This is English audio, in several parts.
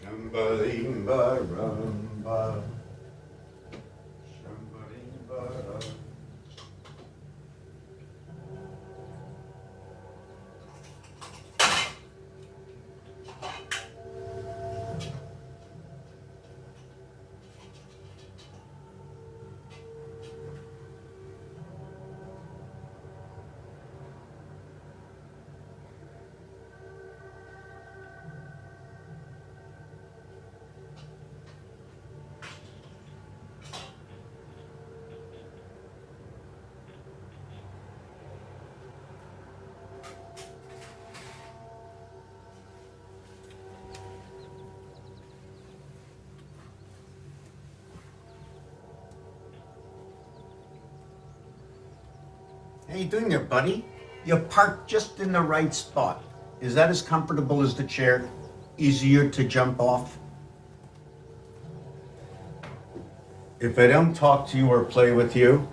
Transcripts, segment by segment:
Shamba-limba, rumba. Shamba-limba, rumba. How you doing there, buddy? You parked just in the right spot. Is that as comfortable as the chair? Easier to jump off? If I don't talk to you or play with you,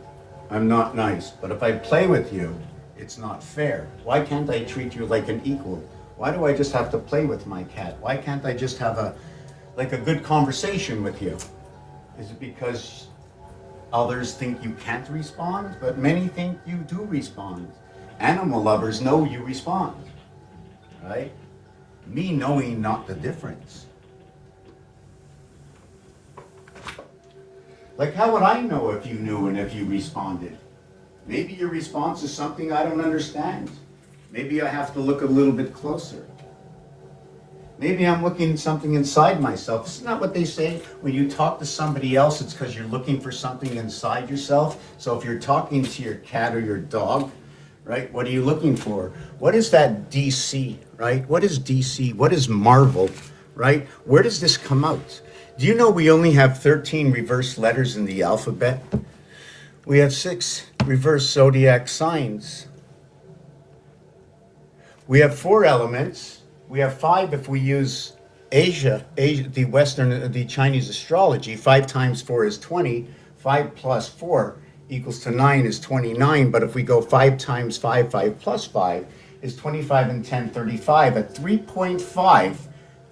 I'm not nice. But if I play with you, it's not fair. Why can't I treat you like an equal? Why do I just have to play with my cat? Why can't I just have a good conversation with you? Is it because others think you can't respond, but many think you do respond? Animal lovers know you respond, right? Me knowing not the difference. Like, how would I know if you knew and if you responded? Maybe your response is something I don't understand. Maybe I have to look a little bit closer. Maybe I'm looking at something inside myself. Isn't that what they say? When you talk to somebody else, it's because you're looking for something inside yourself. So if you're talking to your cat or your dog, right, what are you looking for? What is that DC, right? What is DC? What is Marvel, right? Where does this come out? Do you know we only have 13 reverse letters in the alphabet? We have 6 reverse zodiac signs. We have 4 elements. We have 5 if we use Asia, the Chinese astrology. 5 times 4 is 20. 5 plus 4 equals to 9 is 29. But if we go 5 times 5, 5 plus 5 is 25 and 10, 35. At 3.5,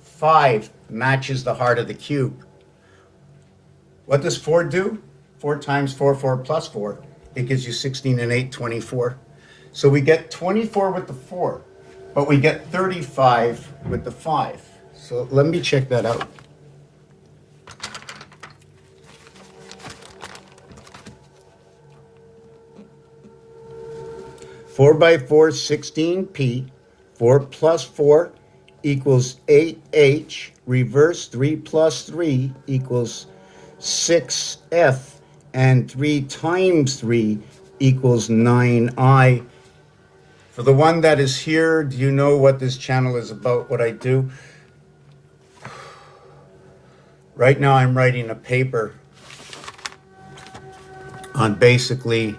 5 matches the heart of the cube. What does 4 do? 4 times 4, 4 plus 4. It gives you 16 and 8, 24. So we get 24 with the 4. But we get 35 with the 5. So let me check that out. Four by 4, 16p. 4 plus 4 equals 8h. Reverse 3 plus 3 equals 6f. And 3 times 3 equals 9i. For the one that is here, do you know what this channel is about, what I do? Right now I'm writing a paper on basically,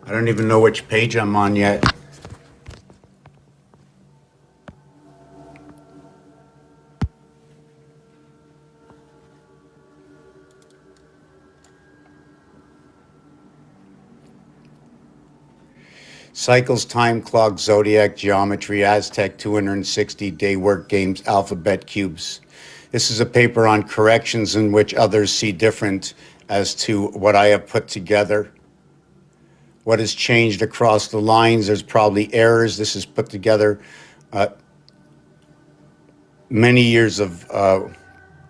I don't even know which page I'm on yet. Cycles, time clock, zodiac, geometry, Aztec, 260 day work games, alphabet cubes. This is a paper on corrections in which others see different as to what I have put together. What has changed across the lines? There's probably errors. This is put together many years of,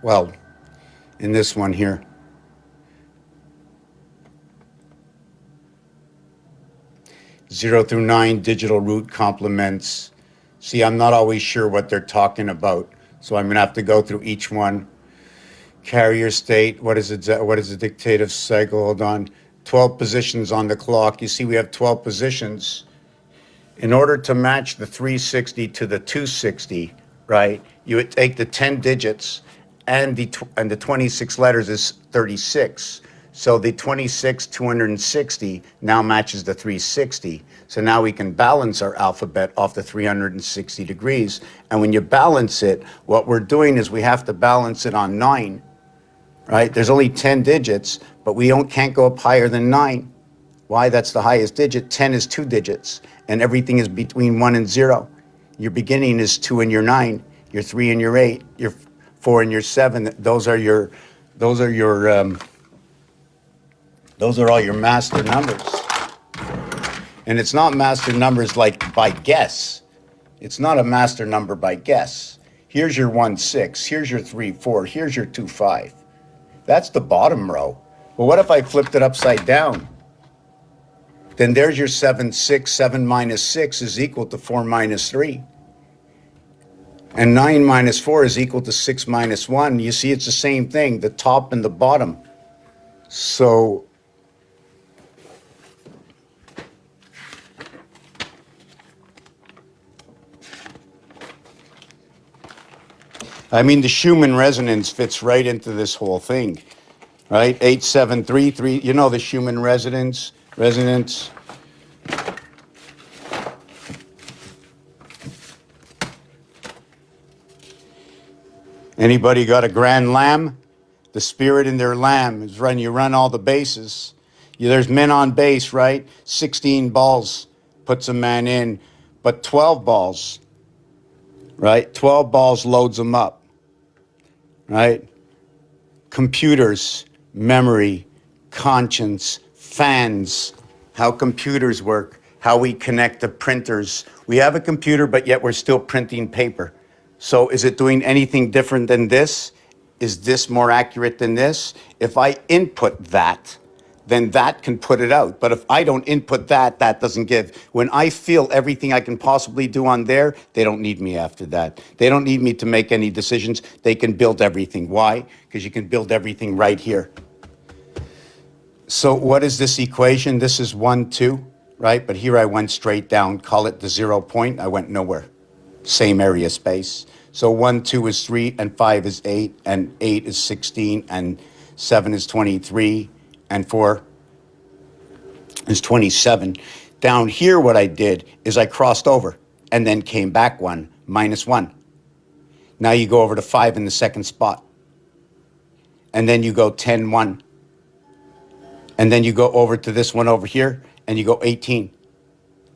well, in this one here. 0 through 9 digital root complements. See, I'm not always sure what they're talking about, so I'm going to have to go through each one. Carrier state, what is it? What is the dictative cycle? Hold on. 12 positions on the clock. You see, we have 12 positions. In order to match the 360 to the 260, right, you would take the 10 digits and the 26 letters is 36. So the 26, 260 now matches the 360. So now we can balance our alphabet off the 360 degrees. And when you balance it, what we're doing is we have to balance it on 9, right? There's only 10 digits, but we can't go up higher than 9. Why? That's the highest digit. 10 is 2 digits, and everything is between 1 and 0. Your beginning is 2 and your 9. your 3 and your 8, your 4 and your 7. Those are all your master numbers. And it's not master numbers like by guess. It's not a master number by guess. Here's your 1, 6. Here's your 3, 4. Here's your 2, 5. That's the bottom row. But what if I flipped it upside down? Then there's your 7, 6. 7 minus 6 is equal to 4 minus 3. And 9 minus 4 is equal to 6 minus 1. You see, it's the same thing, the top and the bottom. So I mean, the Schumann resonance fits right into this whole thing, right? 8, 7, 3, 3. You know the Schumann resonance. Anybody got a grand lamb? The spirit in their lamb is you run all the bases. There's men on base, right? 16 balls puts a man in, but 12 balls, right? 12 balls loads them up, right? Computers, memory, conscience, fans, how computers work, how we connect to printers. We have a computer, but yet we're still printing paper. So is it doing anything different than this? Is this more accurate than this? If I input that, then that can put it out. But if I don't input that, that doesn't give. When I feel everything I can possibly do on there, they don't need me after that. They don't need me to make any decisions. They can build everything. Why? Because you can build everything right here. So what is this equation? This is 1, 2, right? But here I went straight down. Call it the 0 point. I went nowhere. Same area space. So 1, 2 is 3, and 5 is 8, and 8 is 16, and 7 is 23, and 4 is 27. Down here, what I did is I crossed over and then came back 1, minus 1. Now you go over to 5 in the second spot. And then you go 10, 1. And then you go over to this one over here, and you go 18,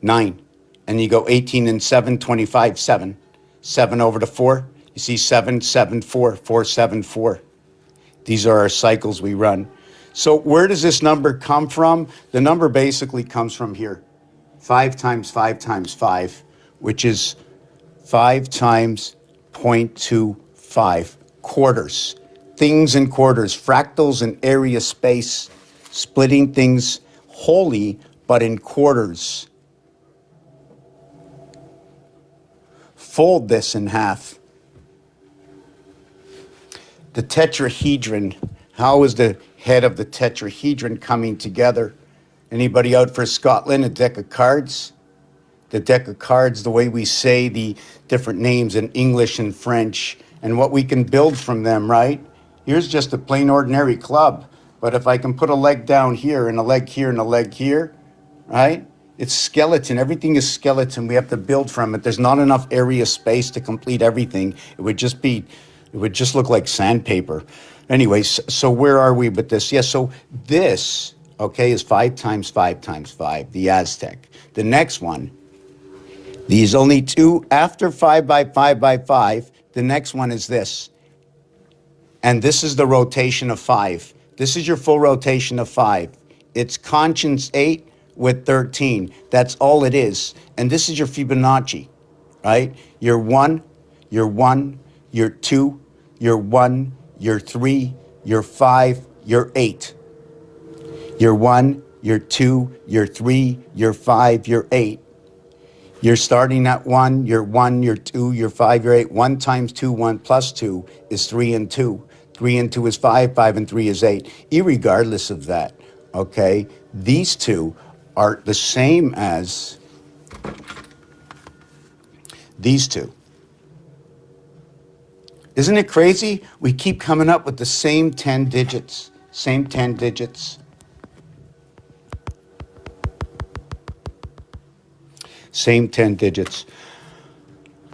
9. And you go 18 and 7, 25, 7. 7 over to 4. You see 7, 7, 4, 4, 7, 4. These are our cycles we run. So where does this number come from? The number basically comes from here. 5 times 5 times 5, which is 5 times 0.25 quarters. Things in quarters, fractals in area space, splitting things wholly, but in quarters. Fold this in half. The tetrahedron. How is the head of the tetrahedron coming together? Anybody out for Scotland? A deck of cards? The deck of cards, the way we say the different names in English and French, and what we can build from them, right? Here's just a plain ordinary club. But if I can put a leg down here and a leg here and a leg here, right? It's skeleton. Everything is skeleton. We have to build from it. There's not enough area space to complete everything. It would just look like sandpaper. Anyways, so where are we with this? Yeah, so this, okay, is 5 times 5 times 5, the Aztec. The next one, these only two after 5 by 5 by 5. The next one is this. And this is the rotation of 5. This is your full rotation of 5. It's conscience 8 with 13. That's all it is. And this is your Fibonacci, right? You're 1, you're 1, you're 2, you're 1, you're 3, you're 5, you're 8. You're 1, you're 2, you're 3, you're 5, you're 8. You're starting at 1, you're 1, you're 2, you're 5, you're 8. 1 times 2, 1 plus 2 is 3 and 2. 3 and 2 is 5, 5 and 3 is 8. Irregardless of that, okay, these two are the same as these two. Isn't it crazy? We keep coming up with the same 10 digits, same 10 digits. Same 10 digits.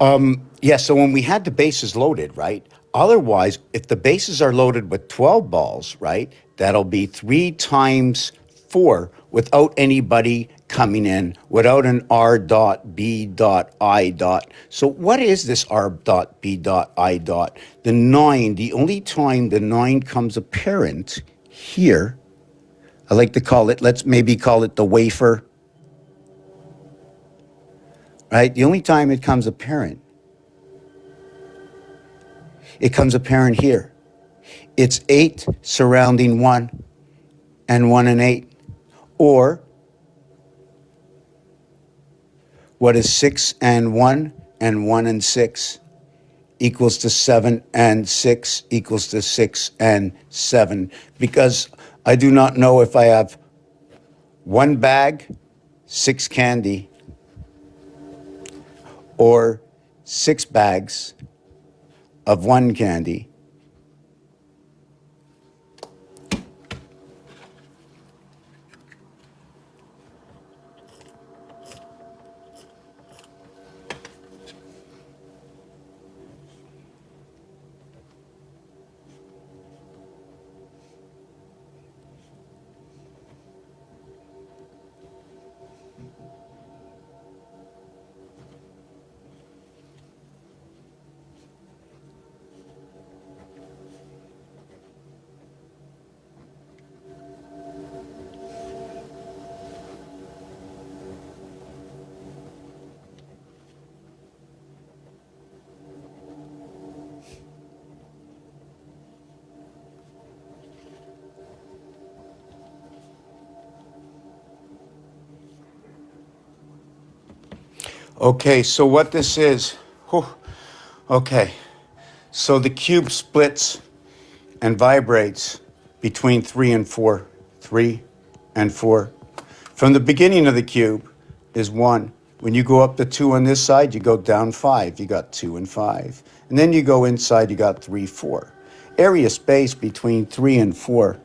Yeah, so when we had the bases loaded, right? Otherwise, if the bases are loaded with 12 balls, right, that'll be 3 times 4 without anybody coming in, without an R dot B dot I dot. So what is this R dot B dot I dot? The 9, the only time the 9 comes apparent here, I like to call it, let's maybe call it the wafer, right? The only time it comes apparent here. It's 8 surrounding 1 and 1 and 8. Or what is 6 and 1 and 1 and 6 equals to 7 and 6 equals to 6 and 7. Because I do not know if I have 1 bag, 6 candy, or 6 bags of 1 candy. Okay, so what this is, okay, so the cube splits and vibrates between 3 and 4, 3 and 4. From the beginning of the cube is 1. When you go up the 2 on this side, you go down 5. You got 2 and 5. And then you go inside, you got 3, 4. Area space between 3 and 4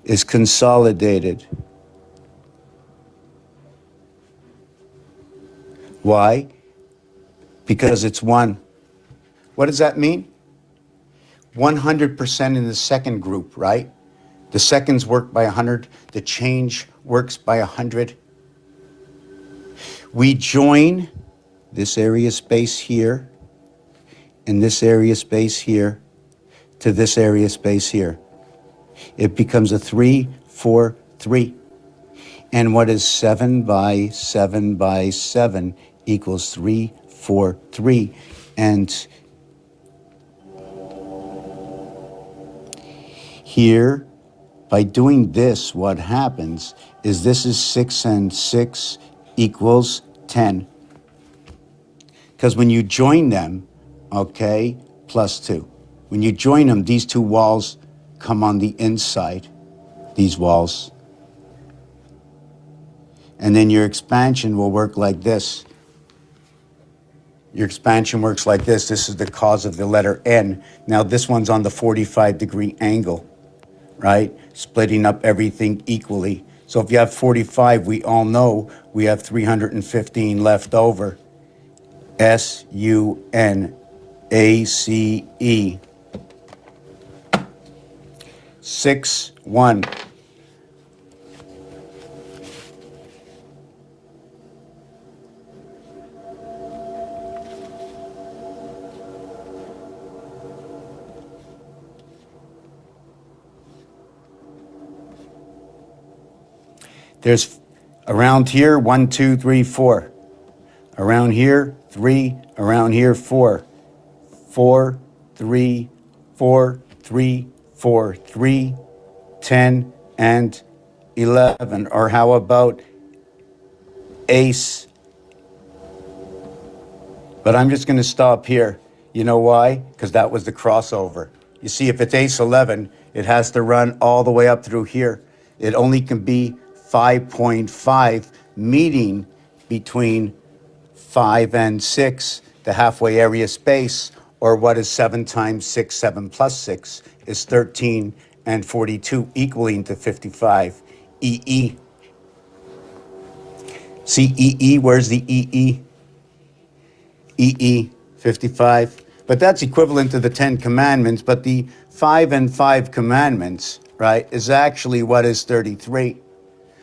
is consolidated. Why? Because it's 1. What does that mean? 100% in the second group, right? The seconds work by 100. The change works by 100. We join this area space here and this area space here to this area space here. It becomes a 3, 4, 3. And what is 7 by 7 by 7 equals 3, 4, 3. And here, by doing this, what happens is this is 6 and 6 equals 10. Because when you join them, okay, plus 2. When you join them, these two walls come on the inside, these walls. And then your expansion will work like this. Your expansion works like this. This is the cause of the letter N. Now this one's on the 45-degree angle, right? Splitting up everything equally. So if you have 45, we all know we have 315 left over. S-U-N-A-C-E. 6, 1. There's around here, 1, 2, 3, 4. Around here, 3. Around here, 4. 4, 3, 4, 3, 4, 3, 10, and 11. Or how about ace? But I'm just going to stop here. You know why? Because that was the crossover. You see, if it's ace 11, it has to run all the way up through here. It only can be 5.5, meeting between 5 and 6, the halfway area space, or what is 7 times 6, 7 plus 6 is 13, and 42 equaling to 55. EE. See EE, where's the EE? EE, 55. But that's equivalent to the 10 commandments. But the 5 and 5 commandments, right, is actually what is 33.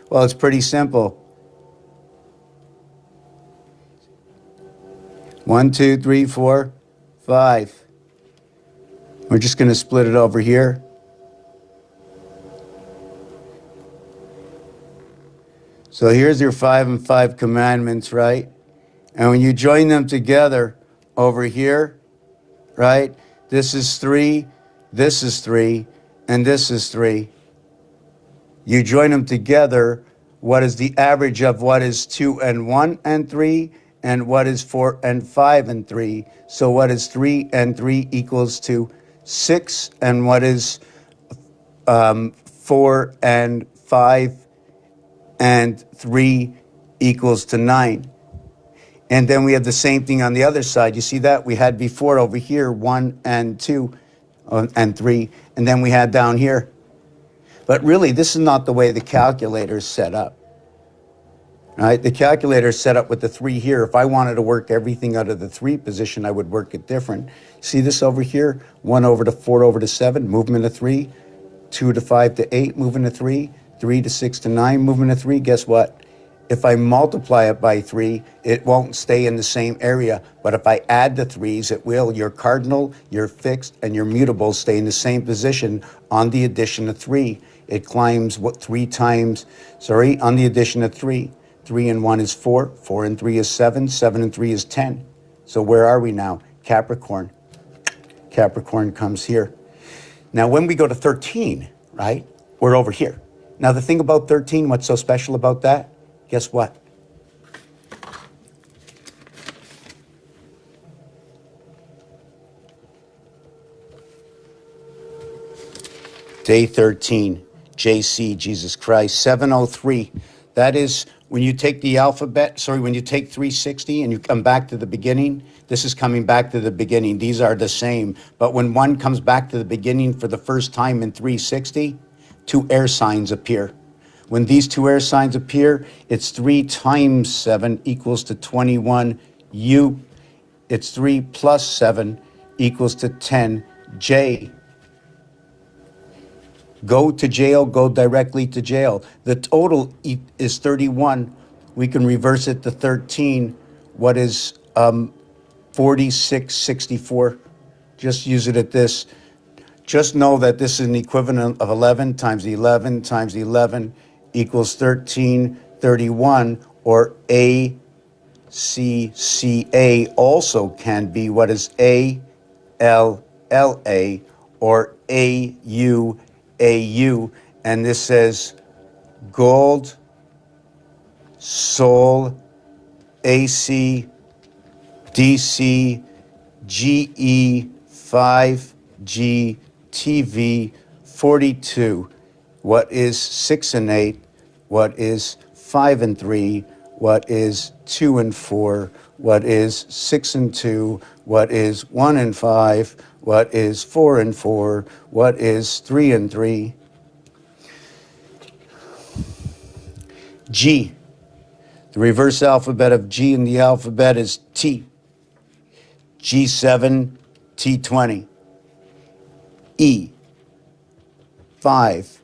Well, it's pretty simple. 1, 2, 3, 4, 5. We're just going to split it over here. So here's your 5 and 5 commandments, right? And when you join them together over here, right? This is 3, this is 3, and this is 3. You join them together, what is the average of what is 2 and 1 and 3, and what is 4 and 5 and 3? So what is 3 and 3 equals to 6, and what is 4 and 5 and 3 equals to 9. And then we have the same thing on the other side. You see that? We had before over here 1 and 2 and 3, and then we had down here. But really, this is not the way the calculator is set up. Right? The calculator is set up with the 3 here. If I wanted to work everything out of the 3 position, I would work it different. See this over here? 1 over to 4 over to 7, movement of 3. 2 to 5 to 8, moving to 3. 3 to 6 to 9, moving to 3. Guess what? If I multiply it by 3, it won't stay in the same area. But if I add the 3s, it will. Your cardinal, your fixed, and your mutable stay in the same position on the addition of 3. It climbs what 3 times, on the addition of 3. 3 and 1 is 4. 4 and 3 is 7. 7 and 3 is 10. So where are we now? Capricorn. Capricorn comes here. Now when we go to 13, right, we're over here. Now the thing about 13, what's so special about that? Guess what? Day 13, JC, Jesus Christ, 703. That is when you take the alphabet, when you take 360 and you come back to the beginning, this is coming back to the beginning. These are the same. But when one comes back to the beginning for the first time in 360, 2 air signs appear. When these 2 air signs appear, it's 3 times 7 equals to 21 U. It's 3 plus 7 equals to 10 J. Go to jail, go directly to jail. The total is 31. We can reverse it to 13. What is 4664? Just use it at this. Just know that this is an equivalent of 11 times 11 times 11 equals 1331, or ACCA also can be what is ALLA, or AUAU, and this says gold, soul, AC, DC, GE, 5G, TV, 42. What is 6 and 8? What is 5 and 3? What is 2 and 4? What is 6 and 2? What is 1 and 5? What is 4 and 4? What is 3 and 3? G. The reverse alphabet of G in the alphabet is T. G7, T20. E. 5.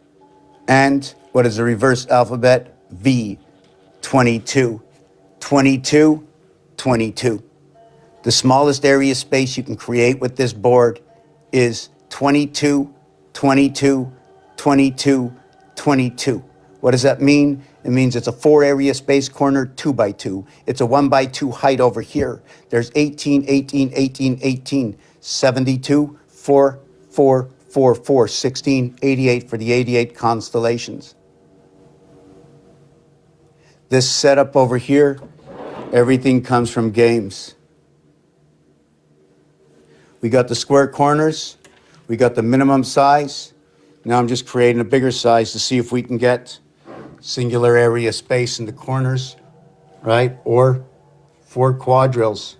And what is the reverse alphabet? V. 22. 22, 22. The smallest area space you can create with this board is 22, 22, 22, 22. What does that mean? It means it's a 4 area space corner, 2 by 2. It's a 1 by 2 height over here. There's 18, 18, 18, 18, 72, 4, 4, 4, 4, 16, 88 for the 88 constellations. This setup over here, everything comes from games. We got the square corners. We got the minimum size. Now I'm just creating a bigger size to see if we can get singular area space in the corners, right? Or 4 quadrilles.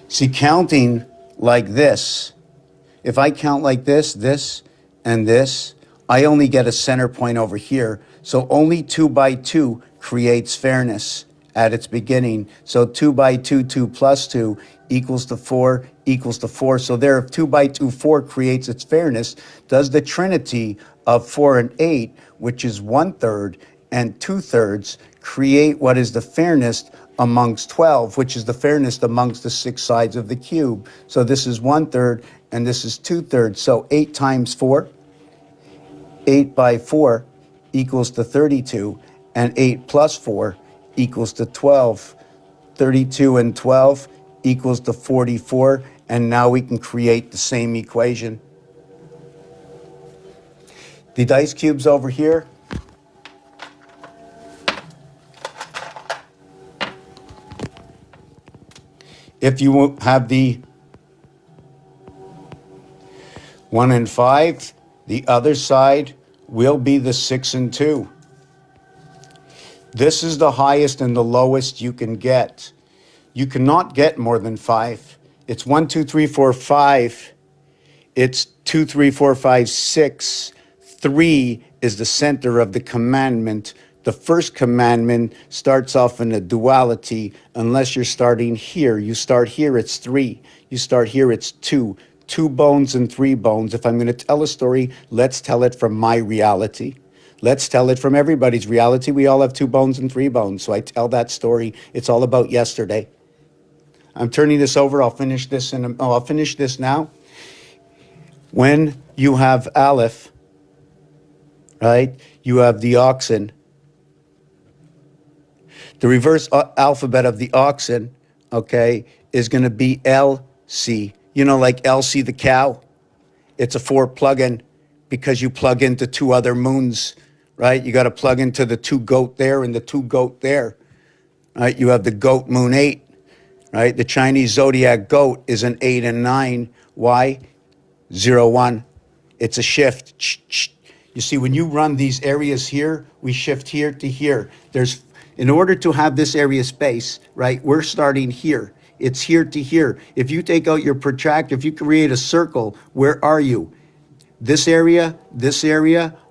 See, counting like this, if I count like this, this, and this, I only get a center point over here. So only 2 by 2 creates fairness. at its beginning. So 2 by 2, 2 plus 2 equals to 4 equals to 4. So there, if 2 by 2, 4 creates its fairness, does the trinity of 4 and 8, which is 1/3 and 2/3, create what is the fairness amongst 12, which is the fairness amongst the 6 sides of the cube? So this is 1/3 and this is 2/3. So 8 times 4, 8 by 4 equals to 32, and 8 plus 4 equals to 12. 32 and 12 equals to 44, and now we can create the same equation. The dice cube's over here. If you have the 1 and 5, the other side will be the 6 and 2. This is the highest and the lowest you can get. You cannot get more than 5. It's 1, 2, 3, 4, 5. It's 2, 3, 4, 5, 6. 3 is the center of the commandment. The first commandment starts off in a duality. Unless you're starting here. You start here, it's 3. You start here, it's 2. 2 bones and 3 bones. If I'm going to tell a story, let's tell it from my reality. Let's tell it from everybody's reality. We all have 2 bones and 3 bones. So I tell that story. It's all about yesterday. I'm turning this over. I'll finish this I'll finish this now. When you have Aleph, right, you have the oxen. The reverse alphabet of the oxen, okay, is going to be LC. You know, like Elsie the cow. It's a 4 plug-in because you plug into 2 other moons, right? You got to plug into the 2 goat there and the 2 goat there, right? You have the goat moon 8, right? The Chinese zodiac goat is an 8 and 9. Why? 0, 1. It's a shift. You see, when you run these areas here, we shift here to here. In order to have this area space, right, we're starting here. It's here to here. If you take out your protractor, if you create a circle, where are you? This area,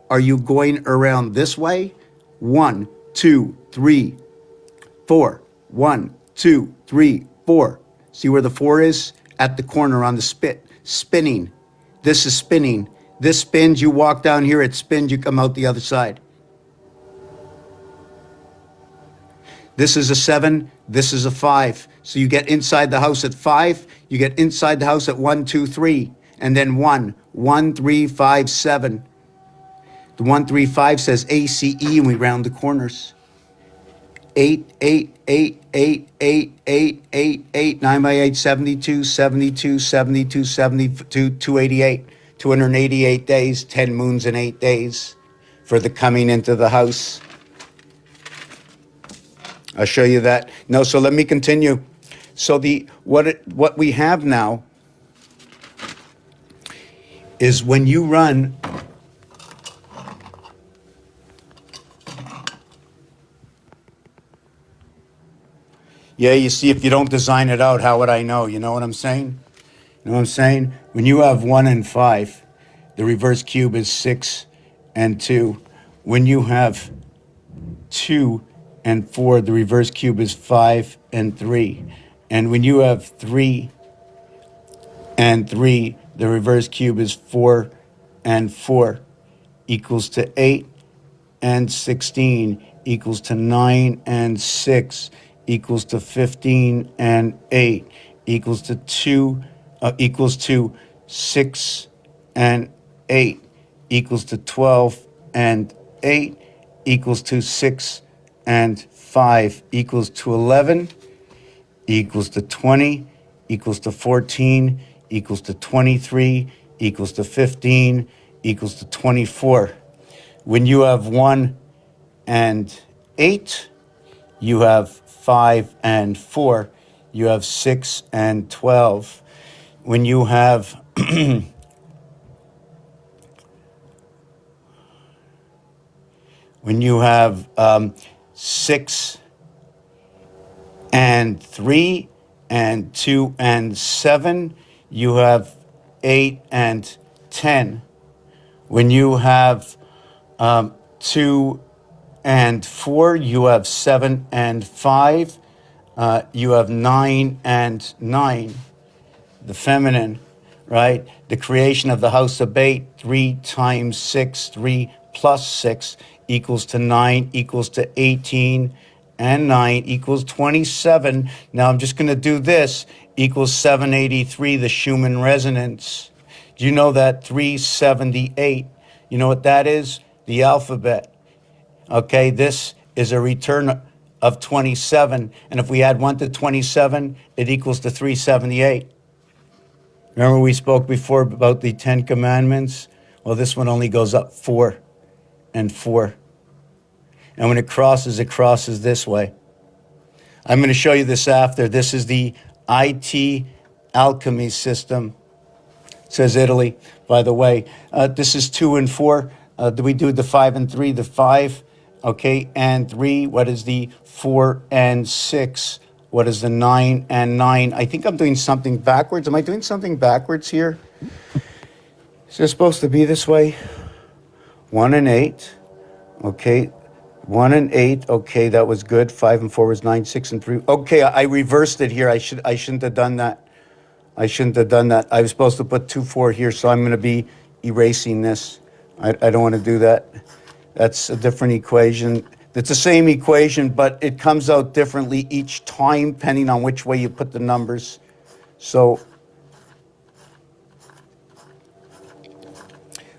are you going around this way? 1, 2, 3, 4. 1, 2, 3, 4. See where the 4 is? At the corner on the spinning. This is spinning. This spins, you walk down here, it spins, you come out the other side. This is a 7, this is a 5. So you get inside the house at 5, you get inside the house at 1, 2, 3, and then 1, 1, 3, 5, 7. The 1, 3, 5 says ACE, and we round the corners. 8, 8, 8, 8, 8, 8, 8, 8, 9 by 8, 72, 72, 72, 72, 288. 288 days, 10 moons and 8 days for the coming into the house. I'll show you that. No, so let me continue. So what we have now is when you run yeah, you see, if you don't design it out, how would I know? You know what I'm saying? You know what I'm saying? When you have 1 and 5, the reverse cube is 6 and 2. When you have 2 and 4, the reverse cube is 5 and 3. And when you have 3 and 3, the reverse cube is 4 and 4 equals to 8 and 16 equals to 9 and 6 equals to 15 and 8 equals to 2 equals to 6 and 8 equals to 12 and 8 equals to 6 and 5 equals to 11 equals to 20 equals to 14 equals to 23 equals to 15 equals to 24. When you have 1 and 8, you have 5 and 4, you have 6 and 12. When you have when you have 6 and 3 and 2 and 7, you have 8 and 10. When you have 2 and 4. You have 7 and 5. You have 9 and 9. The feminine, right? The creation of the house of bait, 3 times 6, 3 plus 6 equals to 9, equals to 18, and 9 equals 27. Now I'm just going to do this, equals 783, the Schumann resonance. Do you know that 378? You know what that is? The alphabet. Okay, this is a return of 27. And if we add 1 to 27, it equals to 378. Remember we spoke before about the 10 commandments? Well, this one only goes up 4 and 4. And when it crosses this way. I'm going to show you this after. This is the IT alchemy system. It says Italy, by the way. This is 2 and 4. Do we do the 5 and 3? The 5, okay, and 3. What is the 4 and 6? What is the 9 and 9? I think I'm doing something backwards. Am I doing something backwards here? Is it supposed to be this way? 1 and 8. Okay. 1 and 8. Okay, that was good. 5 and 4 was 9, 6 and 3. Okay, I reversed it here. I shouldn't have done that. I shouldn't have done that. I was supposed to put 2, 4 here, so I'm going to be erasing this. I don't want to do that. That's a different equation. It's the same equation, but it comes out differently each time, depending on which way you put the numbers. So,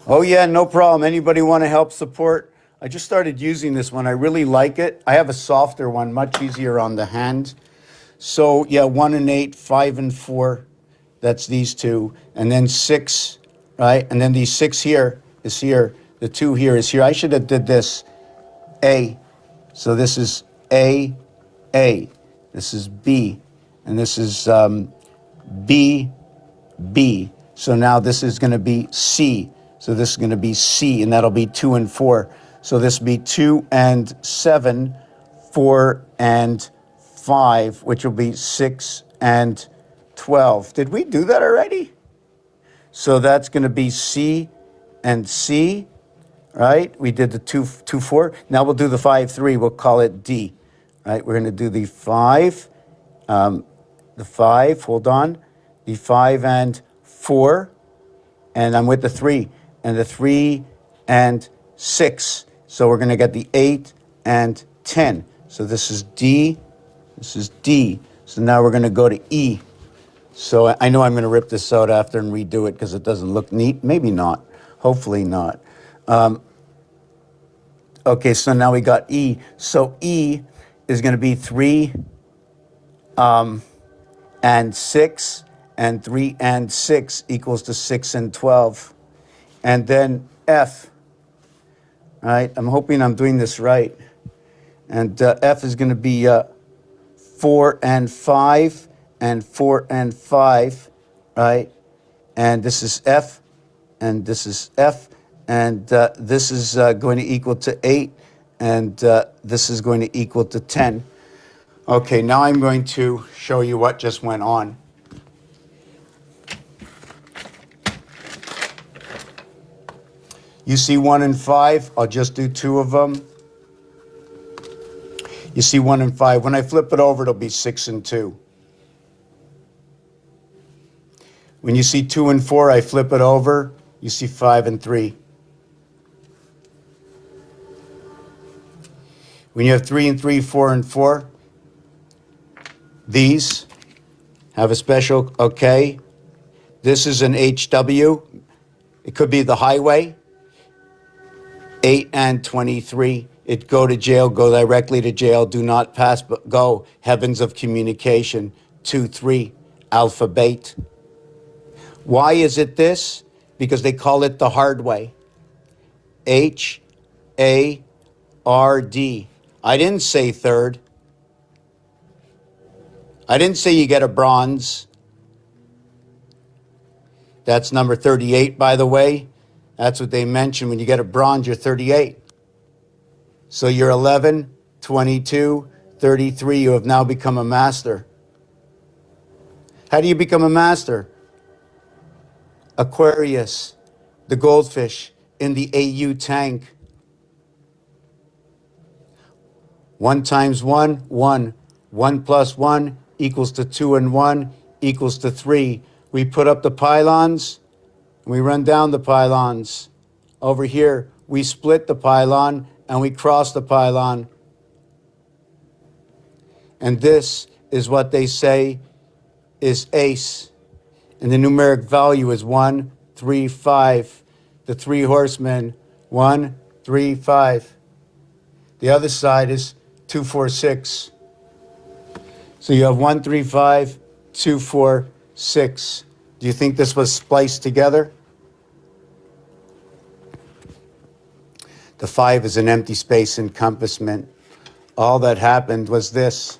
oh yeah, no problem. Anybody want to help support? I just started using this one. I really like it. I have a softer one, much easier on the hand. So yeah, 1 and 8, 5 and 4. That's these two. And then 6, right? And then the 6 here is here. The 2 here is here. I should have did this. A. So this is A. This is B. And this is B. So now this is going to be C. So this is going to be C, and that'll be 2 and 4. So this will be 2 and 7, 4 and 5, which will be 6 and 12. Did we do that already? So that's going to be C and C, right? We did the 2, 4. Now we'll do the 5, 3. We'll call it D, right? We're going to do the 5, hold on, the 5 and 4, and I'm with the 3, and the 3 and 6. So we're going to get the 8 and 10. So this is D, this is D. So now we're going to go to E. So I know I'm going to rip this out after and redo it because it doesn't look neat. Maybe not. Hopefully not. Okay, so now we got E. So E is going to be 3 and 6, and 3 and 6 equals to 6 and 12. And then F, right? I'm hoping I'm doing this right. And F is going to be 4 and 5, and 4 and 5, right? And this is F, and this is F, and this is going to equal to 8, and this is going to equal to 10. Okay, now I'm going to show you what just went on. You see 1 and 5, I'll just do 2 of them. You see 1 and 5. When I flip it over, it'll be 6 and 2. When you see 2 and 4, I flip it over, you see 5 and 3. When you have 3 and 3, 4 and 4, these have a special, okay. This is an HW. It could be the highway. 8 and 23. It go to jail, go directly to jail, do not pass, but go. Heavens of communication. 2, 3, alphabet. Why is it this? Because they call it the hard way. HARD. I didn't say third. I didn't say you get a bronze. That's number 38, by the way. That's what they mention. When you get a bronze, you're 38. So you're 11, 22, 33. You have now become a master. How do you become a master? Aquarius, the goldfish in the AU tank. 1 times 1, 1. 1 plus 1 equals to 2 and 1 equals to 3. We put up the pylons, and we run down the pylons. Over here, we split the pylon, and we cross the pylon. And this is what they say is ace. And the numeric value is 1, 3, 5. The 3 horsemen, 1, 3, 5. The other side is 2, 4, 6. So you have 1, 3, 5, 2, 4, 6. Do you think this was spliced together? The 5 is an empty space encompassment. All that happened was this.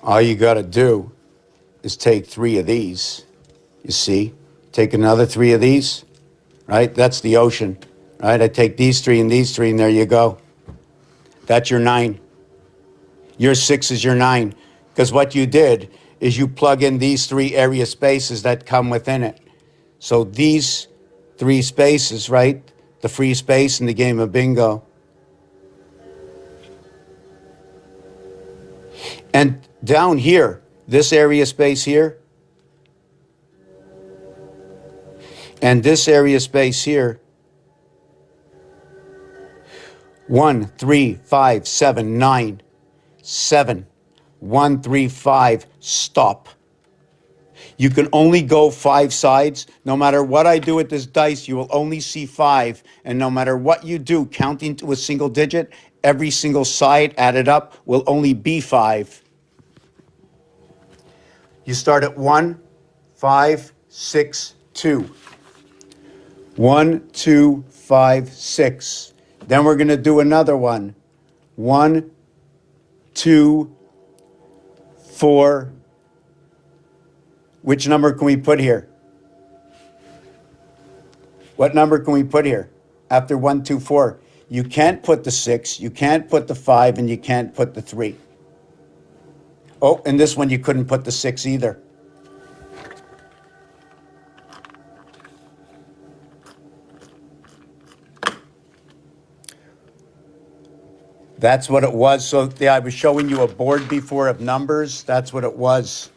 All you got to do is take 3 of these, you see? Take another 3 of these, right? That's the ocean, right? I take these 3 and these 3, and there you go. That's your 9. Your 6 is your 9. Because what you did is you plug in these 3 area spaces that come within it. So these 3 spaces, right? The free space in the game of bingo. And down here, this area space here, and this area space here, 1, 3, 5, 7, 9, 7, 1, 3, 5, stop. You can only go 5 sides. No matter what I do with this dice, you will only see 5. And no matter what you do, counting to a single digit, every single side added up will only be 5. You start at 1, 5, 6, 2. 1, 2, 5, 6. Then we're going to do another one. 1, 2, 4. Which number can we put here? What number can we put here after 1, 2, 4? You can't put the 6, you can't put the 5, and you can't put the 3. Oh, and this one you couldn't put the 6 either. That's what it was. So yeah, I was showing you a board before of numbers. That's what it was.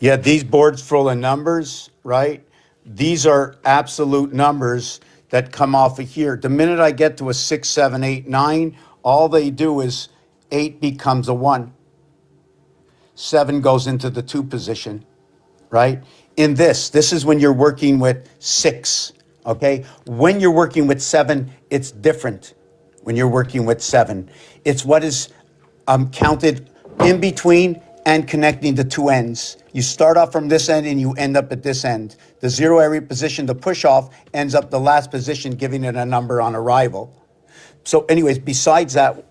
Yeah, these boards full of numbers, right? These are absolute numbers that come off of here. The minute I get to a 6, 7, 8, 9, all they do is 8 becomes a 1. 7 goes into the 2 position, right? In this is when you're working with 6, okay? When you're working with 7, it's different. When you're working with 7, it's what is counted in between and connecting the 2 ends. You start off from this end and you end up at this end. The 0 area position, the push off, ends up the last position, giving it a number on arrival. So anyways, besides that,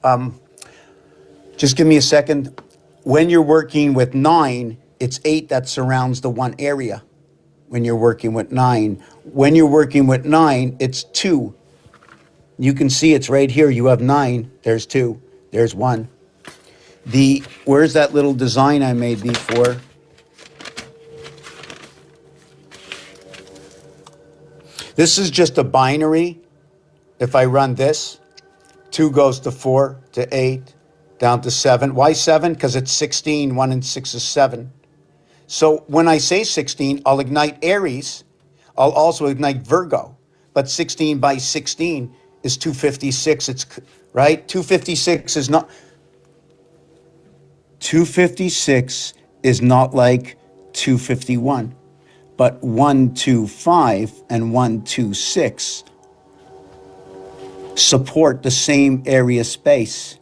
just give me a second. When you're working with 9, it's 8 that surrounds the 1 area. When you're working with 9. When you're working with 9, it's 2. You can see it's right here. You have 9. There's 2. There's 1. Where's that little design I made before? This is just a binary. If I run this, 2 goes to 4, to 8, down to 7. Why 7? Because it's 16. 1 and 6 is 7. So when I say 16, I'll ignite Aries. I'll also ignite Virgo. But 16 by 16 is 256. It's right. 256 is not. 256 is not like 251, but 125 and 126 support the same area space.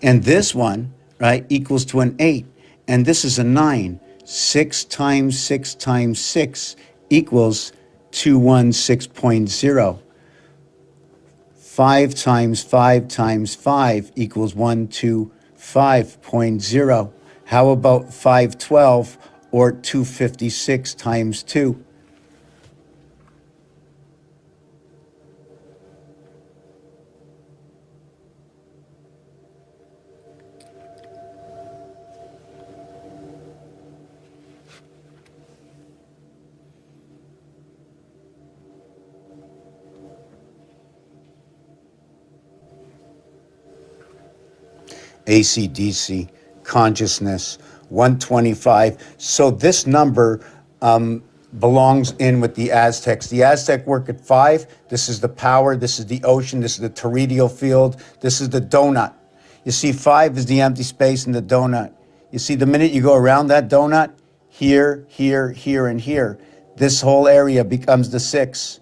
And this one, right, equals to an 8, and this is a 9. 6 times 6 times 6 equals 216.0. 5 times 5 times 5 equals 125.0. How about 512 or 256 times 2? AC/DC, consciousness, 125. So this number belongs in with the Aztecs. The Aztec work at 5. This is the power. This is the ocean. This is the torredial field. This is the donut. You see, 5 is the empty space in the donut. You see, the minute you go around that donut, here, here, here, and here, this whole area becomes the 6.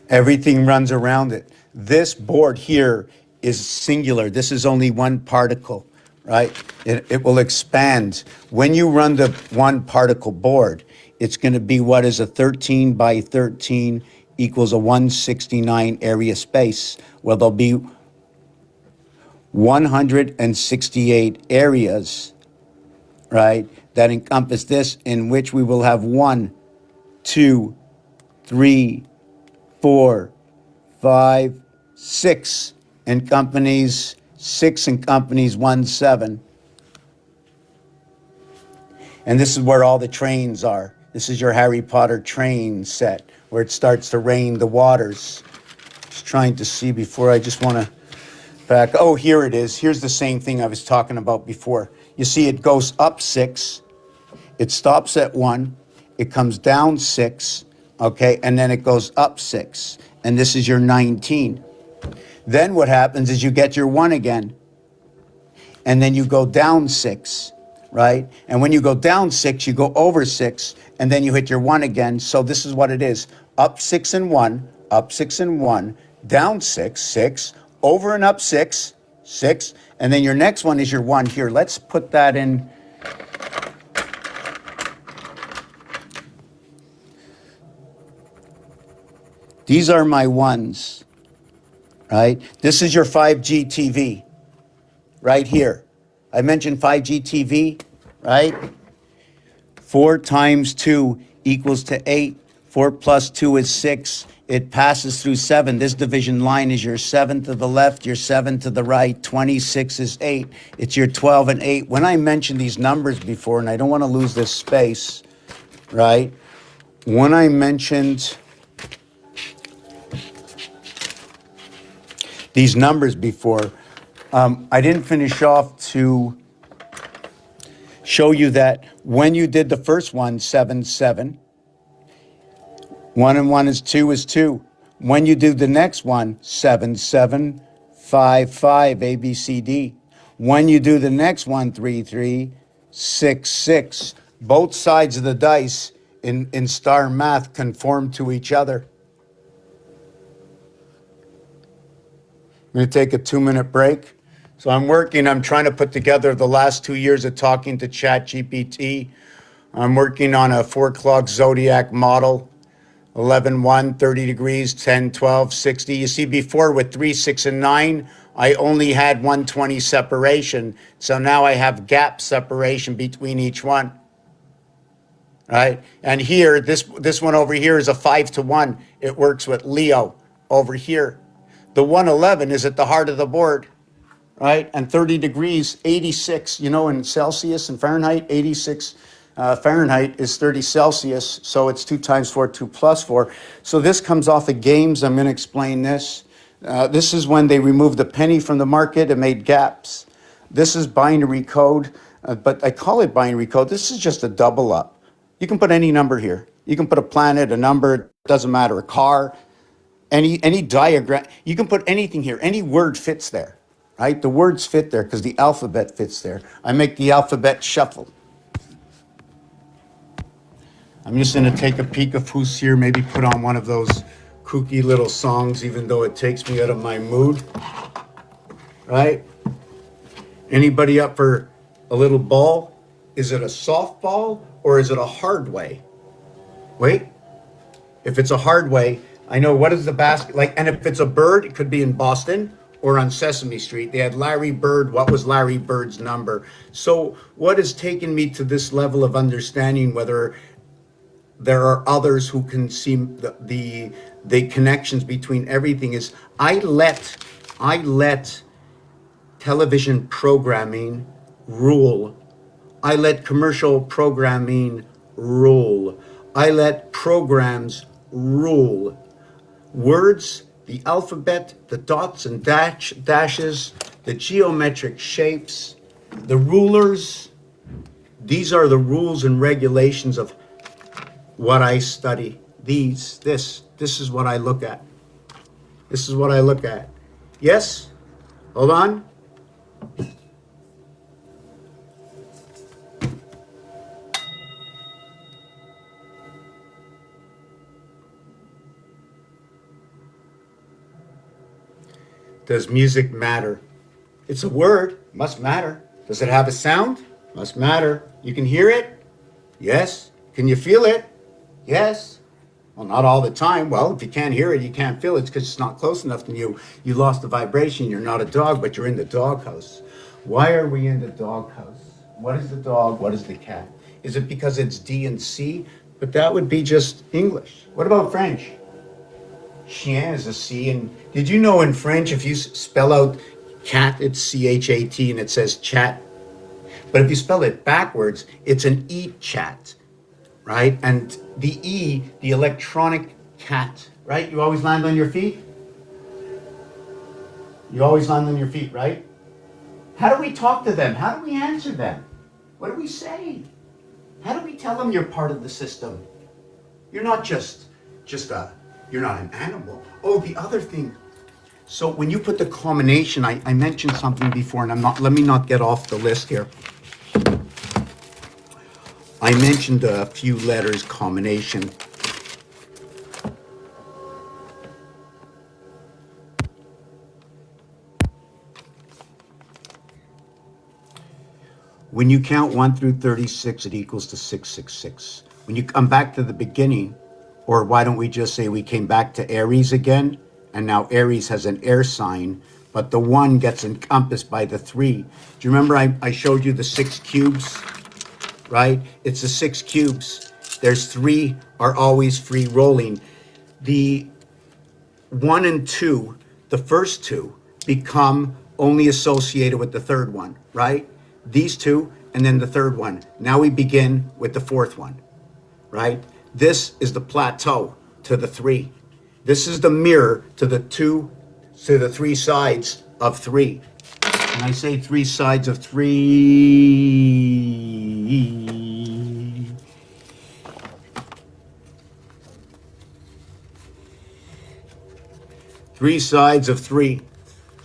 Everything runs around it. This board here is singular. This is only one particle, right? It will expand. When you run the one particle board, it's going to be what is a 13 by 13 equals a 169 area space. Well, there'll be 168 areas, right, that encompass this, in which we will have 1, 2, 3, 4, 5, 6 in companies, 6 in companies, 1, 7. And this is where all the trains are. This is your Harry Potter train set, where it starts to rain the waters. Just trying to see before I just want to back. Oh, here it is. Here's the same thing I was talking about before. You see, it goes up 6. It stops at 1. It comes down 6. Okay, and then it goes up 6, and this is your 19. Then what happens is you get your 1 again, and then you go down 6, right? And when you go down 6, you go over 6, and then you hit your 1 again. So this is what it is: up 6 and 1, up 6 and 1, down 6, 6, over and up 6, 6, and then your next one is your 1 here. Let's put that in. These are my 1s, right? This is your 5G TV, right here. I mentioned 5G TV, right? 4 times 2 equals to 8. 4 plus 2 is 6. It passes through 7. This division line is your 7 to the left, your 7 to the right. 26 is 8. It's your 12 and 8. When I mentioned these numbers before, and I don't want to lose this space, right? When I mentioned these numbers before, I didn't finish off to show you that when you did the first one, 7, 7, 1 and 1 is 2. When you do the next one, 7, 7, 5, 5, A, B, C, D. When you do the next one, 3, 3, 6, 6. Both sides of the dice in star math conform to each other. I'm going to take a 2-minute break. So I'm trying to put together the last 2 years of talking to ChatGPT. I'm working on a 4 o'clock zodiac model, 11, 1, 30 degrees, 10, 12, 60. You see, before with 3, 6, and 9, I only had 120 separation. So now I have gap separation between each one. Right? And here, this one over here is a 5 to 1. It works with Leo over here. The 111 is at the heart of the board, right? And 30 degrees, 86, in Celsius and Fahrenheit, 86 Fahrenheit is 30 Celsius. So it's 2 times 4, 2 plus 4. So this comes off of games. I'm going to explain this. This is when they removed the penny from the market and made gaps. This is binary code, but I call it binary code. This is just a double up. You can put any number here. You can put a planet, a number, it doesn't matter, a car. Any diagram, you can put anything here. Any word fits there, right? The words fit there because the alphabet fits there. I make the alphabet shuffle. I'm just going to take a peek of who's here, maybe put on one of those kooky little songs, even though it takes me out of my mood, right? Anybody up for a little ball? Is it a softball or is it a hard way? Wait, if it's a hard way, I know what is the basket like, and if it's a bird, it could be in Boston or on Sesame Street. They had Larry Bird. What was Larry Bird's number? So what has taken me to this level of understanding whether there are others who can see the connections between everything is I let television programming rule. I let commercial programming rule. I let programs rule. Words, the alphabet, the dots and dashes, the geometric shapes, the rulers, these are the rules and regulations of what I study. This is what I look at. This is what I look at. Yes? Hold on. Does music matter? It's a word, must matter. Does it have a sound? Must matter. You can hear it? Yes. Can you feel it? Yes. Well, not all the time. Well, if you can't hear it, you can't feel it, it's because it's not close enough to you. You lost the vibration. You're not a dog, but you're in the doghouse. Why are we in the doghouse? What is the dog? What is the cat? Is it because it's D and C? But that would be just English. What about French? Chien is a C. And did you know in French, if you spell out cat, it's C-H-A-T, and it says chat. But if you spell it backwards, it's an E-chat, right? And the E, the electronic cat, right? You always land on your feet? You always land on your feet, right? How do we talk to them? How do we answer them? What do we say? How do we tell them you're part of the system? You're not you're not an animal. Oh, the other thing. So when you put the combination, I mentioned something before, and let me not get off the list here. I mentioned a few letters combination. When you count 1 through 36, it equals to 666. When you come back to the beginning, or why don't we just say we came back to Aries again, and now Aries has an air sign, but the 1 gets encompassed by the 3. Do you remember I showed you the 6 cubes, right? It's the 6 cubes. There's 3 are always free rolling. The 1 and 2, the first 2, become only associated with the third one, right? These 2, and then the third one. Now we begin with the fourth one, right? This is the plateau to the 3. This is the mirror to the 3 sides of 3. When I say 3 sides of 3, 3 sides of 3.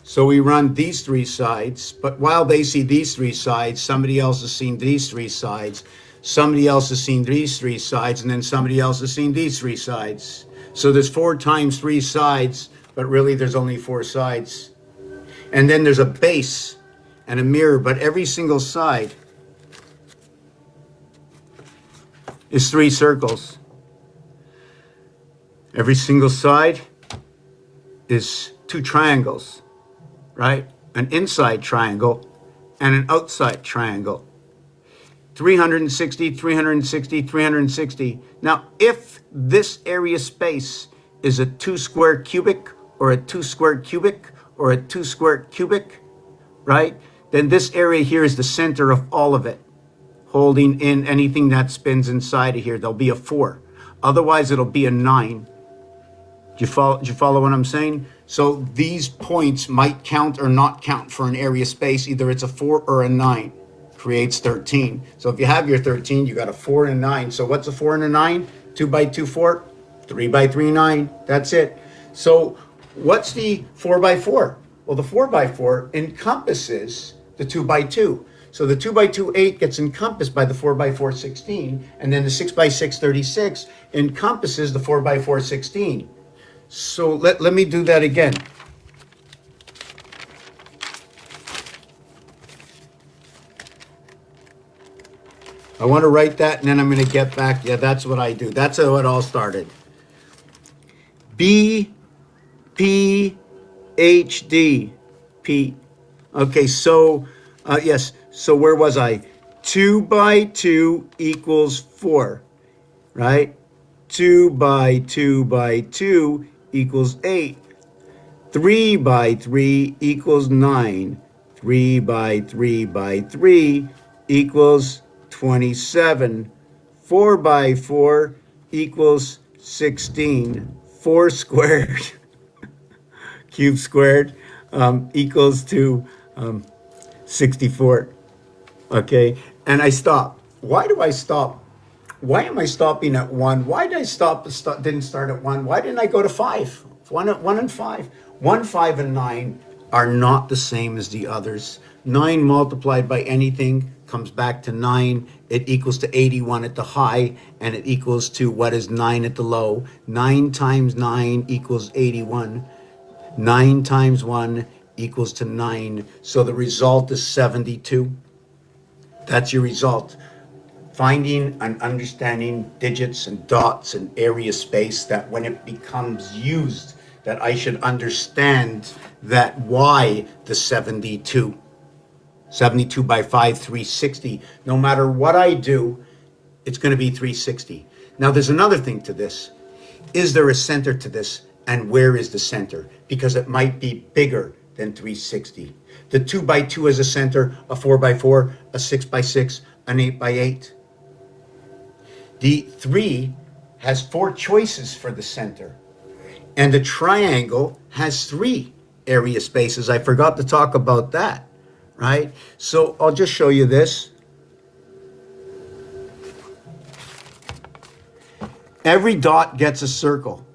So we run these 3 sides, but while they see these 3 sides, somebody else has seen these 3 sides, somebody else has seen these 3 sides, and then somebody else has seen these 3 sides. So there's 4 times 3 sides, but really there's only 4 sides. And then there's a base and a mirror, but every single side is 3 circles. Every single side is 2 triangles, right? An inside triangle and an outside triangle. 360, 360, 360. Now, if this area space is a 2 square cubic or a 2 square cubic or a 2 square cubic, right? Then this area here is the center of all of it, holding in anything that spins inside of here. There'll be a 4. Otherwise, it'll be a 9. Do you follow what I'm saying? So these points might count or not count for an area space. Either it's a 4 or a 9. Creates 13. So if you have your 13, you got a 4 and a 9. So what's a 4 and a 9? 2 by 2, 4. 3 by 3, 9. That's it. So what's the 4 by 4? Well, the 4 by 4 encompasses the 2 by 2. So the 2 by 2, 8 gets encompassed by the 4 by 4, 16. And then the 6 by 6, 36 encompasses the 4 by 4, 16. So let me do that again. I want to write that, and then I'm going to get back. Yeah, that's what I do. That's how it all started. B, P, H, D. P. Okay, so, yes, so where was I? 2 by 2 equals 4, right? 2 by 2 by 2 equals 8. 3 by 3 equals 9. 3 by 3 by 3 equals 27. 4 by 4 equals 16. 4 squared, cube squared, equals to 64. Okay, and I stop. Why do I stop? Why am I stopping at 1? Why did I didn't start at 1? Why didn't I go to 5? 1 and 5. 1, 5, and 9 are not the same as the others. 9 multiplied by anything comes back to 9. It equals to 81 at the high, and it equals to what is 9 at the low. 9 times 9 equals 81. 9 times 1 equals to 9. So the result is 72. That's your result. Finding and understanding digits and dots and area space, that when it becomes used, that I should understand that why the 72. 72 by 5, 360. No matter what I do, it's going to be 360. Now, there's another thing to this. Is there a center to this? And where is the center? Because it might be bigger than 360. The 2 by 2 has a center, a 4 by 4, a 6 by 6, an 8 by 8. The 3 has 4 choices for the center. And the triangle has 3 area spaces. I forgot to talk about that, right? So I'll just show you this. Every dot gets a circle.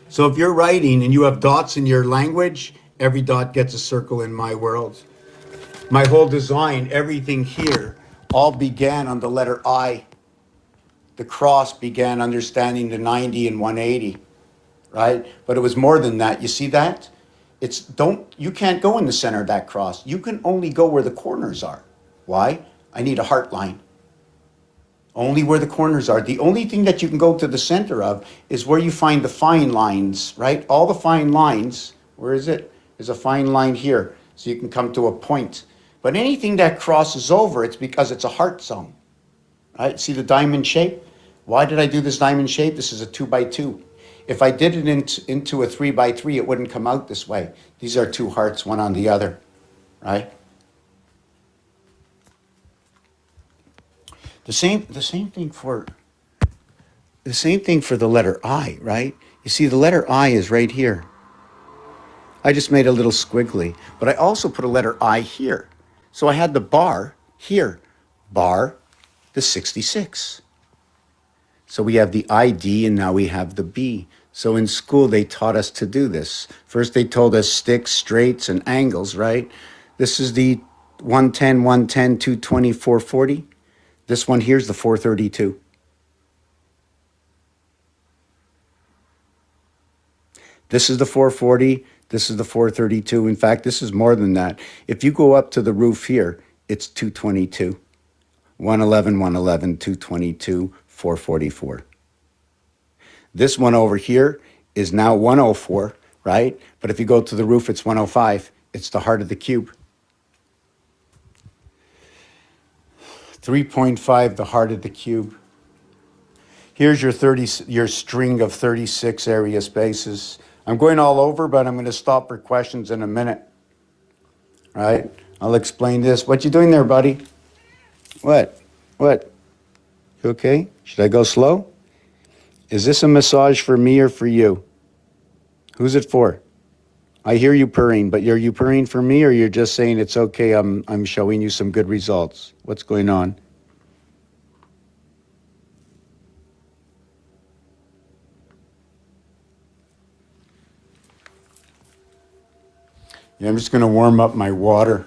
So if you're writing and you have dots in your language, every dot gets a circle in my world. My whole design, everything here, all began on the letter I. The cross began understanding the 90 and 180, right? But it was more than that. You see that? You can't go in the center of that cross. You can only go where the corners are. Why? I need a heart line. Only where the corners are. The only thing that you can go to the center of is where you find the fine lines, right? All the fine lines, where is it? There's a fine line here, so you can come to a point. But anything that crosses over, it's because it's a heart zone, right? See the diamond shape? Why did I do this diamond shape? This is a 2 by 2. If I did it into a 3 by 3, it wouldn't come out this way. These are 2 hearts, one on the other, right? The same thing for the letter I, right? You see, the letter I is right here. I just made a little squiggly, but I also put a letter I here. So I had the bar here, bar the 66. So we have the ID and now we have the B. So in school they taught us to do this. First they told us sticks, straights, and angles, right? This is the 110, 110, 220, 440. This one here's the 432. This is the 440. This is the 432. In fact, this is more than that. If you go up to the roof here, it's 222. 111, 111, 222, 444. This one over here is now 104, right? But if you go to the roof, it's 105. It's the heart of the cube. 3.5, the heart of the cube. Here's your string of 36 area spaces. I'm going all over, but I'm going to stop for questions in a minute. All right? I'll explain this. What you doing there, buddy? What? You okay? Should I go slow? Is this a massage for me or for you? Who's it for? I hear you purring, but are you purring for me or you're just saying it's okay, I'm showing you some good results? What's going on? Yeah, I'm just going to warm up my water.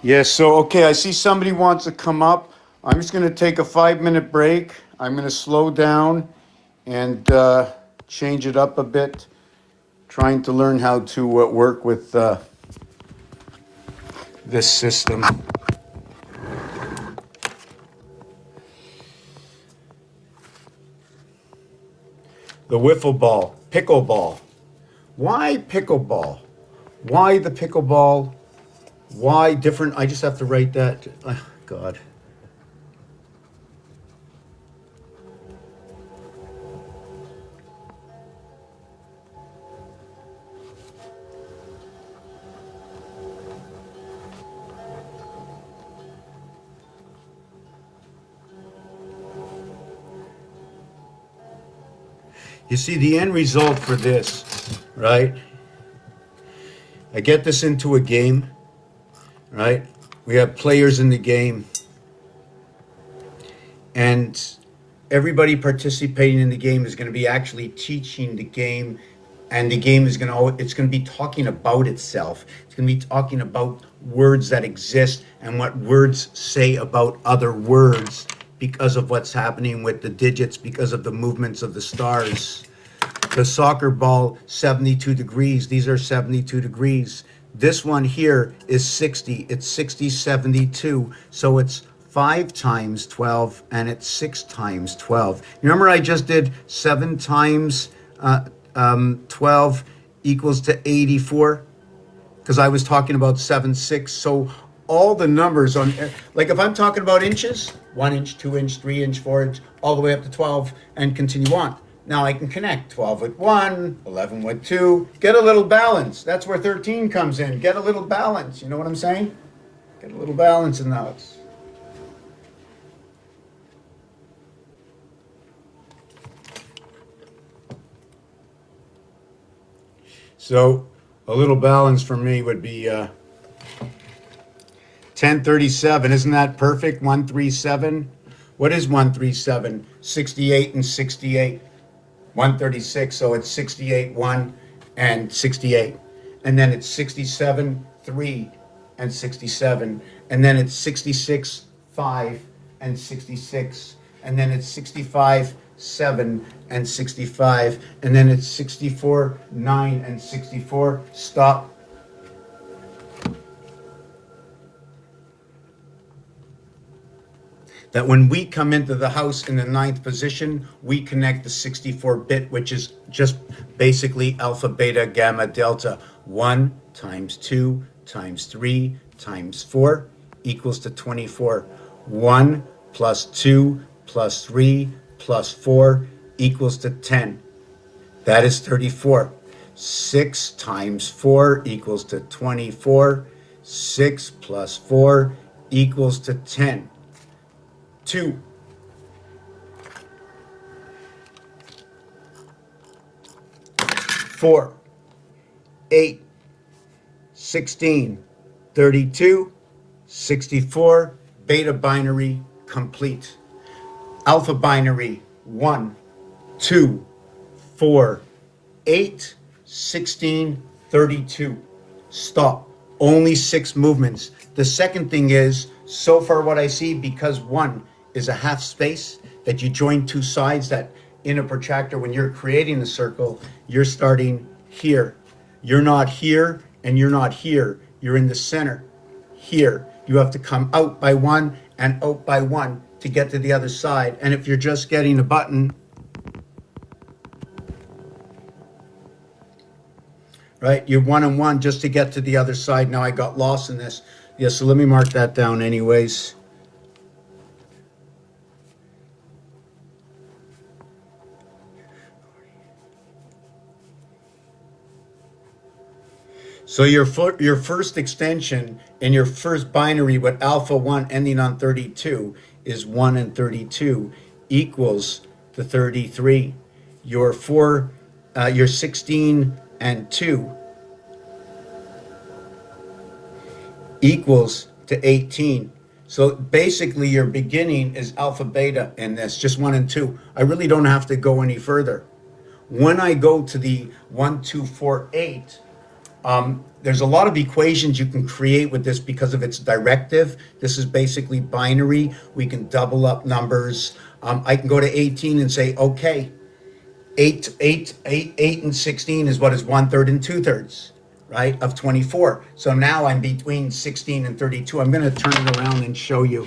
Yes, so, okay, I see somebody wants to come up. I'm just going to take a 5-minute break. I'm going to slow down and change it up a bit, trying to learn how to work with this system. The wiffle ball, pickleball. Why pickleball? Why the pickleball? Why different? I just have to write that. Oh, God. You see, the end result for this, right? I get this into a game, right? We have players in the game, and everybody participating in the game is going to be actually teaching the game, and the game is it's going to be talking about itself. It's going to be talking about words that exist and what words say about other words because of what's happening with the digits, because of the movements of the stars. The soccer ball, 72 degrees. These are 72 degrees. This one here is 60. It's 60, 72. So it's 5 times 12, and it's 6 times 12. Remember I just did 7 times 12 equals to 84? Because I was talking about 7, 6. So all the numbers on, like if I'm talking about inches, 1 inch, 2 inch, 3 inch, 4 inch, all the way up to 12 and continue on. Now I can connect 12 with 1, 11 with 2, get a little balance. That's where 13 comes in. Get a little balance. You know what I'm saying? Get a little balance in those. So a little balance for me would be 1037. Isn't that perfect? 137. What is 137? 68 and 68. 136, so it's 68, 1 and 68. And then it's 67, 3 and 67. And then it's 66, 5 and 66. And then it's 65, 7 and 65. And then it's 64, 9 and 64. Stop. That when we come into the house in the 9th position, we connect the 64-bit, which is just basically alpha, beta, gamma, delta. 1 times 2 times 3 times 4 equals to 24. 1 plus 2 plus 3 plus 4 equals to 10. That is 34. 6 times 4 equals to 24. 6 plus 4 equals to 10. 2. 4, 8, 16, 32, 64, beta binary complete. Alpha binary 1, 2, 4, 8, 16, 32. Stop. Only 6 movements. The second thing is, so far what I see, because 1 is a half space, that you join 2 sides, that in a protractor, when you're creating the circle, you're starting here. You're not here and you're not here. You're in the center here. You have to come out by 1 and out by 1 to get to the other side. And if you're just getting a button, right, you're 1 and 1 just to get to the other side. Now I got lost in this. Yeah, so let me mark that down anyways. So your first extension and your first binary with alpha 1 ending on 32 is 1 and 32 equals to 33. Your 16 and 2 equals to 18. So basically your beginning is alpha beta in this, just 1 and 2. I really don't have to go any further. When I go to the 1, 2, 4, 8, there's a lot of equations you can create with this because of its directive. This is basically binary. We can double up numbers. I can go to 18 and say, okay, 8 and 16 is what is 1/3 and 2/3, right, of 24. So now I'm between 16 and 32. I'm going to turn it around and show you.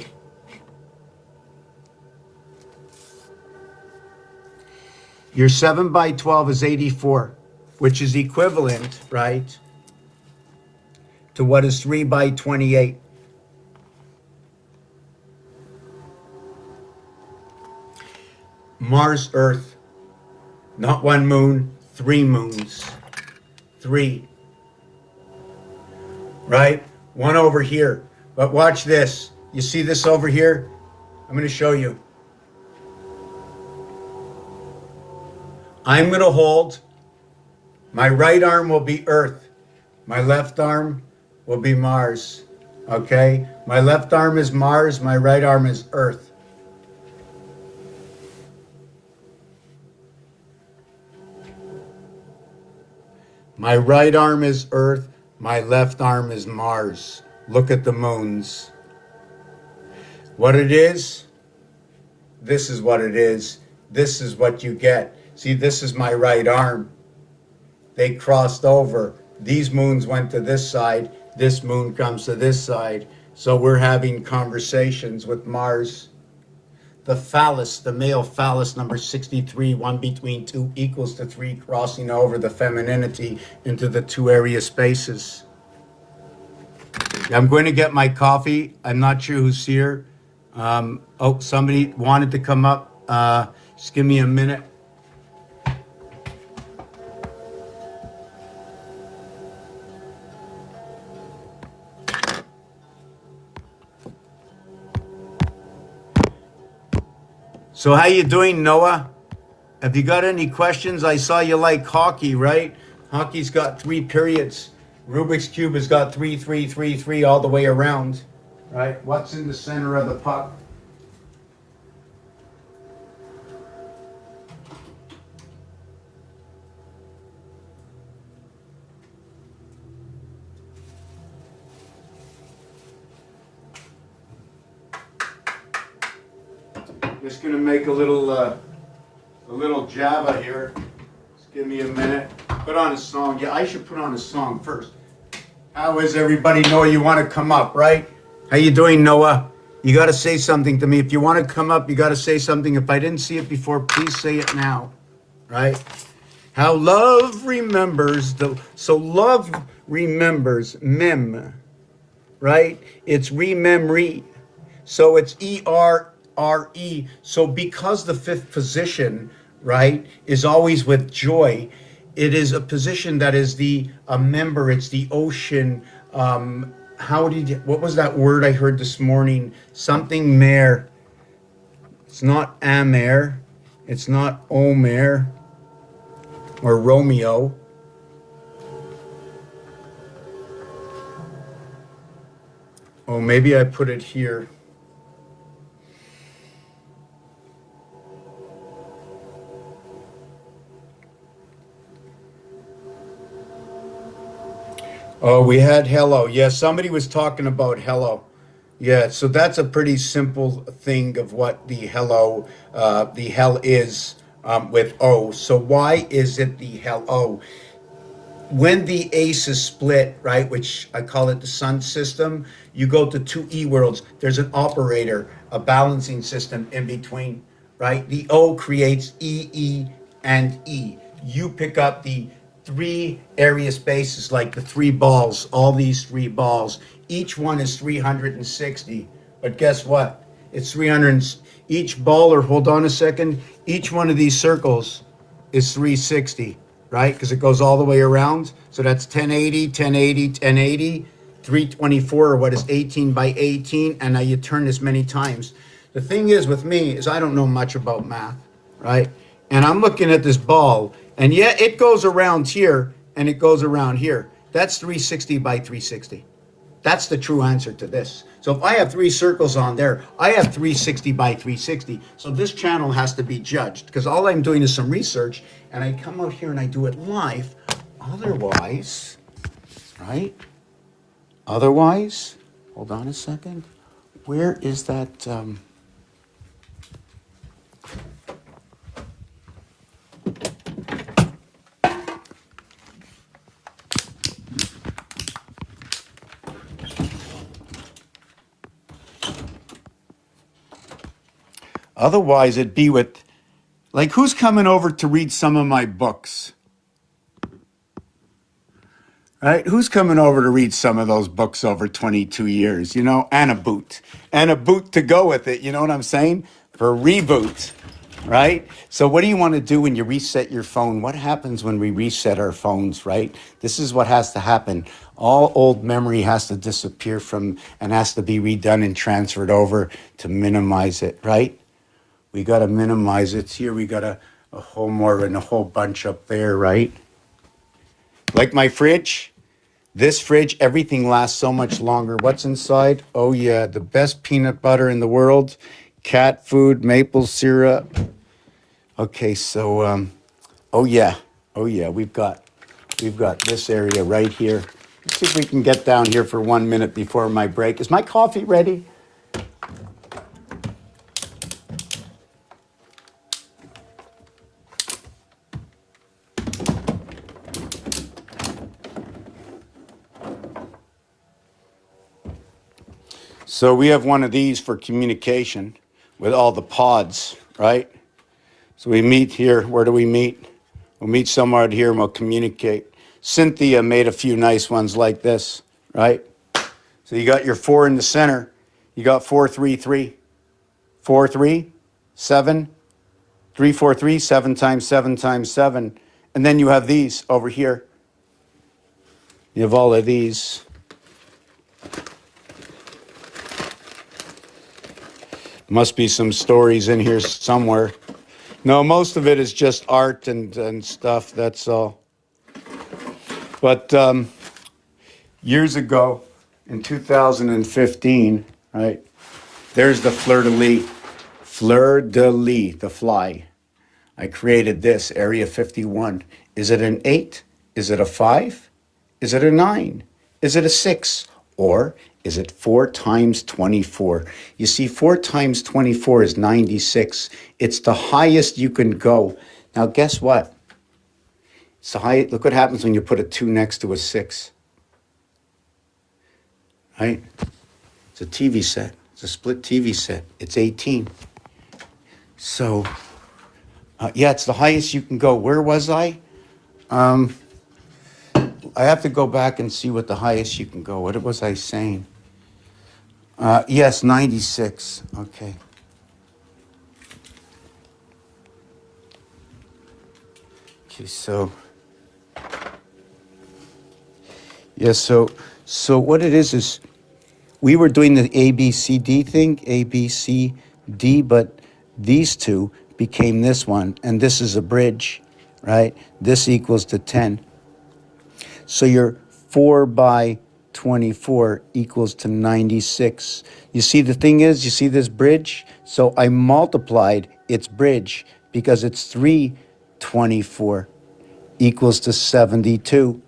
Your 7 by 12 is 84, which is equivalent, right, to what is 3 by 28. Mars, Earth, not one moon, 3 moons. 3. Right? One over here. But watch this. You see this over here? I'm going to show you. I'm going to hold. My right arm will be Earth. My left arm will be Mars. Okay? My left arm is Mars. My right arm is Earth. My right arm is Earth. My left arm is Mars. Look at the moons. What it is? This is what it is. This is what you get. See, this is my right arm. They crossed over. These moons went to this side. This moon comes to this side. So we're having conversations with Mars. The phallus, the male phallus, number 63, 1 between 2 equals to 3, crossing over the femininity into the 2 area spaces. I'm going to get my coffee. I'm not sure who's here. Oh, somebody wanted to come up. Just give me a minute. So how you doing, Noah? Have you got any questions? I saw you like hockey, right? Hockey's got 3 periods. Rubik's Cube has got 3, 3, 3, 3 all the way around, right? What's in the center of the puck? Just gonna make a little Java here. Just give me a minute. Put on a song. Yeah, I should put on a song first. How is everybody? Noah, you want to come up, right? How you doing, Noah? You got to say something to me. If you want to come up, you got to say something. If I didn't see it before, please say it now, right? How love remembers so love remembers mem, right? It's rememory. So it's E-R-R-E. So because the 5th position, right, is always with joy, it is a position that is a member. It's the ocean. What was that word I heard this morning? Something mare. It's not Amer. It's not Omer or Romeo. Oh, maybe I put it here. Oh, we had hello. Yeah, somebody was talking about hello. Yeah, so that's a pretty simple thing of what the hell is with O. So why is it the hell O? When the ace is split, right, which I call it the sun system, you go to 2 E worlds. There's an operator, a balancing system in between, right? The O creates E, E, and E. You pick up the 3 area spaces, like the 3 balls, all these 3 balls. Each one is 360. But guess what? It's 300. Each ball, or hold on a second, each one of these circles is 360, right? Because it goes all the way around. So that's 1080, 1080, 1080, 324, or what is 18 by 18. And now you turn this many times. The thing is with me is I don't know much about math, right? And I'm looking at this ball, and yeah, it goes around here, and it goes around here. That's 360 by 360. That's the true answer to this. So if I have 3 circles on there, I have 360 by 360. So this channel has to be judged, because all I'm doing is some research, and I come out here and I do it live. Otherwise, right? Otherwise, hold on a second. Where is that? Otherwise, it'd be with Like, who's coming over to read some of my books? Right? Who's coming over to read some of those books over 22 years, you know? And a boot. And a boot to go with it, you know what I'm saying? For a reboot, right? So what do you want to do when you reset your phone? What happens when we reset our phones, right? This is what has to happen. All old memory has to disappear from and has to be redone and transferred over to minimize it, right? We got to minimize it. Here we got a whole more and a whole bunch up there, right? Like my fridge. This fridge, everything lasts so much longer. What's inside? Oh, yeah, the best peanut butter in the world, cat food, maple syrup. Okay, so, oh, yeah, we've got this area right here. Let's see if we can get down here for 1 minute before my break. Is my coffee ready? So we have one of these for communication with all the pods, right? So we meet here. Where do we meet? We'll meet somewhere out here and we'll communicate. Cynthia made a few nice ones like this, right? So you got your 4 in the center. You got 4, 3, 3. 4, 3, 7, 3, 4, 3, 7 times 7 times 7. And then you have these over here. You have all of these. Must be some stories in here somewhere. No, most of it is just art and stuff, that's all. But years ago, in 2015, right, there's the fleur-de-lis, the fly. I created this, Area 51. Is it an 8? Is it a 5? Is it a 9? Is it a 6? Or is it 4 times 24? You see, 4 times 24 is 96. It's the highest you can go. Now, guess what? It's the high. Look what happens when you put a 2 next to a 6. Right? It's a TV set. It's a split TV set. It's 18. So, yeah, it's the highest you can go. Where was I? I have to go back and see what the highest you can go. What was I saying? Yes, 96. Okay. Okay, so. Yeah, so what it is we were doing the ABCD thing, ABCD, but these two became this one, and this is a bridge, right? This equals to 10. So your 4 by 24 equals to 96. You see, the thing is, you see this bridge? So I multiplied its bridge because it's 324 equals to 72.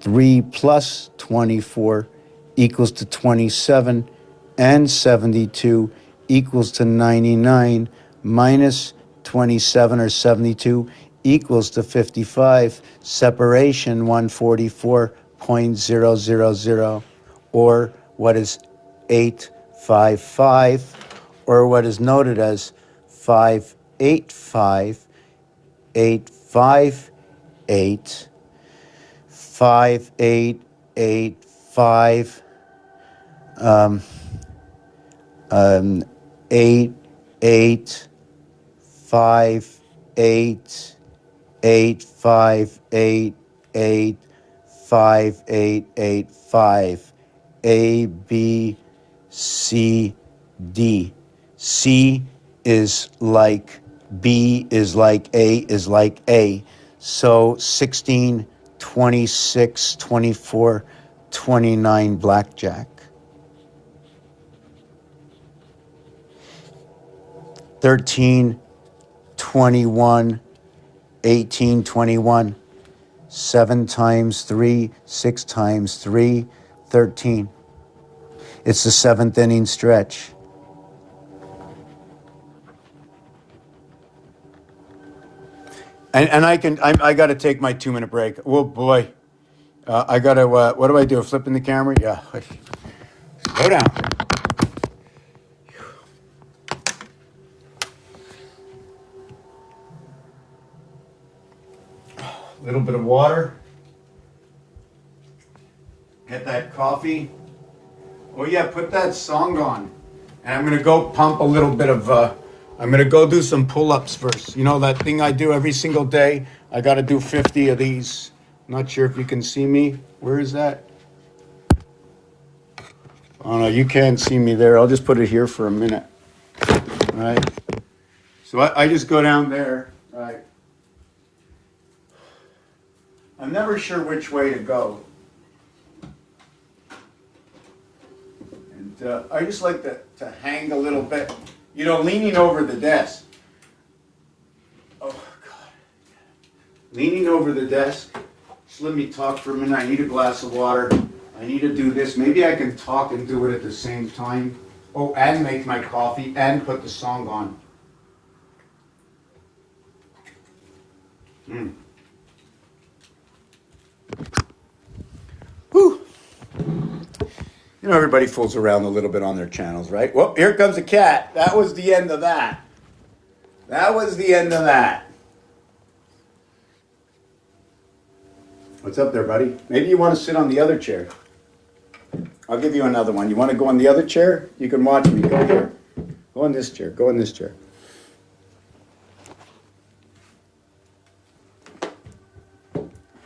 3 plus 24 equals to 27, and 72 equals to 99, minus 27 or 72 equals to 55. Separation 144.000, or what is 855, or what is noted as 585, 858, 5885, 8858, 8588, 5885, A, B, C, D. C is like B is like A is like A. So 16, 26, 24, 29 blackjack. 13, 21, 18, 21. 7 times 3, 6 times 3, 13. It's the 7th inning stretch. And I got to take my 2-minute break. Oh boy, I got to. What do I do? Flipping the camera? Yeah. Slow down. A little bit of water. Get that coffee. Oh yeah, put that song on. And I'm gonna go pump a little bit of, I'm gonna go do some pull-ups first. You know that thing I do every single day? I gotta do 50 of these. Not sure if you can see me. Where is that? Oh no, you can't see me there. I'll just put it here for a minute. All right. So I just go down there. All right. I'm never sure which way to go. And I just like to hang a little bit, you know, leaning over the desk. Oh, God. Leaning over the desk. Just let me talk for a minute. I need a glass of water. I need to do this. Maybe I can talk and do it at the same time. Oh, and make my coffee and put the song on. Whew. You know, everybody fools around a little bit on their channels, right? Well, here comes a cat. That was the end of that. That was the end of that. What's up there, buddy? Maybe you want to sit on the other chair. I'll give you another one. You want to go on the other chair? You can watch me. Go here. Go on this chair. Go on this chair.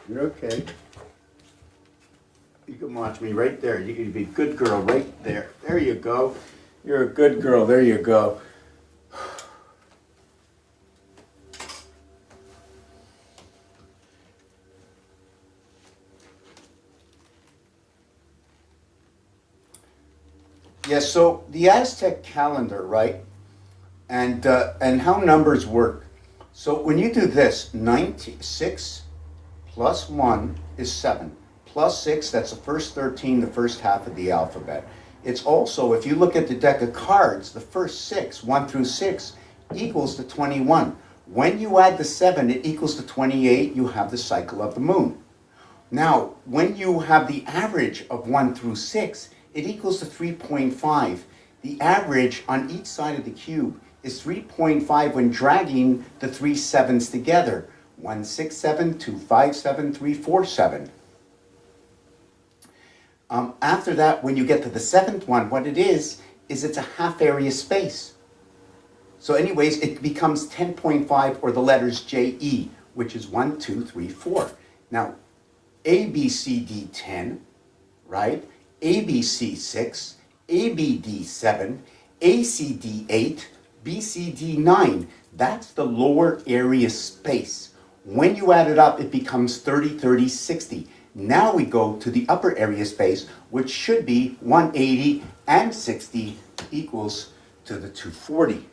You're okay. You can watch me right there. You can be a good girl right there. There you go. You're a good girl. There you go. Yes, so the Aztec calendar, right? And how numbers work. So when you do this, 6 plus 1 is 7. Plus 6, that's the first 13, the first half of the alphabet. It's also, if you look at the deck of cards, the first 6, 1 through 6, equals to 21. When you add the 7, it equals to 28. You have the cycle of the moon. Now, when you have the average of 1 through 6, it equals to 3.5. The average on each side of the cube is 3.5 when dragging the 3 sevens together. 1, 6, 7, 2, 5, 7, 3, 4, 7. After that, when you get to the 7th one, what it is it's a half area space. So anyways, it becomes 10.5, or the letters JE, which is 1, 2, 3, 4. Now, ABCD 10, right? ABC 6, ABD 7, ACD 8, BCD 9. That's the lower area space. When you add it up, it becomes 30, 30, 60. Now we go to the upper area space, which should be 180, and 60 equals to the 240.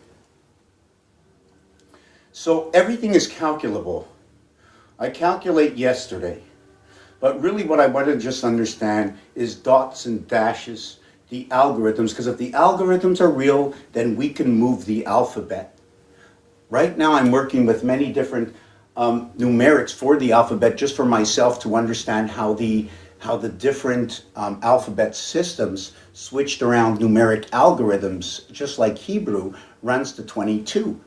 So everything is calculable. I calculate yesterday. But really what I want to just understand is dots and dashes, the algorithms, because if the algorithms are real, then we can move the alphabet. Right now I'm working with many different numerics for the alphabet, just for myself to understand how the different alphabet systems switched around numeric algorithms, just like Hebrew runs to 22.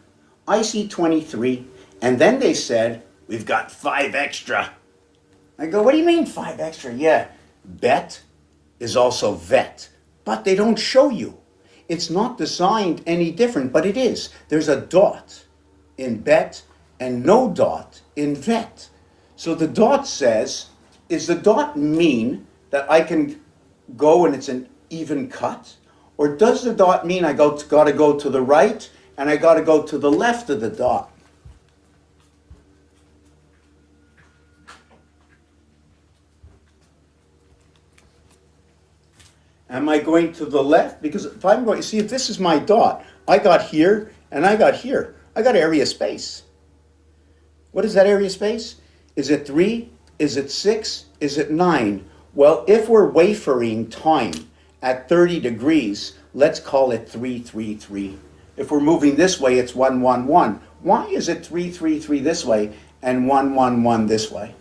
I see 23, and then they said, we've got 5 extra. I go, what do you mean 5 extra? Yeah, bet is also vet, but they don't show you. It's not designed any different, but it is. There's a dot in bet and no dot in vet. So the dot says, is the dot mean that I can go and it's an even cut? Or does the dot mean I got to go to the right and I got to go to the left of the dot? Am I going to the left? Because if I'm going, see, if this is my dot, I got here and I got here. I got area space. What is that area space? Is it 3? Is it 6? Is it 9? Well, if we're wafering time at 30 degrees, let's call it 3, 3, 3. If we're moving this way, it's 1, 1, 1. Why is it 3, 3, 3 this way and 1, 1, 1 this way?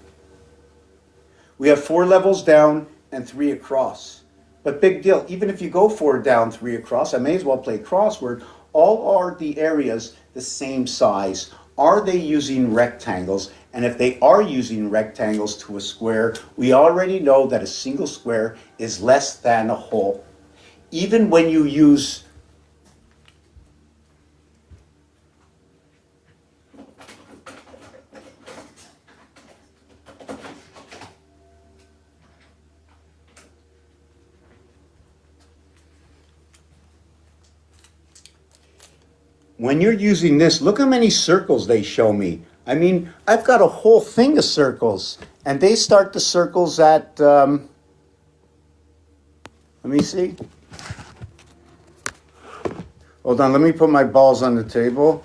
We have 4 levels down and 3 across. But big deal, even if you go 4 down, 3 across, I may as well play crossword. All are the areas the same size. Are they using rectangles? And if they are using rectangles to a square, we already know that a single square is less than a whole. Even when you use when you're using this, look how many circles they show me. I mean, I've got a whole thing of circles, and they start the circles at, let me see. Hold on, let me put my balls on the table.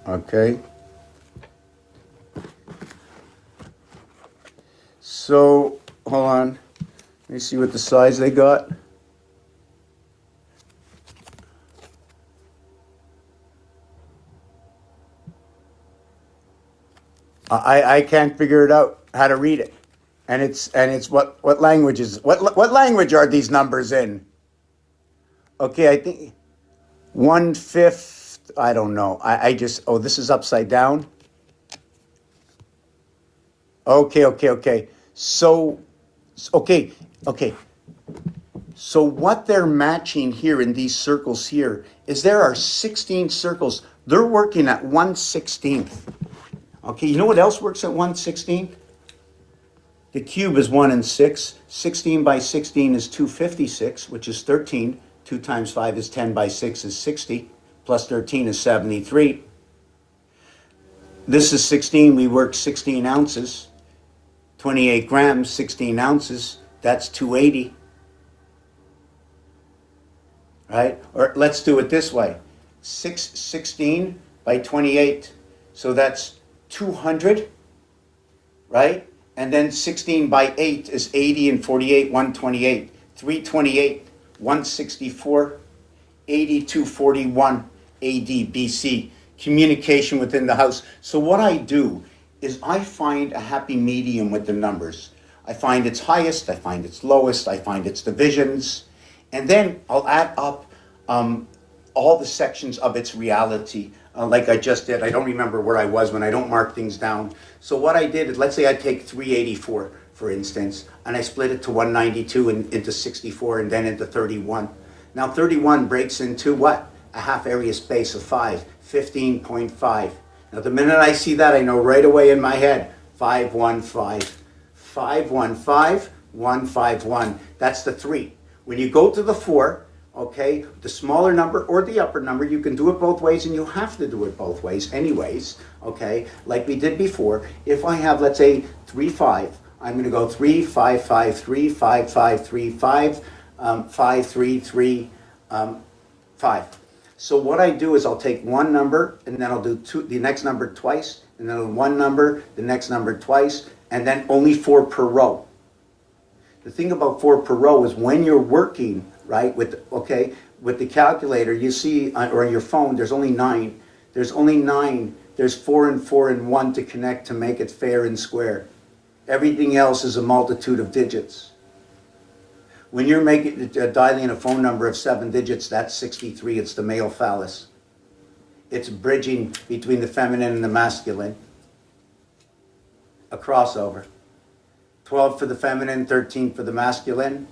Okay. So, hold on. Let me see what the size they got. I can't figure it out how to read it, and it's what language is what language are these numbers in? Okay, I think 1/5. I don't know. I just this is upside down. Okay. So okay okay. So what they're matching here in these circles here is there are 16 circles. They're working at 1/16. Okay, you know what else works at 1/16? The cube is 1 and 6. 16 by 16 is 256, which is 13. 2 times 5 is 10 by 6 is 60. Plus 13 is 73. This is 16. We work 16 ounces. 28 grams, 16 ounces. That's 280. Right? Or let's do it this way. 16 by 28. So that's 200, right? And then 16 by 8 is 80 and 48, 128. 328, 164, 8241 AD BC. Communication within the house. So what I do is I find a happy medium with the numbers. I find its highest, I find its lowest, I find its divisions, and then I'll add up all the sections of its reality. Like I just did. I don't remember where I was when I don't mark things down. So what I did is, let's say I take 384, for instance, and I split it to 192 and into 64 and then into 31. Now 31 breaks into what? A half area space of 5, 15.5. Now the minute I see that, I know right away in my head, 515. 515, 151. That's the 3. When you go to the 4, okay, the smaller number or the upper number, you can do it both ways, and you have to do it both ways anyways, okay, like we did before. If I have, let's say, 3, 5, I'm going to go 3, 5, 5, 3, 5, 5, 3, 5, 5, 3, 3, 5. So what I do is I'll take one number, and then I'll do the next number twice, and then one number, the next number twice, and then only 4 per row. The thing about 4 per row is when you're working, right, with the calculator, you see, or your phone, there's only 9. There's only 9. There's 4 and 4 and 1 to connect to make it fair and square. Everything else is a multitude of digits. When you're dialing a phone number of 7 digits, that's 63. It's the male phallus. It's bridging between the feminine and the masculine. A crossover. 12 for the feminine, 13 for the masculine.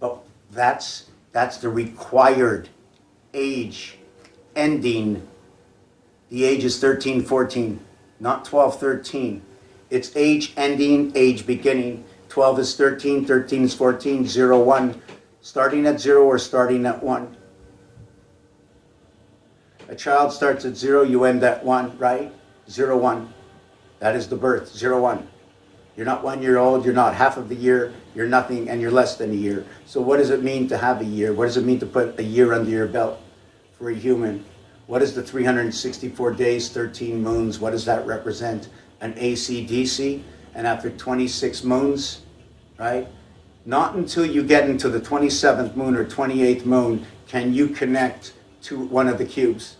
But that's the required age ending. The age is 13, 14, not 12, 13. It's age ending, age beginning. 12 is 13, 13 is 14, 0, 1. Starting at 0 or starting at 1. A child starts at 0, you end at 1, right? 0, 1. That is the birth, 0, 1. You're not 1 year old, you're not half of the year, you're nothing, and you're less than a year. So what does it mean to have a year? What does it mean to put a year under your belt for a human? What is the 364 days, 13 moons? What does that represent? An AC/DC? And after 26 moons, right? Not until you get into the 27th moon or 28th moon can you connect to one of the cubes.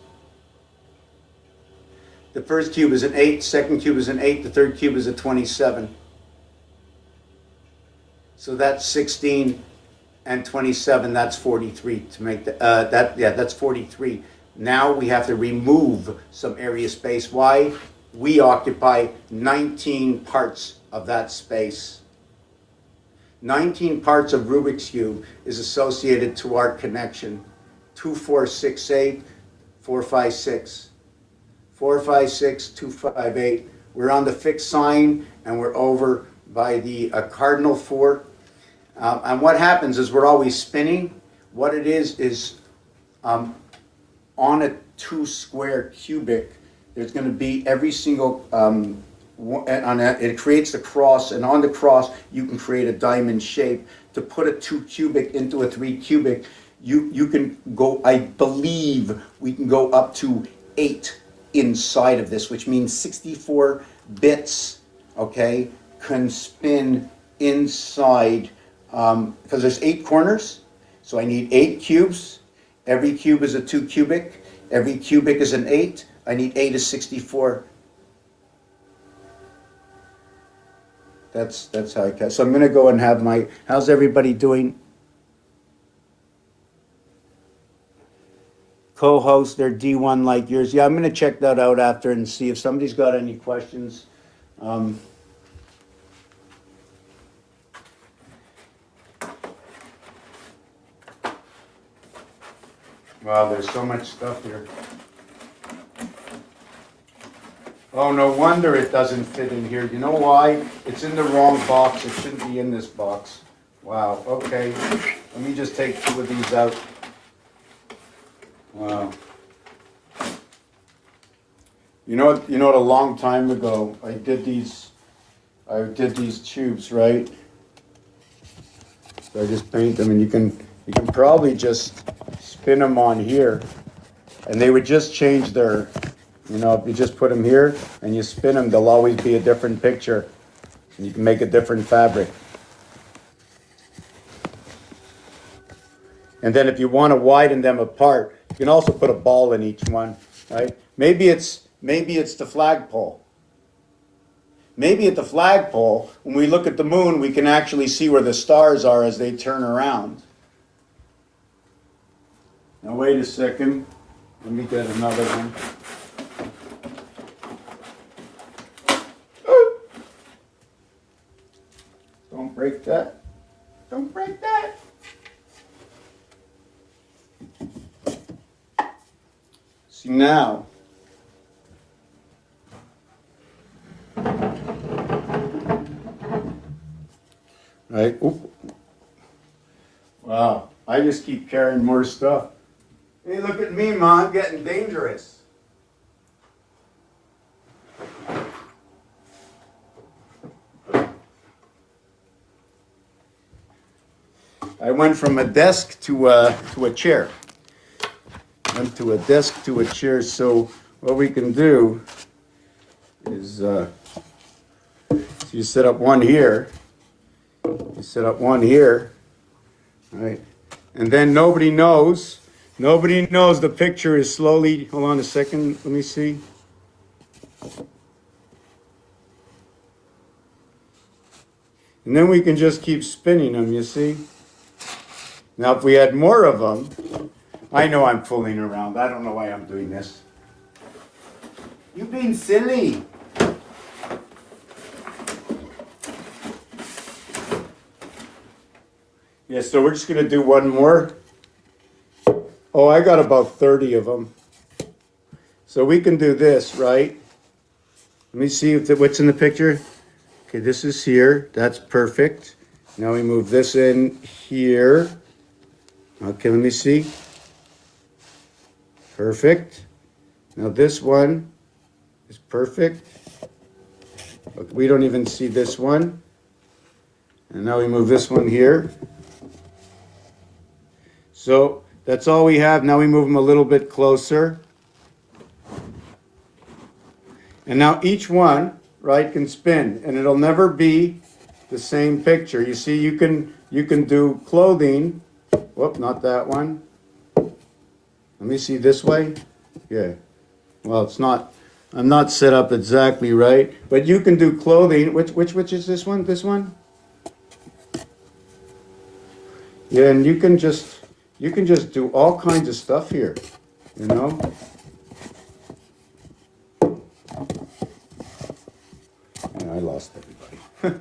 The first cube is an 8, second cube is an 8, the third cube is a 27. So that's 16 and 27, that's 43 to make the, that's 43. Now we have to remove some area space. Why? We occupy 19 parts of that space. 19 parts of Rubik's Cube is associated to our connection. 2, 4, 6, 8, 4, 5, 6. 4, 5, 6, 2, 5, 8. We're on the fixed sign and we're over by the cardinal 4. And what happens is we're always spinning. What it is on a 2 square cubic, there's going to be every single, it creates the cross, and on the cross you can create a diamond shape. To put a 2 cubic into a 3 cubic, you can go, I believe we can go up to 8 inside of this, which means 64 bits, okay, can spin inside, because there's 8 corners, so I need 8 cubes. Every cube is a 2 cubic. Every cubic is an 8. I need 8 is 64. That's how I count. So I'm going to go and have my, how's everybody doing? Co-host, they're D1 like yours. Yeah, I'm going to check that out after and see if somebody's got any questions. Wow, there's so much stuff here. Oh, no wonder it doesn't fit in here. You know why? It's in the wrong box. It shouldn't be in this box. Wow, okay. Let me just take 2 of these out. Wow. You know what, a long time ago, I did these tubes, right? So I just paint them, and you can probably just spin them on here, and they would just change their, if you just put them here and you spin them, they'll always be a different picture. And you can make a different fabric. And then if you want to widen them apart, you can also put a ball in each one, right? Maybe it's the flagpole. Maybe at the flagpole, when we look at the moon, we can actually see where the stars are as they turn around. Now wait a second. Let me get another one. Don't break that. Don't break that. See now. Right? Oop. Wow. I just keep carrying more stuff. Hey, look at me, Ma. I'm getting dangerous. I went from a desk to a chair. Went to a desk to a chair. So what we can do is you set up one here. You set up one here, right? And then nobody knows the picture is slowly, hold on a second, let me see. And then we can just keep spinning them, you see? Now if we had more of them, I know I'm fooling around, I don't know why I'm doing this. You're being silly. Yeah, so we're just going to do one more. Oh, I got about 30 of them. So we can do this, right? Let me see what's in the picture. Okay, this is here. That's perfect. Now we move this in here. Okay, let me see. Perfect. Now this one is perfect. Look, we don't even see this one. And now we move this one here. So that's all we have. Now we move them a little bit closer. And now each one, right, can spin, and it'll never be the same picture. You see, you can do clothing. Whoop, not that one. Let me see this way. Yeah. Well, it's not. I'm not set up exactly right, but you can do clothing. Which is this one? This one? Yeah, and you can just do all kinds of stuff here. You know? Yeah, I lost everybody.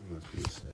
Must be a set.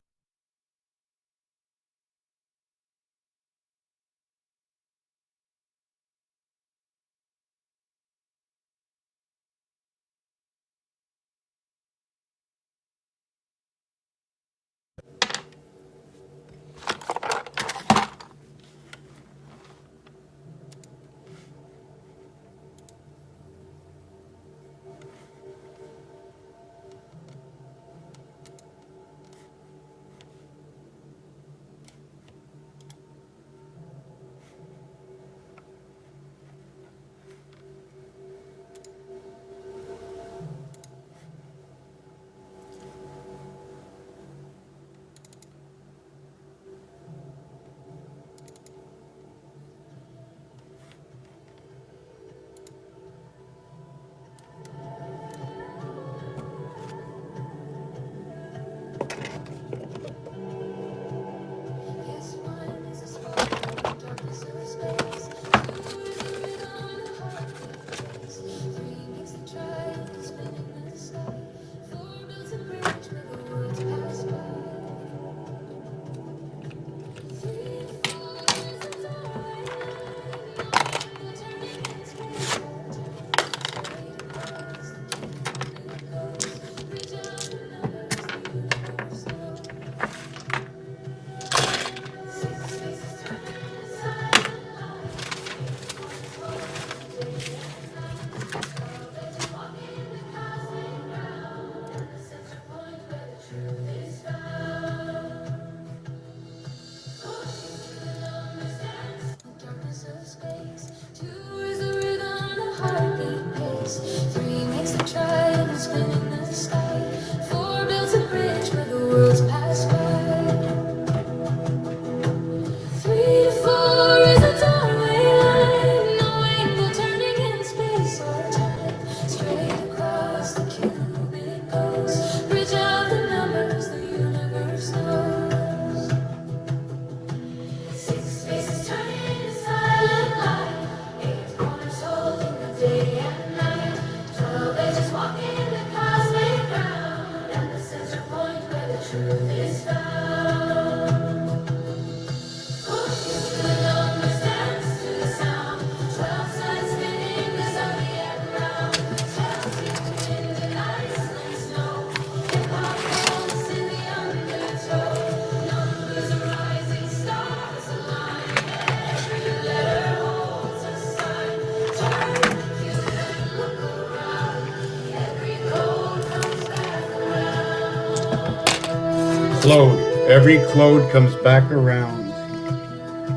Clode. Every clode comes back around.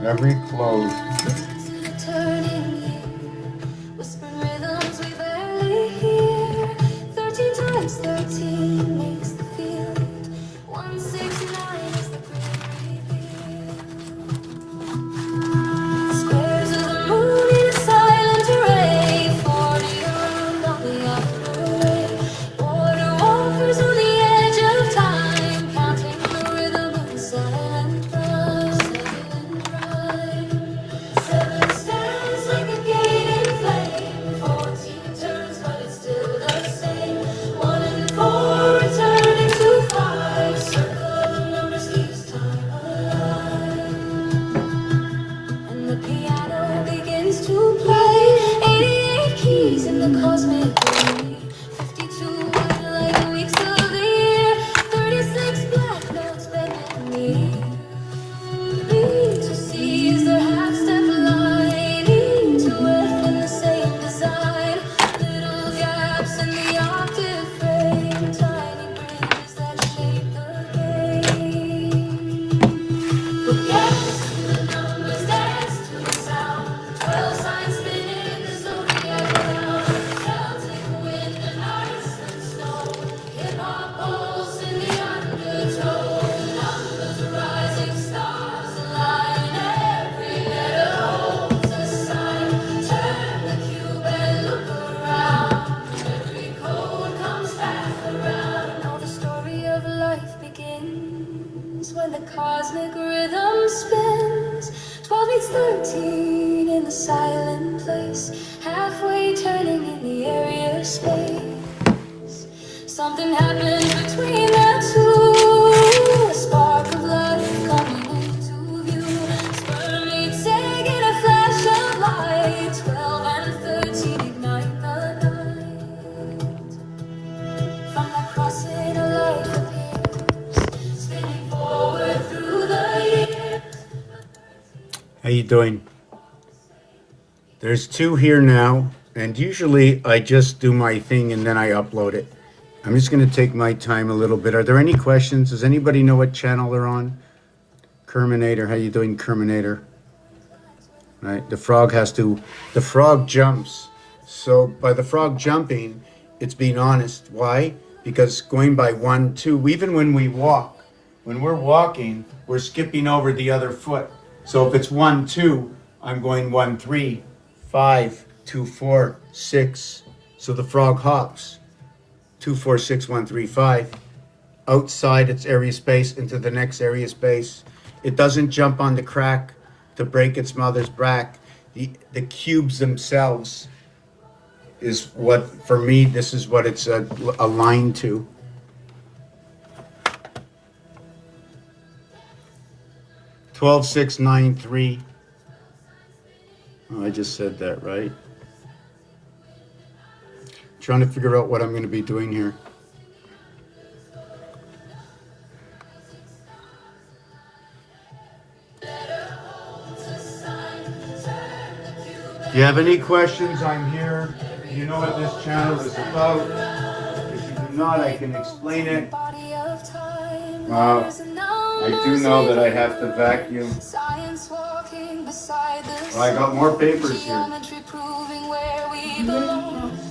Every clode. 13 in the silent place, halfway turning in the area space. Something happens between the two, a spark of life coming into view. Sperm meets egg in a flash of light, 12 and 13 ignite the night. From the crossing a light appears, spinning forward through the years. How you doing? There's two here now, and usually I just do my thing and then I upload it. I'm just going to take my time a little bit. Are there any questions? Does anybody know what channel they're on? Kerminator, how you doing, Kerminator? Right, the frog jumps. So by the frog jumping, it's being honest. Why? Because going by 1, 2, even when we walk, when we're walking, we're skipping over the other foot. So if it's 1, 2, I'm going 1, 3, 5, 2, 4, 6. So the frog hops. 2, 4, 6, 1, 3, 5. Outside its area space into the next area space. It doesn't jump on the crack to break its mother's back. The cubes themselves is what, for me, this is what it's aligned to. Twelve, 6, 9, 3. Oh, I just said that, right? Trying to figure out what I'm going to be doing here. If you have any questions, I'm here. You know what this channel is about. If you do not, I can explain it. I do know that I have to vacuum. Well, I got more papers here.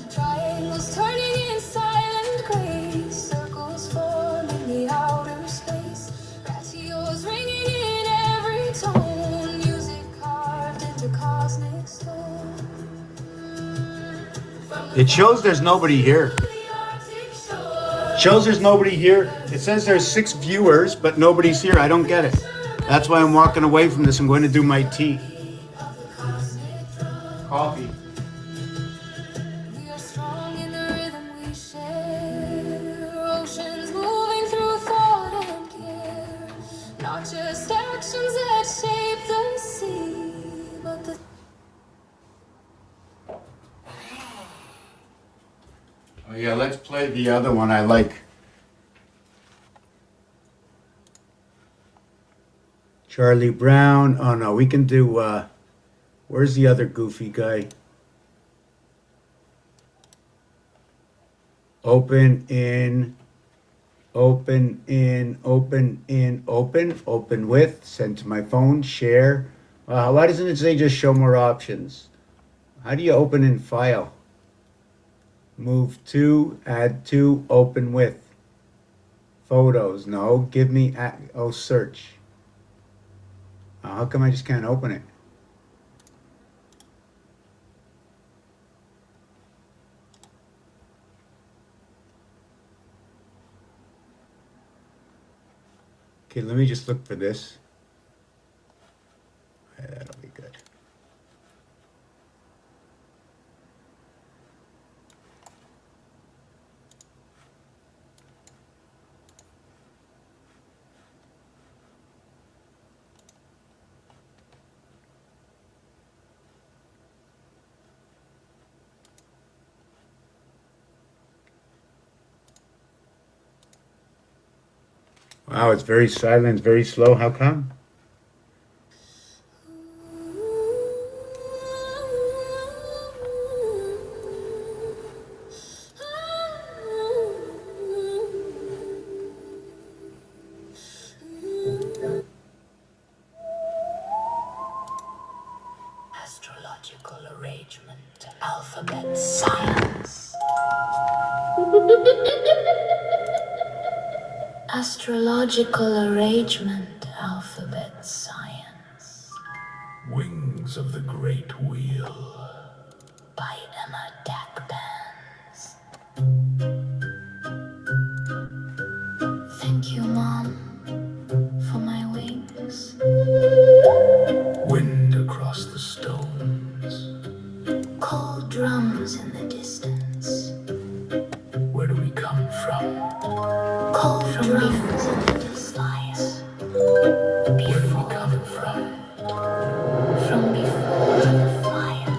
Triangles turning in silent grace, circles forming the outer space, ratios ringing in every tone, music carved into cosmic stone. It shows there's nobody here. Shows there's nobody here. It says there's 6 viewers, but nobody's here. I don't get it. That's why I'm walking away from this. I'm going to do my tea. Coffee. We are strong in the rhythm we share. Oceans moving through thought and care. Not just actions that shape the sea, but the... Oh yeah, let's play the other one I like. Charlie Brown. Oh no, we can do, where's the other goofy guy? Open in, open in, open in, open with, send to my phone, share. Why doesn't it say just show more options? How do you open in file? Move to, add to, open with. Photos, no, give me, search. How come I just can't open it? Okay, let me just look for this. Yeah, that'll be good. Wow, it's very silent, very slow. How come? Astrological arrangement, alphabet science. Astrological arrangement, alphabet science. Wings of the Great Wheel by Emma Dakpans. Thank you, Mom, for my wings. Wind across Call from before the fire. Before coming from before the fire.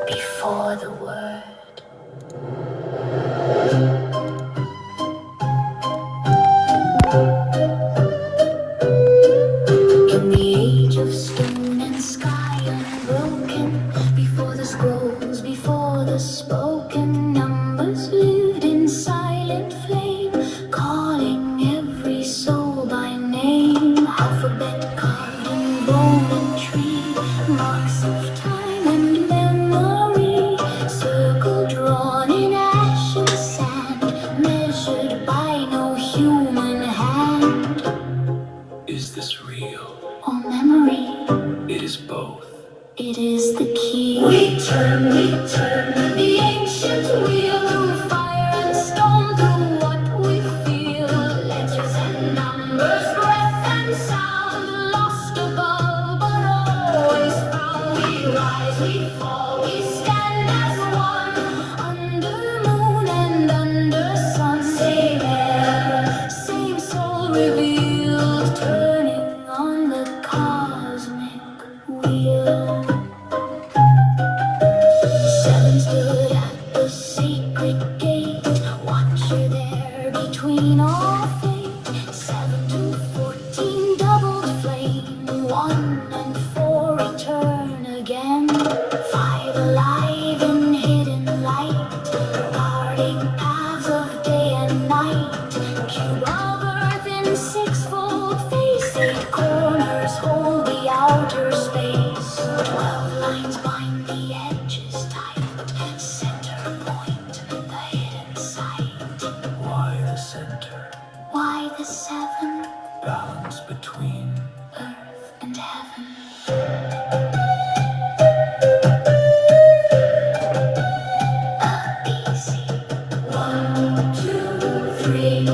Before the word. In the age of stone and sky unbroken, before the scrolls, before the spoken, numbers lived in silent flame, calling every soul by name. Alphabet carved in bone and tree, marks of time and memory, circle drawn in ash and sand, measured by no human hand. Is this real? Or memory? It is both. It is the key. We turn the ancient wheel through fire and stone, through what we feel. Letters and numbers, breath and sound, lost above but always found. We rise, we fall, we stand as one, under moon and under sun. Same air, same soul revealed, turning on the cosmic wheel. Seven stood at the sacred gate, watcher there between all fate. 7 to 14 doubled flame, 1 and 4 return again. 5 alive in hidden light, guarding paths of day and night. Cube of earth in sixfold face, 8 corners hold the outer space. 12 lines bind the edges tight, center point, the hidden sight. Why the center? Why the 7? Balance between. Earth and heaven. Easy. 1, 2, 3.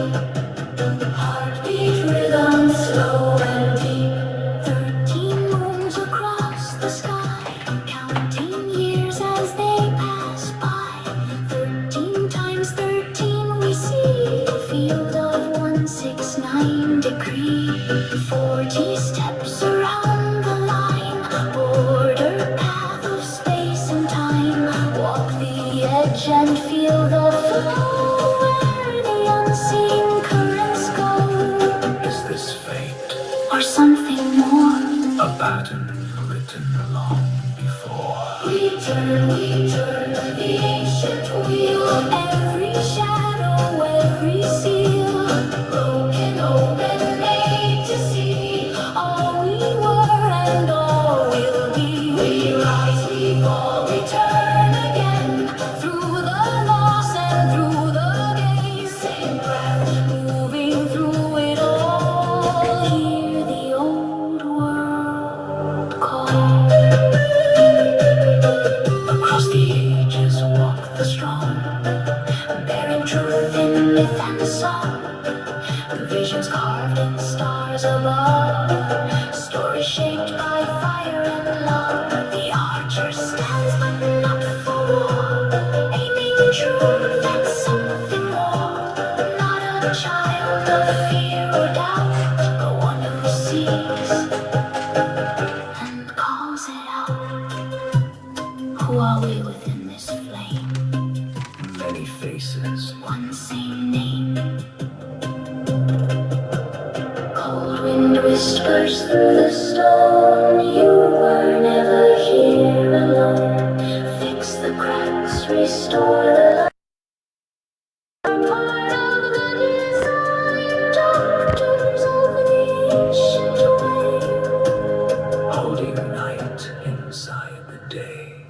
Heartbeat rhythm slow and deep. 13 moons across the sky, counting years as they pass by. 13 times 13 we see, field of 169 degree. 40 steps around the line, border path of space and time. Walk the edge and feel the flow, where the unseen currents go. Is this fate? Or something more. A pattern written long before. We turn the ancient wheel. Every shadow, every seal, broken open, made to see all we were and all we'll be. We rise, we fall, we turn again, through the loss and through the gain. Same breath, moving through it all. Hear the old world call. Across the ages walk the strong, bearing truth in myth and song. Visions carved in stars above, stories shaped by fire and love. The archer stands but not for war, aiming truth at something more. Not a child of fear or doubt, but one who sees and calls it out. Who are we within this flame? Many faces. One same name. Cold wind whispers through the stone. You were never here alone. Fix the cracks, restore the light. Part of the design, doctors of the ancient way. Holding night inside the day.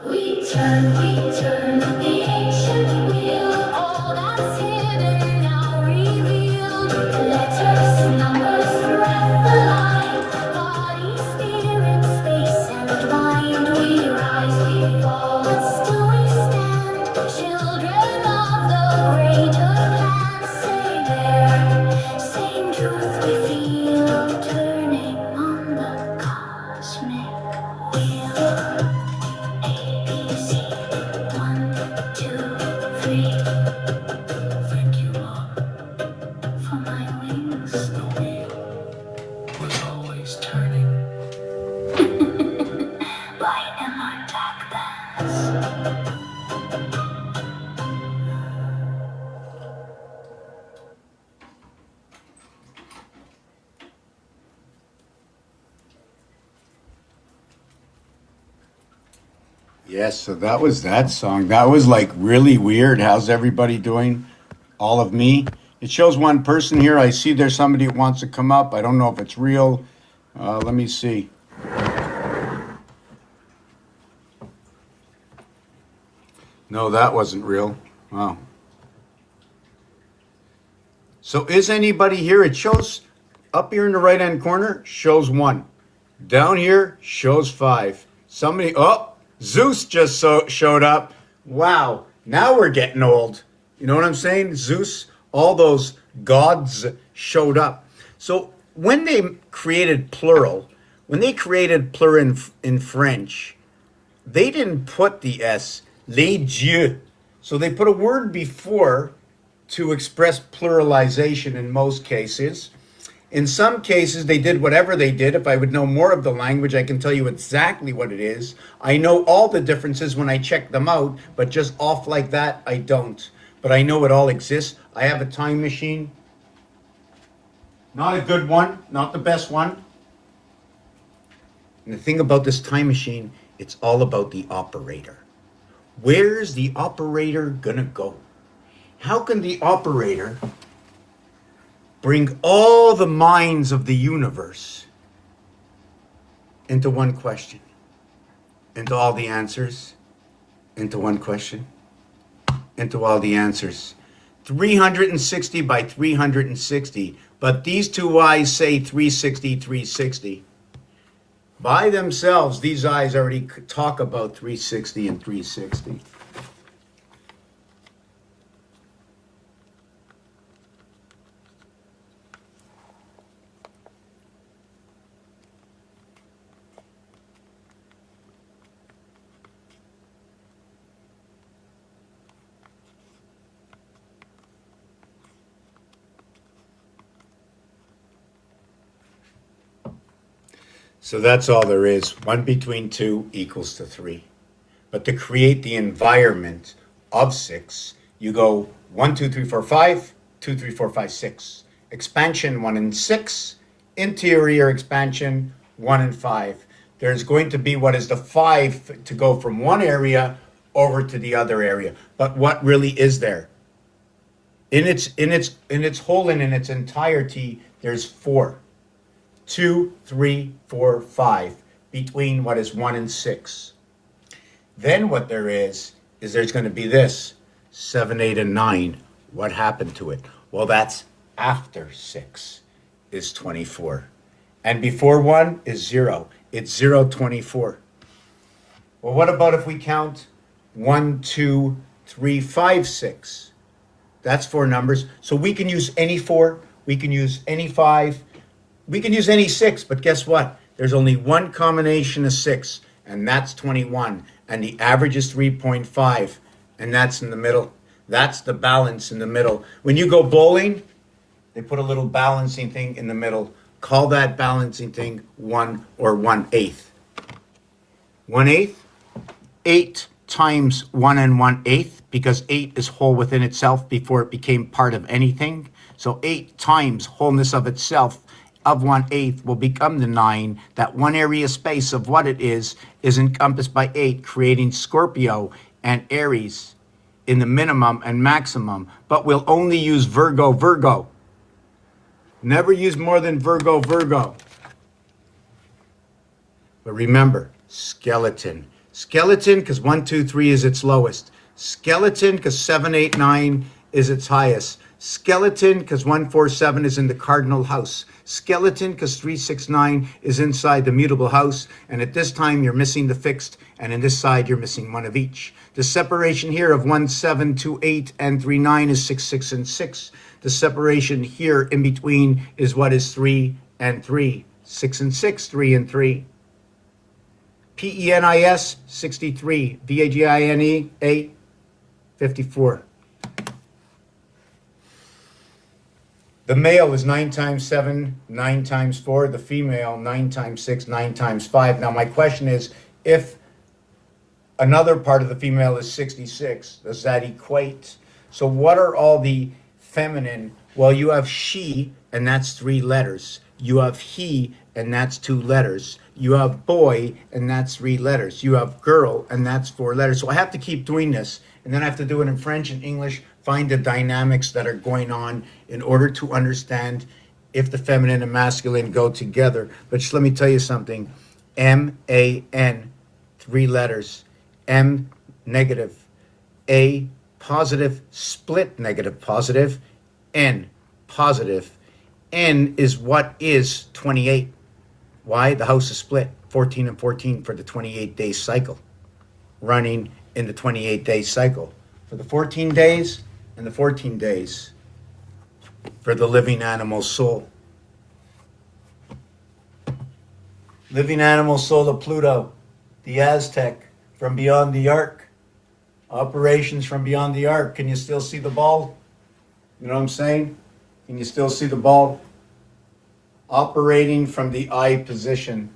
We turn the ancient wheel. All that's hidden now revealed. Letters, numbers, breath, the light. Body, spirit, space, and mind. We rise, we fall, but still we stand. Children of the great Yes, so that was that song. That was like really weird. How's everybody doing? All of me. It shows one person here. I see there's somebody who wants to come up. I don't know if it's real. Let me see. No, that wasn't real. Wow. So is anybody here? It shows up here in the right hand corner, shows 1. Down here, shows 5. Somebody, oh, Zeus just showed up. Wow, now we're getting old. You know what I'm saying? Zeus, all those gods showed up. So when they created plural, in French, they didn't put the S, les dieux. So they put a word before to express pluralization in most cases. In some cases, they did whatever they did. If I would know more of the language, I can tell you exactly what it is. I know all the differences when I check them out, but just off like that, I don't. But I know it all exists. I have a time machine. Not a good one, not the best one. And the thing about this time machine, it's all about the operator. Where's the operator gonna go? How can the operator bring all the minds of the universe into one question, into all the answers, into one question, into all the answers? 360 by 360, but these two eyes say 360, 360. By themselves, these eyes already talk about 360 and 360. So that's all there is. 1 between 2 equals to 3. But to create the environment of 6, you go 1, 2, 3, 4, 5, 2, 3, 4, 5, 6. Expansion 1 and 6. Interior expansion 1 and 5. There's going to be what is the 5 to go from one area over to the other area. But what really is there? In its whole and in its entirety, there's 4. 2, 3, 4, 5, between what is 1 and 6. Then what there is there's going to be this, 7, 8, and 9. What happened to it? Well, that's after 6 is 24. And before 1 is 0. It's 0, 24. Well, what about if we count 1, 2, 3, 5, 6? That's 4 numbers. So we can use any 4. We can use any 5. We can use any 6, but guess what? There's only one combination of 6, and that's 21. And the average is 3.5, and that's in the middle. That's the balance in the middle. When you go bowling, they put a little balancing thing in the middle. Call that balancing thing 1 or 1/8. 1/8? 8 times 1 and 1/8, because 8 is whole within itself before it became part of anything. So 8 times wholeness of itself of 1/8 will become the 9. That one area space of what it is encompassed by 8, creating Scorpio and Aries in the minimum and maximum. But we'll only use Virgo. Never use more than Virgo. But remember, skeleton. Skeleton, because 1, 2, 3 is its lowest. Skeleton, because 7, 8, 9 is its highest. Skeleton, because 1, 4, 7 is in the cardinal house. Skeleton, because 3, 6, 9 is inside the mutable house. And at this time, you're missing the fixed. And in this side, you're missing one of each. The separation here of 1, 7, 2, 8, and 3, 9 is 6, 6, and 6. The separation here in between is what is 3 and 3. 6 and 6, 3 and 3. PENIS, 63. VAGINE, 54. The male is 9 times 7, 9 times 4. The female, 9 times 6, 9 times 5. Now, my question is, if another part of the female is 66, does that equate? So what are all the feminine? Well, you have she, and that's 3 letters. You have he, and that's 2 letters. You have boy, and that's 3 letters. You have girl, and that's 4 letters. So I have to keep doing this, and then I have to do it in French and English, find the dynamics that are going on in order to understand if the feminine and masculine go together. But just let me tell you something. M-A-N, 3 letters. M, negative. A, positive, split negative positive. N, positive. N is what is 28. Why? The house is split, 14 and 14 for the 28-day cycle, running in the 28-day cycle. For the 14 days and the 14 days for the living animal soul. Living animal soul of Pluto, the Aztec, from beyond the ark. Operations from beyond the ark. Can you still see the ball? You know what I'm saying? Can you still see the ball? Operating from the I position.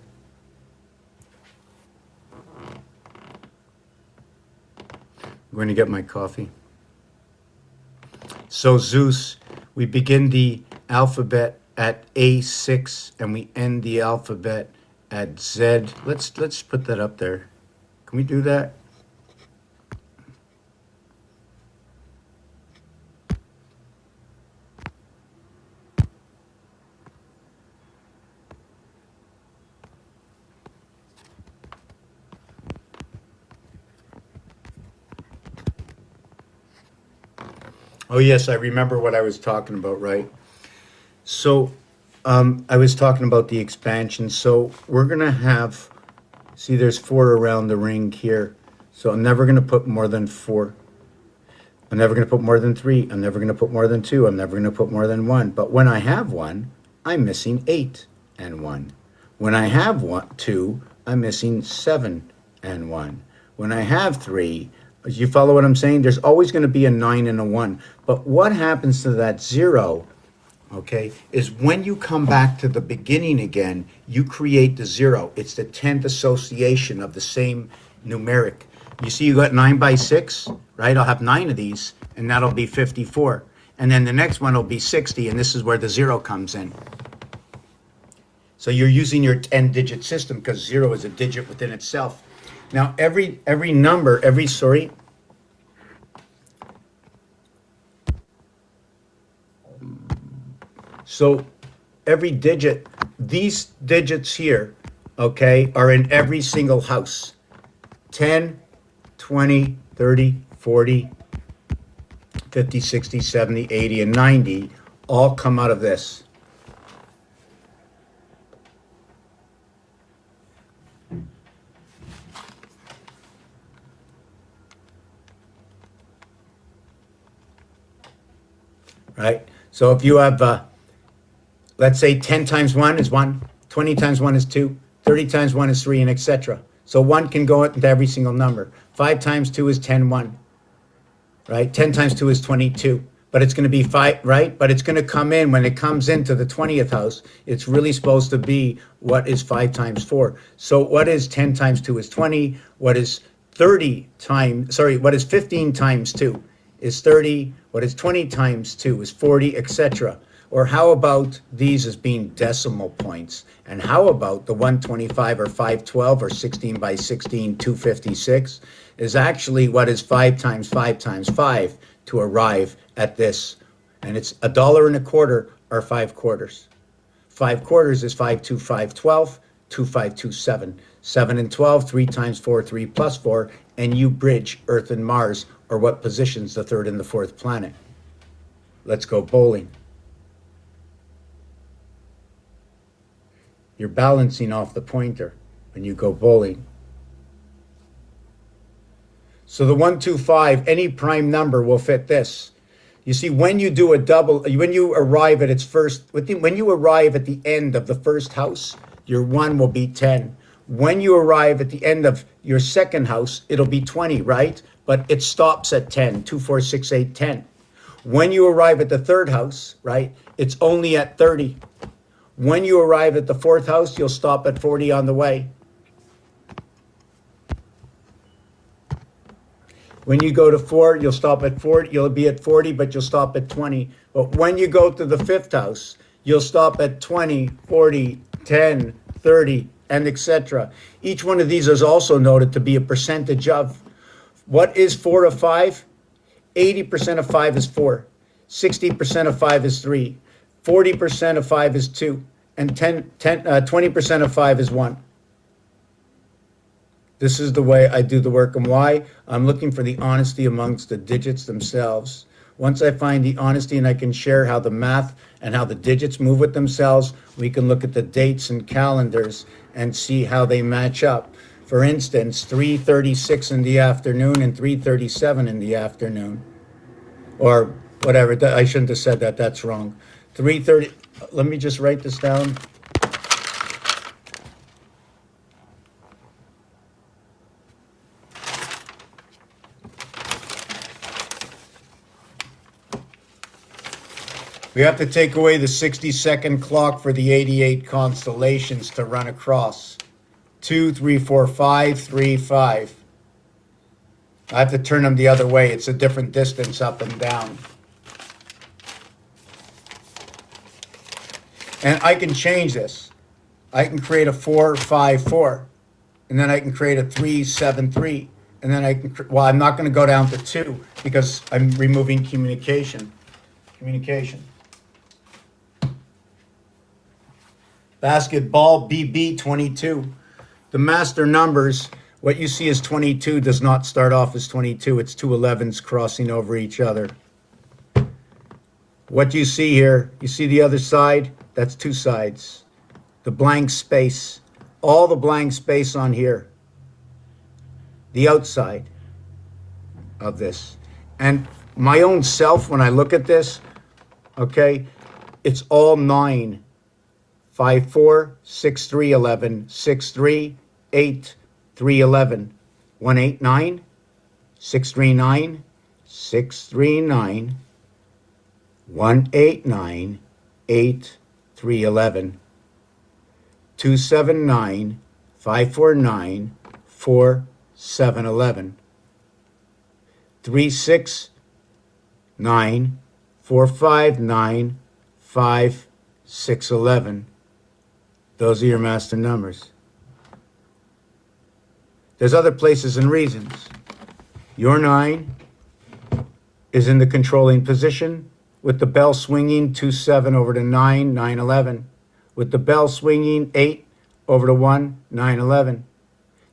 I'm going to get my coffee. So Zeus, we begin the alphabet at A6 and we end the alphabet at Z. Let's put that up there. Can we do that? Oh, yes, I remember what I was talking about, right? So I was talking about the expansion. So we're going to have, see, there's 4 around the ring here. So I'm never going to put more than 4. I'm never going to put more than 3. I'm never going to put more than 2. I'm never going to put more than 1. But when I have 1, I'm missing 8 and 1. When I have 2, I'm missing 7 and 1. When I have 3, you follow what I'm saying? There's always going to be a 9 and a 1. But what happens to that 0, okay, is when you come back to the beginning again, you create the 0. It's the 10th association of the same numeric. You see you got 9 by 6, right? I'll have 9 of these, and that'll be 54. And then the next one will be 60, and this is where the 0 comes in. So you're using your 10-digit system because 0 is a digit within itself. Now, every number, so every digit, these digits here, okay, are in every single house. 10, 20, 30, 40, 50, 60, 70, 80, and 90 all come out of this. Right? So if you have, let's say 10 times 1 is 1, 20 times 1 is 2, 30 times 1 is 3, and etc. So 1 can go into every single number. 5 times 2 is 10, 1. Right? 10 times 2 is 22. But it's going to be 5, right? But it's going to come in, when it comes into the 20th house, it's really supposed to be what is 5 times 4. So what is 10 times 2 is 20. What is 15 times 2 is 30. What is 20 times 2 is 40, etc. Or how about these as being decimal points? And how about the 125 or 512 or 16 by 16, 256 is actually what is 5 times 5 times 5 to arrive at this. And it's $1.25 or 5 quarters. 5 quarters is 52512, 2527. 7 and 12, 3 times 4, 3 plus 4, and you bridge Earth and Mars, or what positions the 3rd and the 4th planet. Let's go bowling. You're balancing off the pointer when you go bowling. So the 125, any prime number will fit this. You see, when you do a double, when you arrive at its first, when you arrive at the end of the first house, your 1 will be 10. When you arrive at the end of your second house, it'll be 20, right? But it stops at 10, 2, 4, 6, 8, 10. When you arrive at the third house, right, it's only at 30. When you arrive at the fourth house, you'll stop at 40 on the way. When you go to 4, you'll stop at 40. You'll be at 40, but you'll stop at 20. But when you go to the fifth house, you'll stop at 20, 40, 10, 30, and etc. Each one of these is also noted to be a percentage of. What is 4 of 5? 80% of 5 is 4. 60% of 5 is 3. 40% of 5 is 2. And 20% of 5 is 1. This is the way I do the work, and why? I'm looking for the honesty amongst the digits themselves. Once I find the honesty and I can share how the math and how the digits move with themselves, we can look at the dates and calendars and see how they match up. For instance, 3:36 in the afternoon and 3:37 in the afternoon. Or whatever, I shouldn't have said that, that's wrong. 3:30, let me just write this down. We have to take away the 60-second clock for the 88 constellations to run across. 2, 3, 4, 5, 3, 5. I have to turn them the other way. It's a different distance up and down. And I can change this. I can create a 4, 5, 4. And then I can create a 3, 7, 3. And then I can, well, I'm not going to go down to 2 because I'm removing communication. Basketball, BB, 22. The master numbers, what you see as 22 does not start off as 22. It's two 11s crossing over each other. What do you see here? You see the other side? That's two sides. The blank space, all the blank space on here. The outside of this. And my own self, when I look at this, okay, it's all 9. 5, 4, 6, 3, 11, 6, 3, 8, 3, 11, 1, 8, 9, 6, 3, 9, 6, 3, 9, 1, 8, 9, 8, 3, 11, 2, 7, 9, 5, 4, 9, 4, 7, 11, 3, 6, 9, 4, 5, 9, 5, 6, 11. Those are your master numbers. There's other places and reasons. Your 9 is in the controlling position with the bell swinging 2, 7 over to 9, 9, 11. With the bell swinging 8 over to 1, 9, 11.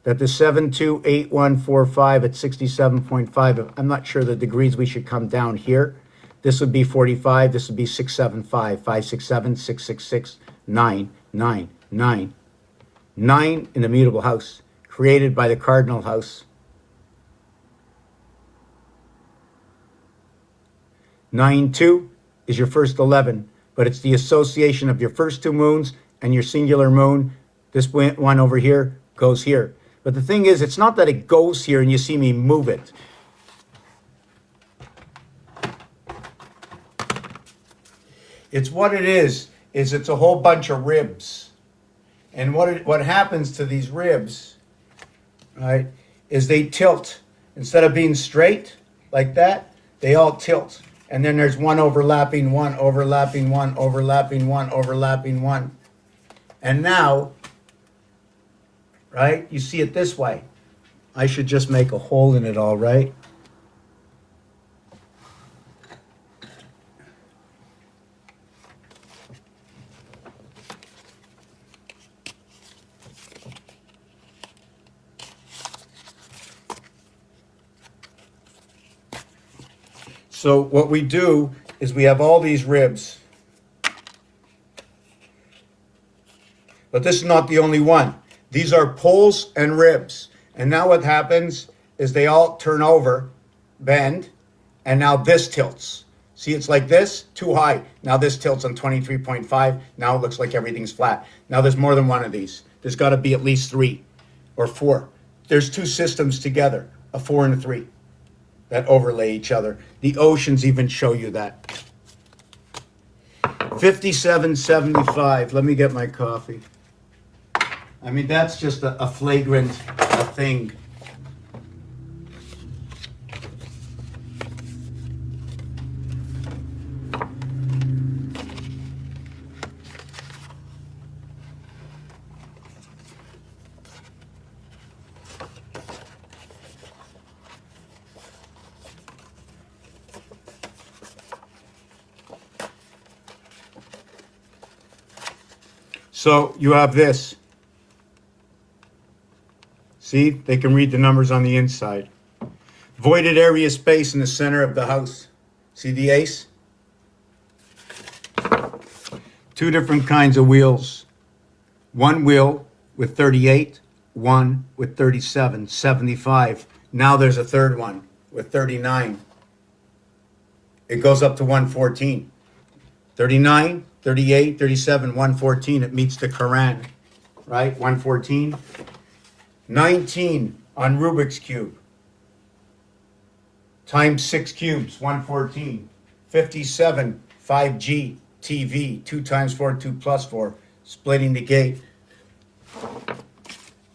That the 7, 2, 8, 1, 4, 5 at 67.5. I'm not sure the degrees we should come down here. This would be 45. This would be 6, 7, 5. 5, 6, 7, 6, 6, 6, 9, 9, 9. 9 in the mutable house, created by the cardinal house. 9, 2 is your first 11, but it's the association of your first two moons and your singular moon. This one over here goes here. But the thing is, it's not that it goes here and you see me move it. It's what it is it's a whole bunch of ribs. And what happens to these ribs, right, is they tilt. Instead of being straight like that, they all tilt. And then there's one overlapping one, overlapping one, overlapping one, overlapping one. And now, right, you see it this way. I should just make a hole in it, all right? So what we do is we have all these ribs. But this is not the only one. These are poles and ribs. And now what happens is they all turn over, bend, and now this tilts. See, it's like this, too high. Now this tilts on 23.5. Now it looks like everything's flat. Now there's more than one of these. There's got to be at least 3 or 4. There's two systems together, a 4 and a 3. That overlay each other. The oceans even show you that. 5775. Let me get my coffee. I mean, that's just a flagrant thing. So you have this. See, they can read the numbers on the inside. Voided area space in the center of the house. See the ace? Two different kinds of wheels. One wheel with 38, one with 37, 75. Now there's a third one with 39. It goes up to 114. 39, 38, 37, 114. It meets the Quran, right? 114. 19 on Rubik's Cube. Times 6 cubes, 114. 57, 5G, TV, 2 times 4, 2 plus 4. Splitting the gate.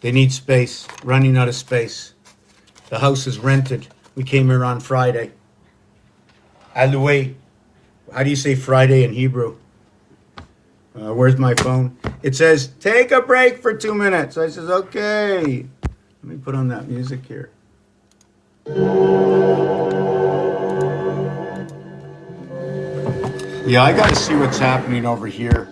They need space, running out of space. The house is rented. We came here on Friday. Aloué. How do you say Friday in Hebrew? Where's my phone? It says, take a break for 2 minutes. I says, okay. Let me put on that music here. Yeah, I got to see what's happening over here.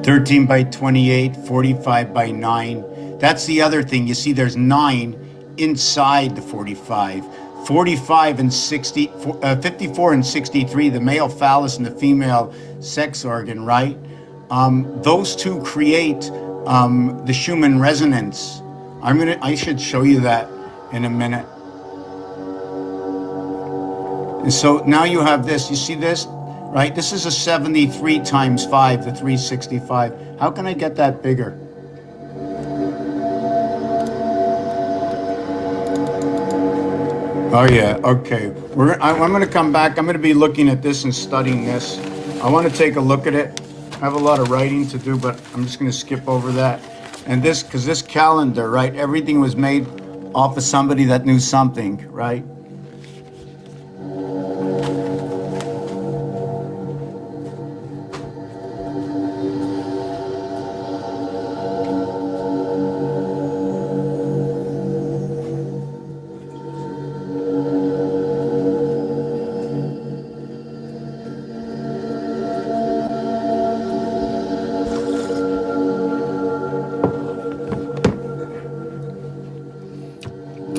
(13 by 28, 45 by 9). That's the other thing. You see, there's 9 inside the 45. 45 and 60, 54 and 63, the male phallus and the female sex organ, right? Those two create the Schumann resonance. I should show you that in a minute. And so now you have this. You see this, right? This is a 73 times 5, the 365. How can I get that bigger? Oh yeah, okay. I'm going to come back. I'm going to be looking at this and studying this. I want to take a look at it. I have a lot of writing to do, but I'm just going to skip over that. And this, because this calendar, right? Everything was made off of somebody that knew something, right?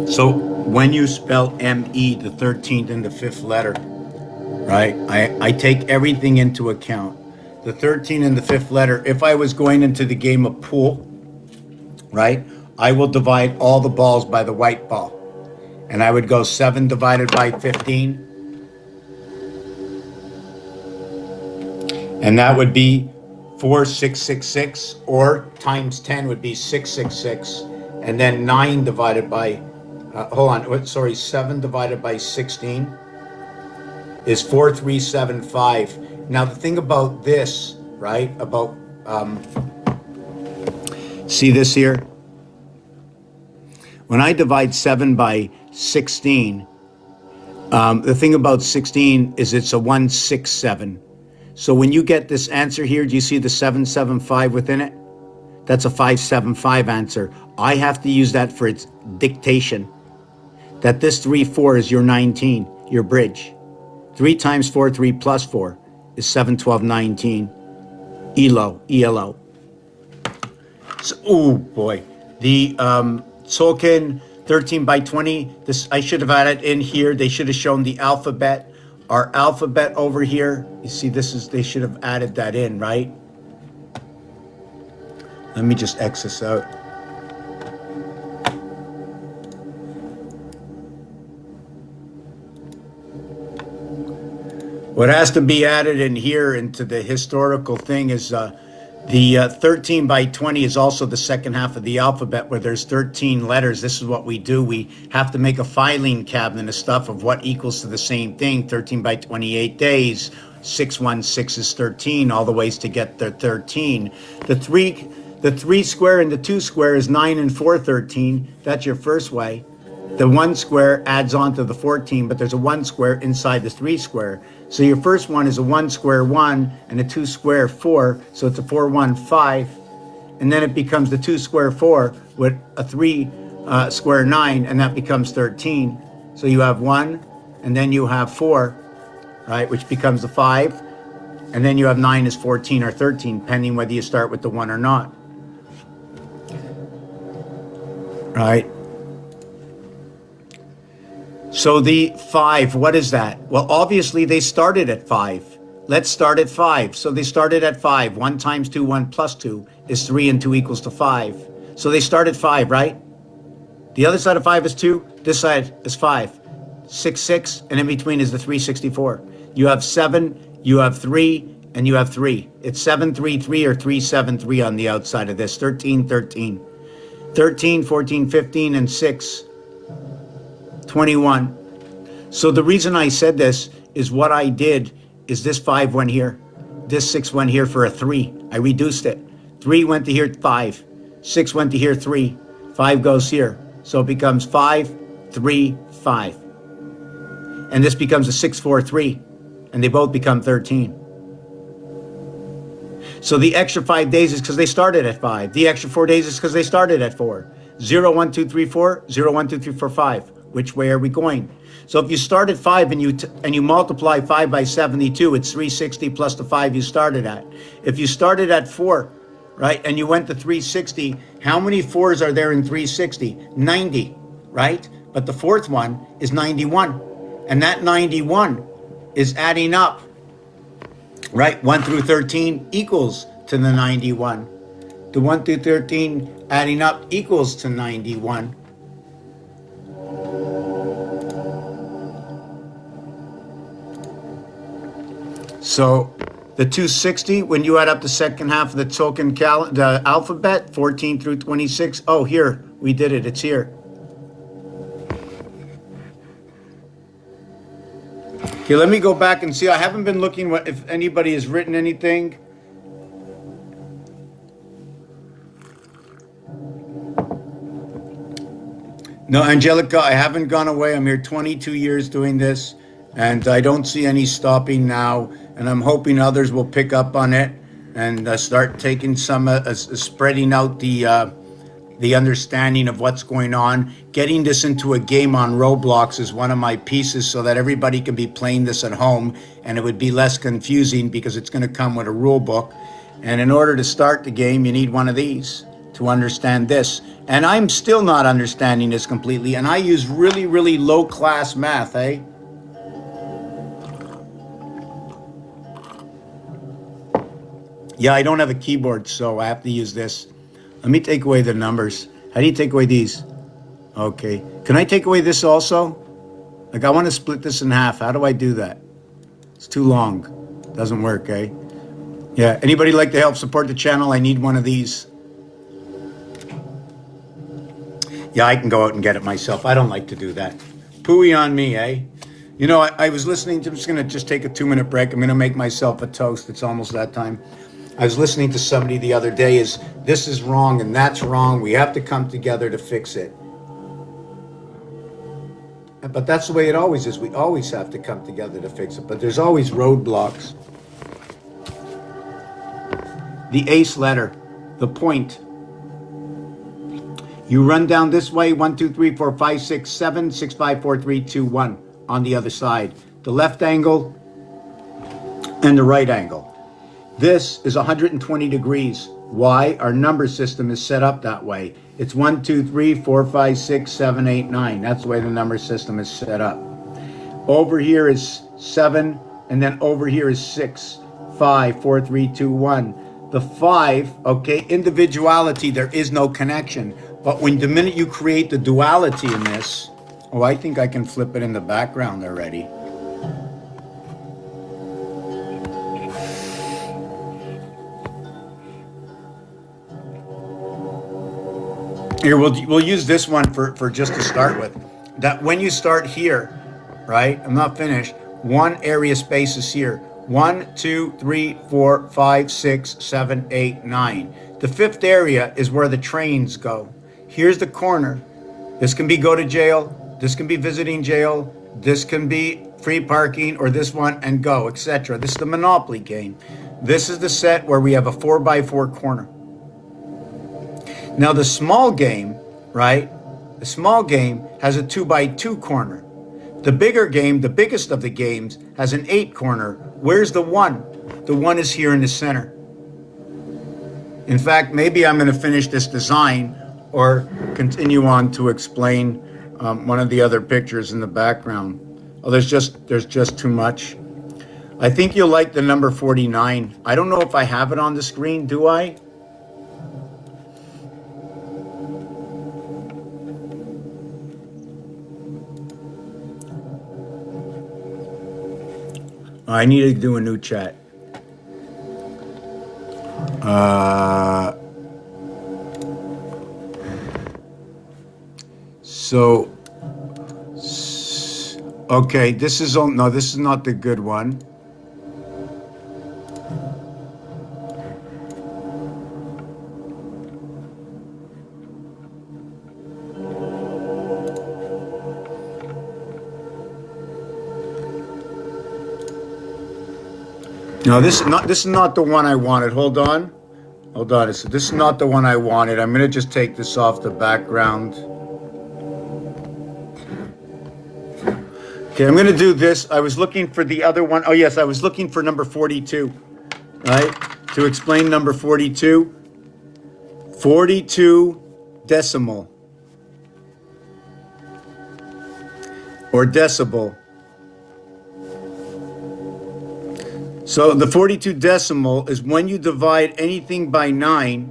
So when you spell M-E, the 13th and the 5th letter, right? I take everything into account. The 13th and the 5th letter, if I was going into the game of pool, right? I will divide all the balls by the white ball. And I would go 7 divided by 15. And that would be 4666, or times 10 would be 666. And then 9 divided by 7 divided by 16 is 4375. Now the thing about this, right, about, see this here? When I divide 7 by 16, the thing about 16 is it's a 167. So when you get this answer here, do you see the 775 within it? That's a 575 answer. I have to use that for its dictation. That this 3-4 is your 19, your bridge. 3 times 4, 3 plus 4 is 7, 12, 19. ELO, ELO. So, oh boy. The Tolkien 13 by 20, this I should have added in here. They should have shown the alphabet. Our alphabet over here, you see they should have added that in, right? Let me just X this out. What has to be added in here into the historical thing is the 13 by 20 is also the second half of the alphabet, where there's 13 letters. This is what we do. We have to make a filing cabinet of stuff of what equals to the same thing. 13 by 28 days. 616 is 13, all the ways to get the 13. The 3 square and the 2 square is 9 and 4, 13. That's your first way. The 1 square adds on to the 14, but there's a 1 square inside the 3 square. So your first one is a 1 square 1 and a 2 square 4. So it's a 4, 1, 5. And then it becomes the 2 square 4 with a 3 square 9, and that becomes 13. So you have 1, and then you have 4, right, which becomes the 5. And then you have 9 is 14 or 13, depending whether you start with the 1 or not. Right? So the 5, what is that? Well, obviously they started at 5. Let's start at 5. So they started at 5. 1 times 2, 1 plus 2 is 3, and 2 equals to 5. So they start at 5, right? The other side of 5 is 2. This side is 5. 6, 6, and in between is the 364. You have 7, you have 3, and you have 3. It's 7, 3, 3, or 3, 7, 3 on the outside of this. 13, 13. 13, 14, 15, and 6. 21. So the reason I said this is what I did is this 5 went here. This 6 went here for a 3. I reduced it. 3 went to here, 5. 6 went to here, 3. 5 goes here. So it becomes 5, 3, 5. And this becomes a 6, 4, 3. And they both become 13. So the extra 5 days is because they started at 5. The extra 4 days is because they started at 4. 0, 1, 2, 3, 4. 0, 1, 2, 3, 4, 5. Which way are we going? So if you start at 5 and you multiply 5 by 72, it's 360 plus the 5 you started at. If you started at 4, right, and you went to 360, how many 4s are there in 360? 90, right? But the fourth one is 91. And that 91 is adding up, right? 1 through 13 equals to the 91. The 1 through 13 adding up equals to 91. So the 260, when you add up the second half of the token the alphabet, 14 through 26. Oh, here, we did it. It's here. Okay, let me go back and see. I haven't been looking if anybody has written anything. No, Angelica, I haven't gone away. I'm here 22 years doing this, and I don't see any stopping now. And I'm hoping others will pick up on it and start taking some, spreading out the understanding of what's going on. Getting this into a game on Roblox is one of my pieces so that everybody can be playing this at home, and it would be less confusing because it's going to come with a rule book. And in order to start the game, you need one of these to understand this. And I'm still not understanding this completely, and I use really, really low-class math, eh? Yeah, I don't have a keyboard, so I have to use this. Let me take away the numbers. How do you take away these? Okay. Can I take away this also? Like, I want to split this in half. How do I do that? It's too long. Doesn't work, eh? Yeah. Anybody like to help support the channel? I need one of these. Yeah, I can go out and get it myself. I don't like to do that. Pooey on me, eh? You know, I was listening to, I'm just going to take a 2-minute break. I'm going to make myself a toast. It's almost that time. I was listening to somebody the other day this is wrong and that's wrong. We have to come together to fix it. But that's the way it always is. We always have to come together to fix it. But there's always roadblocks. The ace letter, the point. You run down this way, 1, 2, 3, 4, 5, 6, 7, 6, 5, 4, 3, 2, 1 on the other side. The left angle and the right angle. This is 120 degrees. Why? Our number system is set up that way. It's 1, 2, 3, 4, 5, 6, 7, 8, 9. That's the way the number system is set up. Over here is 7, and then over here is 6, 5, 4, 3, 2, 1. The 5, okay, individuality, there is no connection. But the minute you create the duality in this, oh, I think I can flip it in the background already. Here, we'll use this one for just to start with. That when you start here, right? I'm not finished. One area space is here. 1, 2, 3, 4, 5, 6, 7, 8, 9. The fifth area is where the trains go. Here's the corner. This can be go to jail. This can be visiting jail. This can be free parking, or this one and go, etc. This is the Monopoly game. This is the set where we have a 4x4 corner. Now the small game, right? The small game has a 2x2 corner. The bigger game, the biggest of the games, has an 8 corner. Where's the 1? The 1 is here in the center. In fact, maybe I'm going to finish this design or continue on to explain one of the other pictures in the background. Oh, there's just too much. I think you'll like the number 49. I don't know if I have it on the screen, do I? I need to do a new chat. Okay, this is not the good one. No, this is not the one I wanted. Hold on. This is not the one I wanted. I'm gonna just take this off the background. Okay, I'm gonna do this. I was looking for the other one. Oh yes, I was looking for number 42, right? To explain number 42. 42 decimal. Or decibel. So the 42 decimal is when you divide anything by 9,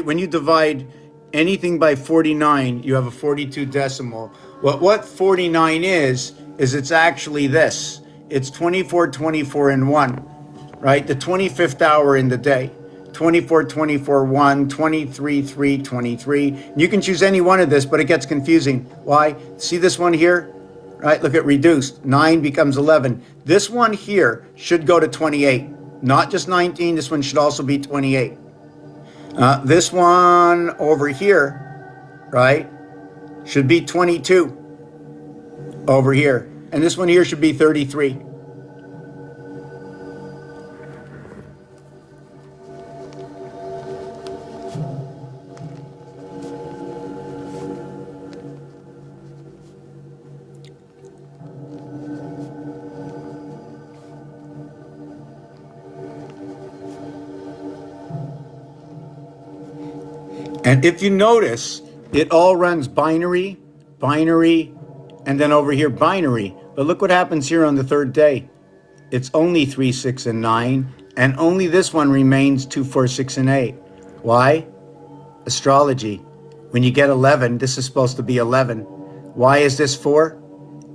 when you divide anything by 49, you have a 42 decimal. What 49 is it's actually this. It's 24, 24, and 1, right? The 25th hour in the day. 24, 24, 1, 23, 3, 23. You can choose any one of this, but it gets confusing. Why? See this one here? Right, look at reduced. 9 becomes 11. This one here should go to 28. Not just 19, this one should also be 28. This one over here, right, should be 22 over here. And this one here should be 33. And if you notice, it all runs binary, binary, and then over here binary. But look what happens here on the third day. It's only 3, 6, and 9, and only this one remains 2, 4, 6, and 8. Why? Astrology. When you get 11, this is supposed to be 11. Why is this 4?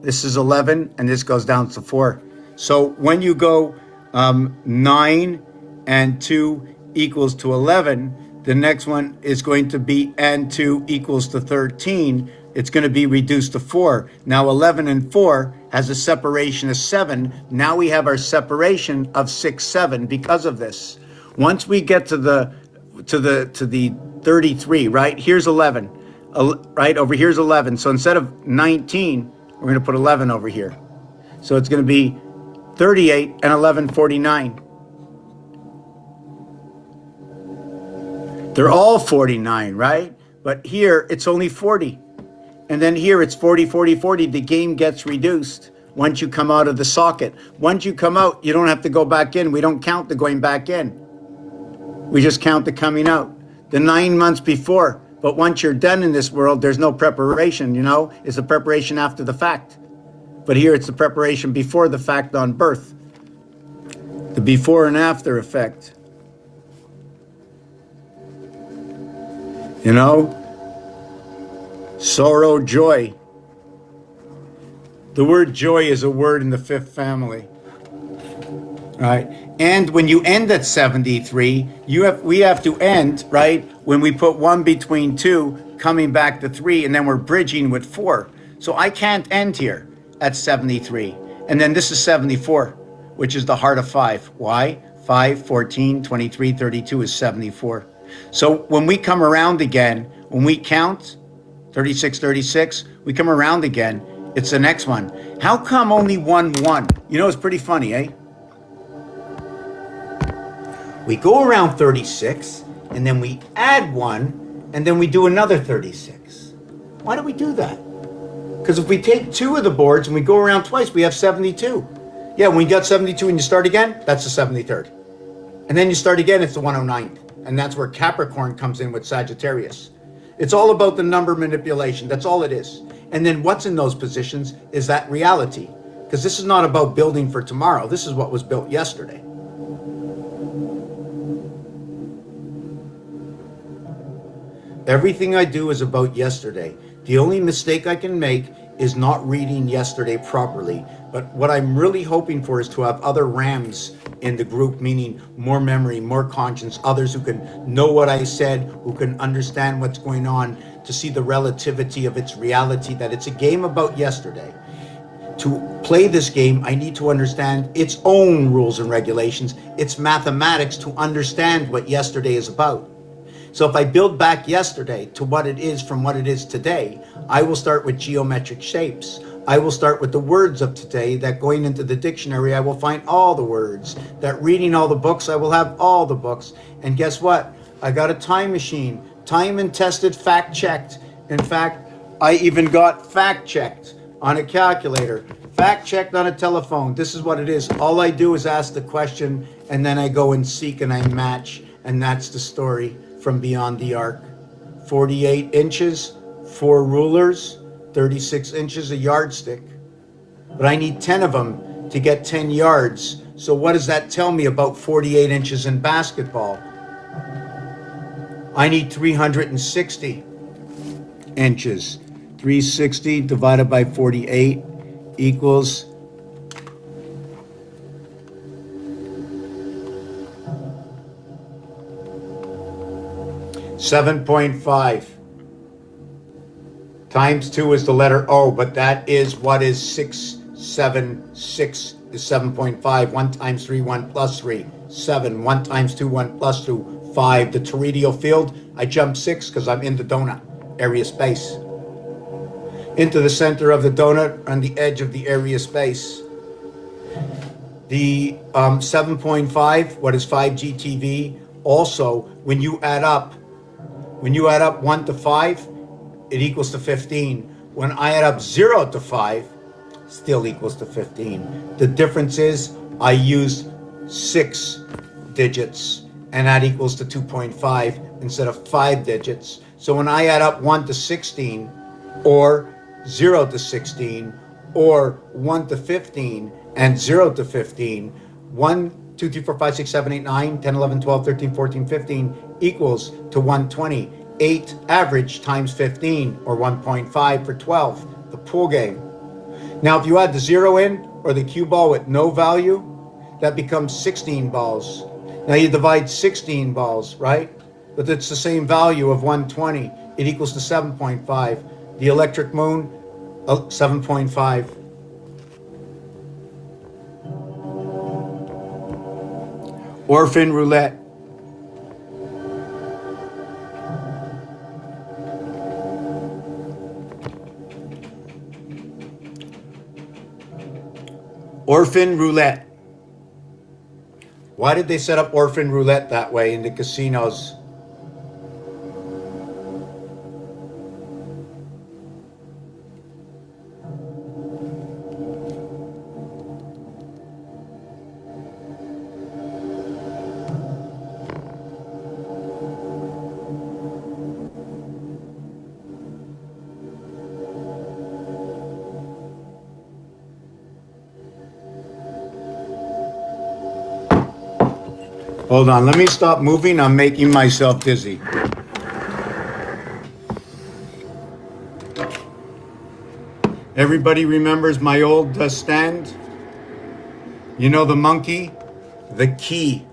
This is 11, and this goes down to 4. So when you go 9 and 2 equals to 11, the next one is going to be and 2 equals to 13. It's going to be reduced to 4. Now 11 and 4 has a separation of 7. Now we have our separation of 6, 7 because of this. Once we get to the 33, right? Here's 11. Right over here's 11. So instead of 19, we're going to put 11 over here. So it's going to be 38 and 11, 49. They're all 49, right? But here, it's only 40. And then here, it's 40, 40, 40. The game gets reduced once you come out of the socket. Once you come out, you don't have to go back in. We don't count the going back in. We just count the coming out. The 9 months before. But once you're done in this world, there's no preparation, you know? It's the preparation after the fact. But here, it's the preparation before the fact on birth. The before and after effect. You know, sorrow, joy. The word joy is a word in the 5th family, right? And when you end at 73, we have to end, right, when we put 1 between 2, coming back to 3, and then we're bridging with 4. So I can't end here at 73. And then this is 74, which is the heart of 5. Why? 5, 14, 23, 32 is 74. So when we come around again, when we count 36, 36. We come around again. It's the next one. How come only 1, 1? You know, it's pretty funny, eh? We go around 36, and then we add 1, and then we do another 36. Why do we do that? Because if we take 2 of the boards and we go around twice, we have 72. Yeah, when you got 72 and you start again, that's the 73rd. And then you start again, it's the 109th. And that's where Capricorn comes in with Sagittarius. It's all about the number manipulation. That's all it is. And then what's in those positions is that reality. Because this is not about building for tomorrow. This is what was built yesterday. Everything I do is about yesterday. The only mistake I can make is not reading yesterday properly. But what I'm really hoping for is to have other Rams in the group, meaning more memory, more conscience, others who can know what I said, who can understand what's going on, to see the relativity of its reality, that it's a game about yesterday. To play this game, I need to understand its own rules and regulations, its mathematics, to understand what yesterday is about. So if I build back yesterday to what it is from what it is today, I will start with geometric shapes. I will start with the words of today, that going into the dictionary, I will find all the words. That reading all the books, I will have all the books. And guess what? I got a time machine, time and tested, fact checked. In fact, I even got fact checked on a calculator, fact checked on a telephone. This is what it is. All I do is ask the question, and then I go and seek and I match. And that's the story from Beyond the Arc. 48 inches, 4 rulers, 36 inches, a yardstick. But I need 10 of them to get 10 yards. So what does that tell me about 48 inches in basketball? I need 360 inches. 360 divided by 48 equals 7.5. Times 2 is the letter O, but that is what is 6, 7, 6 is 7.5. 1 times 3, 1 plus 3, 7. 1 times 2, 1 plus 2, 5. The toroidal field, I jump 6 because I'm in the donut area space. Into the center of the donut on the edge of the area space. The 7.5, what is 5 GTV? Also, when you add up 1 to 5, it equals to 15. When I add up 0 to 5, still equals to 15. The difference is I used 6 digits, and that equals to 2.5 instead of 5 digits. So when I add up 1 to 16, or 0 to 16, or 1 to 15, and 0 to 15, 1, 2, 3, 4, 5, 6, 7, 8, 9, 10, 11, 12, 13, 14, 15 equals to 120. 8 average times 15, or 1.5 for 12, the pool game. Now, if you add the 0 in, or the cue ball with no value, that becomes 16 balls. Now you divide 16 balls, right? But it's the same value of 120. It equals to 7.5. The electric moon, 7.5. Orphan roulette. Orphan roulette. Why did they set up orphan roulette that way in the casinos? Hold on, let me stop moving. I'm making myself dizzy. Everybody remembers my old stand? You know the monkey? The key.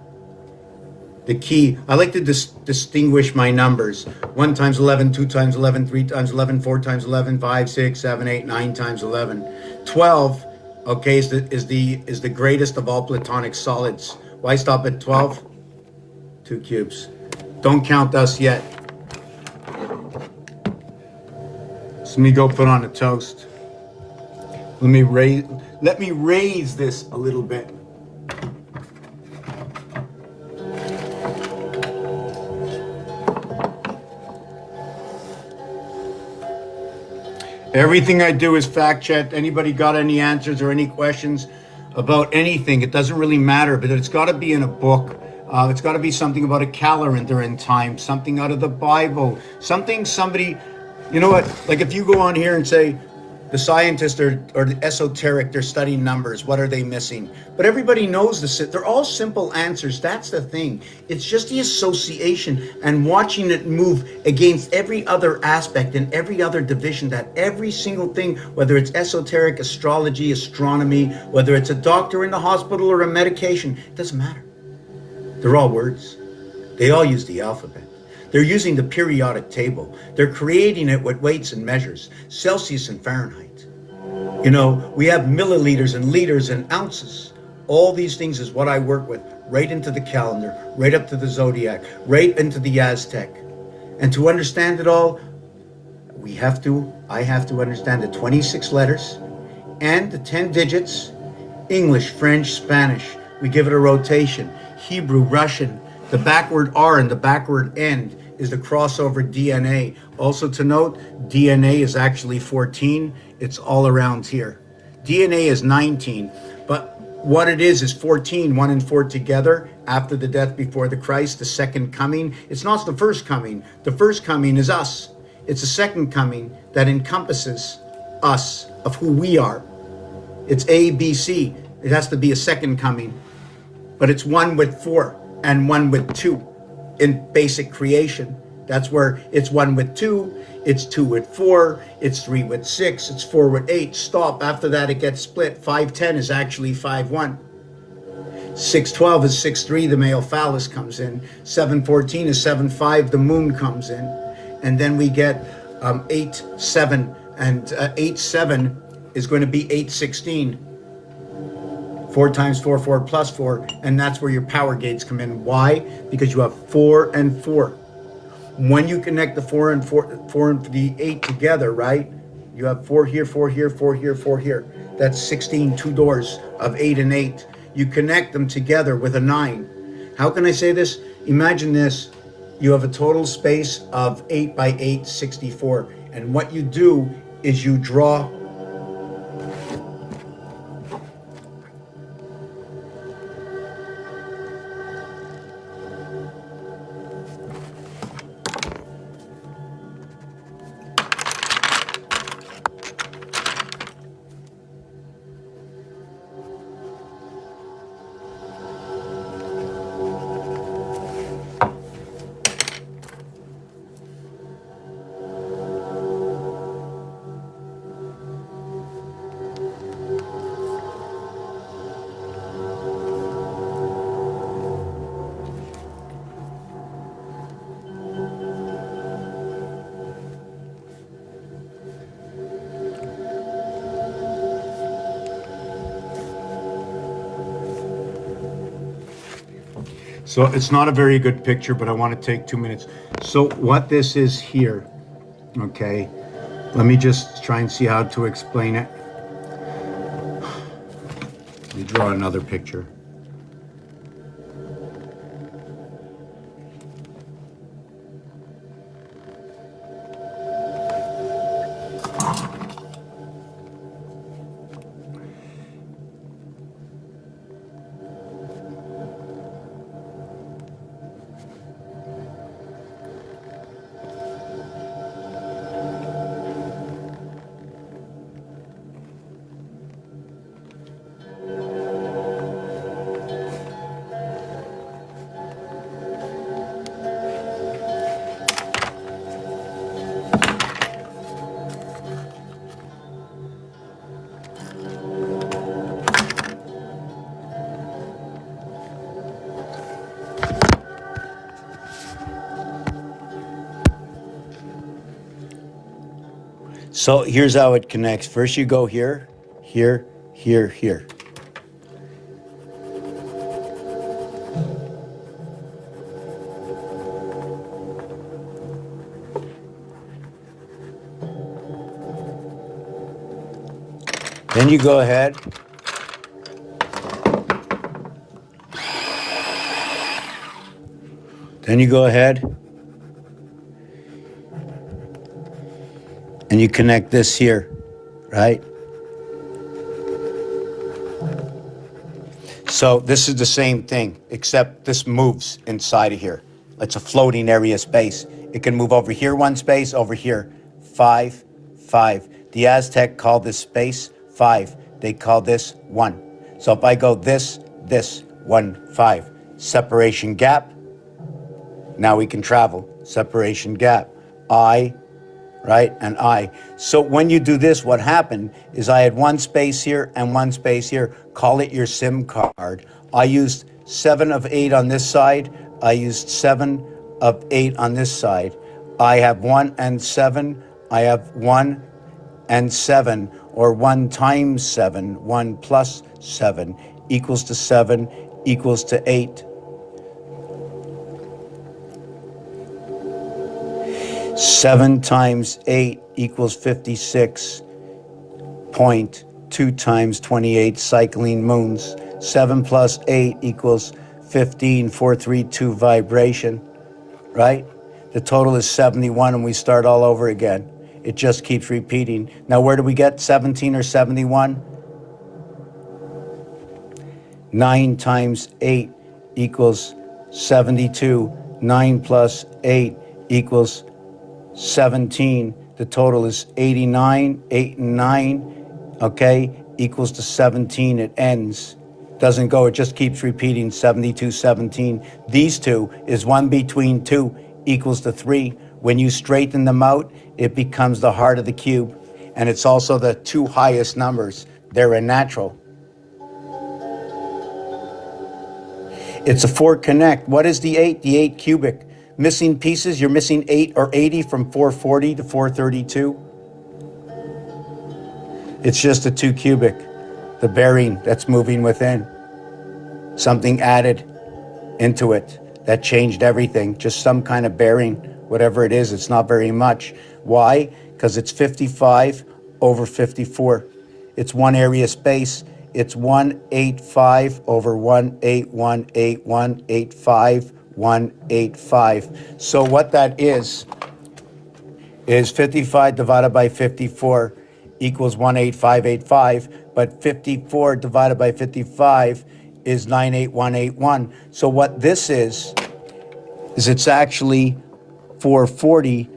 The key. I like to distinguish my numbers. 1 times 11, 2 times 11, 3 times 11, 4 times 11, 5, 6, 7, 8, 9 times 11. 12, okay, is the greatest of all platonic solids. Why stop at 12? 2 cubes. Don't count us yet. Let me go put on a toast. Let me raise this a little bit. Everything I do is fact checked. Anybody got any answers or any questions about anything? It doesn't really matter, but it's got to be in a book. It's got to be something about a calendar in time, something out of the Bible, somebody, you know what? Like if you go on here and say, the scientists or the esoteric, they're studying numbers. What are they missing? But everybody knows they're all simple answers. That's the thing. It's just the association and watching it move against every other aspect and every other division, that every single thing, whether it's esoteric, astrology, astronomy, whether it's a doctor in the hospital or a medication, it doesn't matter. They're all words. They all use the alphabet. They're using the periodic table. They're creating it with weights and measures, Celsius and Fahrenheit. You know, we have milliliters and liters and ounces. All these things is what I work with, right into the calendar, right up to the zodiac, right into the Aztec. And to understand it all, I have to understand the 26 letters and the 10 digits, English, French, Spanish. We give it a rotation, Hebrew, Russian. The backward R and the backward N is the crossover DNA. Also to note, DNA is actually 14. It's all around here. DNA is 19, but what it is 14, 1 and 4 together, after the death before the Christ, the second coming. It's not the first coming. The first coming is us. It's a second coming that encompasses us, of who we are. It's A, B, C. It has to be a second coming, but it's 1 with 4 and 1 with 2 in basic creation. That's where it's 1 with 2, it's 2 with 4, it's 3 with 6, it's 4 with 8. Stop. After that, it gets split. 510 is actually 5-1. 612 is 6-3, the male phallus comes in. 714 is 7-5, the moon comes in. And then we get 8-7, and 8-7 is going to be 8-16. 4 times 4, 4 plus 4, and that's where your power gates come in. Why? Because you have 4 and 4. When you connect the 4 and 4 and the 8 together, right? You have 4 here, 4 here, 4 here, 4 here. That's 16, 2 doors of 8 and 8. You connect them together with a 9. How can I say this? Imagine this. You have a total space of 8 by 8, 64. And what you do is you draw So it's not a very good picture, but I want to take 2 minutes. So what this is here, okay, let me just try and see how to explain it. Let me draw another picture. So here's how it connects. First you go here, here, here, here. Then you go ahead. Then you go ahead and you connect this here, right? So this is the same thing, except this moves inside of here. It's a floating area space. It can move over here one space, over here. 5, 5. The Aztec called this space 5. They call this 1. So if I go this, 1, 5. Separation gap. Now we can travel. Separation gap. I, right, and I. So when you do this, what happened is I had one space here and one space here. Call it your SIM card. I used 7 of 8 on this side. I used 7 of 8 on this side. I have 1 and 7. I have 1 and 7, or 1 times 7, 1 plus 7 equals to 7 equals to 8. 7 times 8 equals 56.2 times 28 cycling moons. 7 plus 8 equals 15,432 vibration, right? The total is 71, and we start all over again. It just keeps repeating. Now, where do we get 17 or 71? 9 times 8 equals 72. 9 plus 8 equals 17. The total is 89. 8 and 9, okay, equals to 17. It ends. Doesn't go, it just keeps repeating. 72, 17. These two is 1 between 2 equals to 3. When you straighten them out, it becomes the heart of the cube. And it's also the 2 highest numbers. They're a natural. It's a 4 connect. What is the 8? The 8 cubic. Missing pieces, you're missing 8 or 80 from 440 to 432. It's just a 2 cubic. The bearing that's moving within. Something added into it that changed everything. Just some kind of bearing, whatever it is. It's not very much. Why? Because it's 55 over 54. It's one area space. It's 185 over 1818185. 185. So what that is 55 divided by 54 equals 18585, but 54 divided by 55 is 98181. So what this is it's actually 440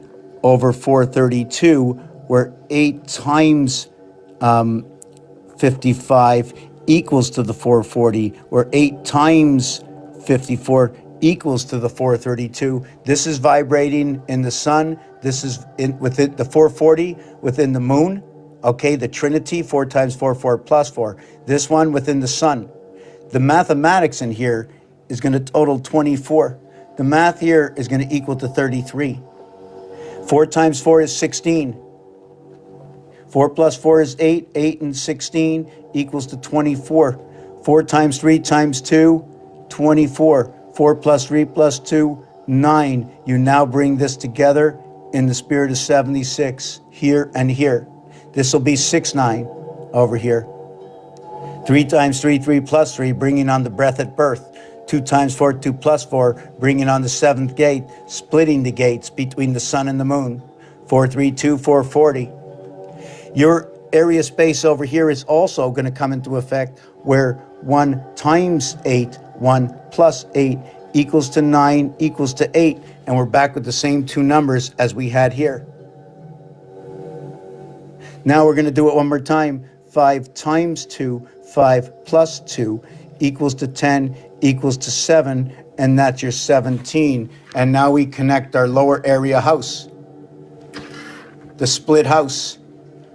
over 432, where 8 times 55 equals to the 440, where 8 times 54 equals to the 432. This is vibrating in the sun. This is within the 440 within the moon. Okay, the Trinity, 4 times 4, 4 plus 4. This one within the sun. The mathematics in here is going to total 24. The math here is going to equal to 33. 4 times 4 is 16. 4 plus 4 is 8. 8 and 16 equals to 24. 4 times 3 times 2, 24. 4 plus 3 plus 2, 9. You now bring this together in the spirit of 76, here and here. This will be 6, 9 over here. 3 times 3, 3 plus 3, bringing on the breath at birth. 2 times 4, 2 plus 4, bringing on the 7th gate, splitting the gates between the sun and the moon. 4, 3, 2, 4, 40. Your area space over here is also going to come into effect, where 1 times 8, 1 plus 8 equals to 9 equals to 8. And we're back with the same 2 numbers as we had here. Now we're going to do it one more time. 5 times 2, 5 plus 2 equals to 10 equals to 7. And that's your 17. And now we connect our lower area house. The split house.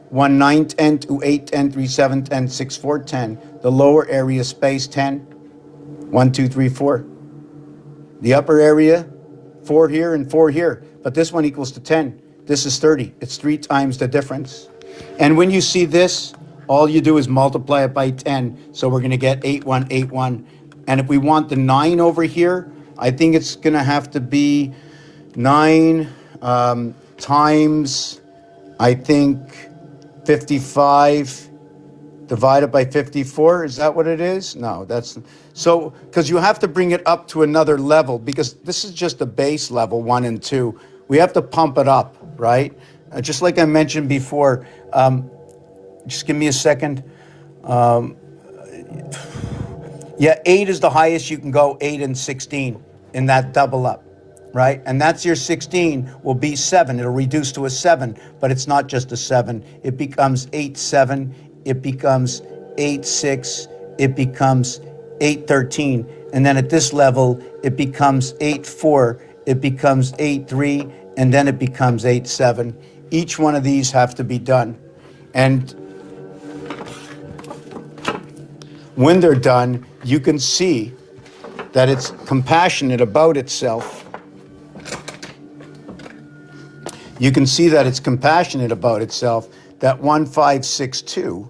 1, 9, 10, 2, 8, 10, 3, 7, 10, 6, 4, 10. The lower area space, 10. 1, 2, 3, 4. The upper area, 4 here and 4 here. But this one equals to 10. This is 30. It's 3 times the difference. And when you see this, all you do is multiply it by 10. So we're going to get 8181. And if we want the 9 over here, I think it's going to have to be 9 times, I think, 55 Divided by 54, is that what it is? No, that's, so, because you have to bring it up to another level, because this is just the base level, 1 and 2. We have to pump it up, right? Just like I mentioned before, just give me a second. Yeah, 8 is the highest you can go, 8 and 16 in that double up, right? And that's your 16 will be 7. It'll reduce to a 7, but it's not just a 7. It becomes 8, 7. It becomes 8, 6. It becomes 8, 13. And then at this level, it becomes 8, 4. It becomes 8, 3. And then it becomes 8, 7. Each one of these have to be done. And when they're done, you can see that it's compassionate about itself. You can see that it's compassionate about itself. That 1562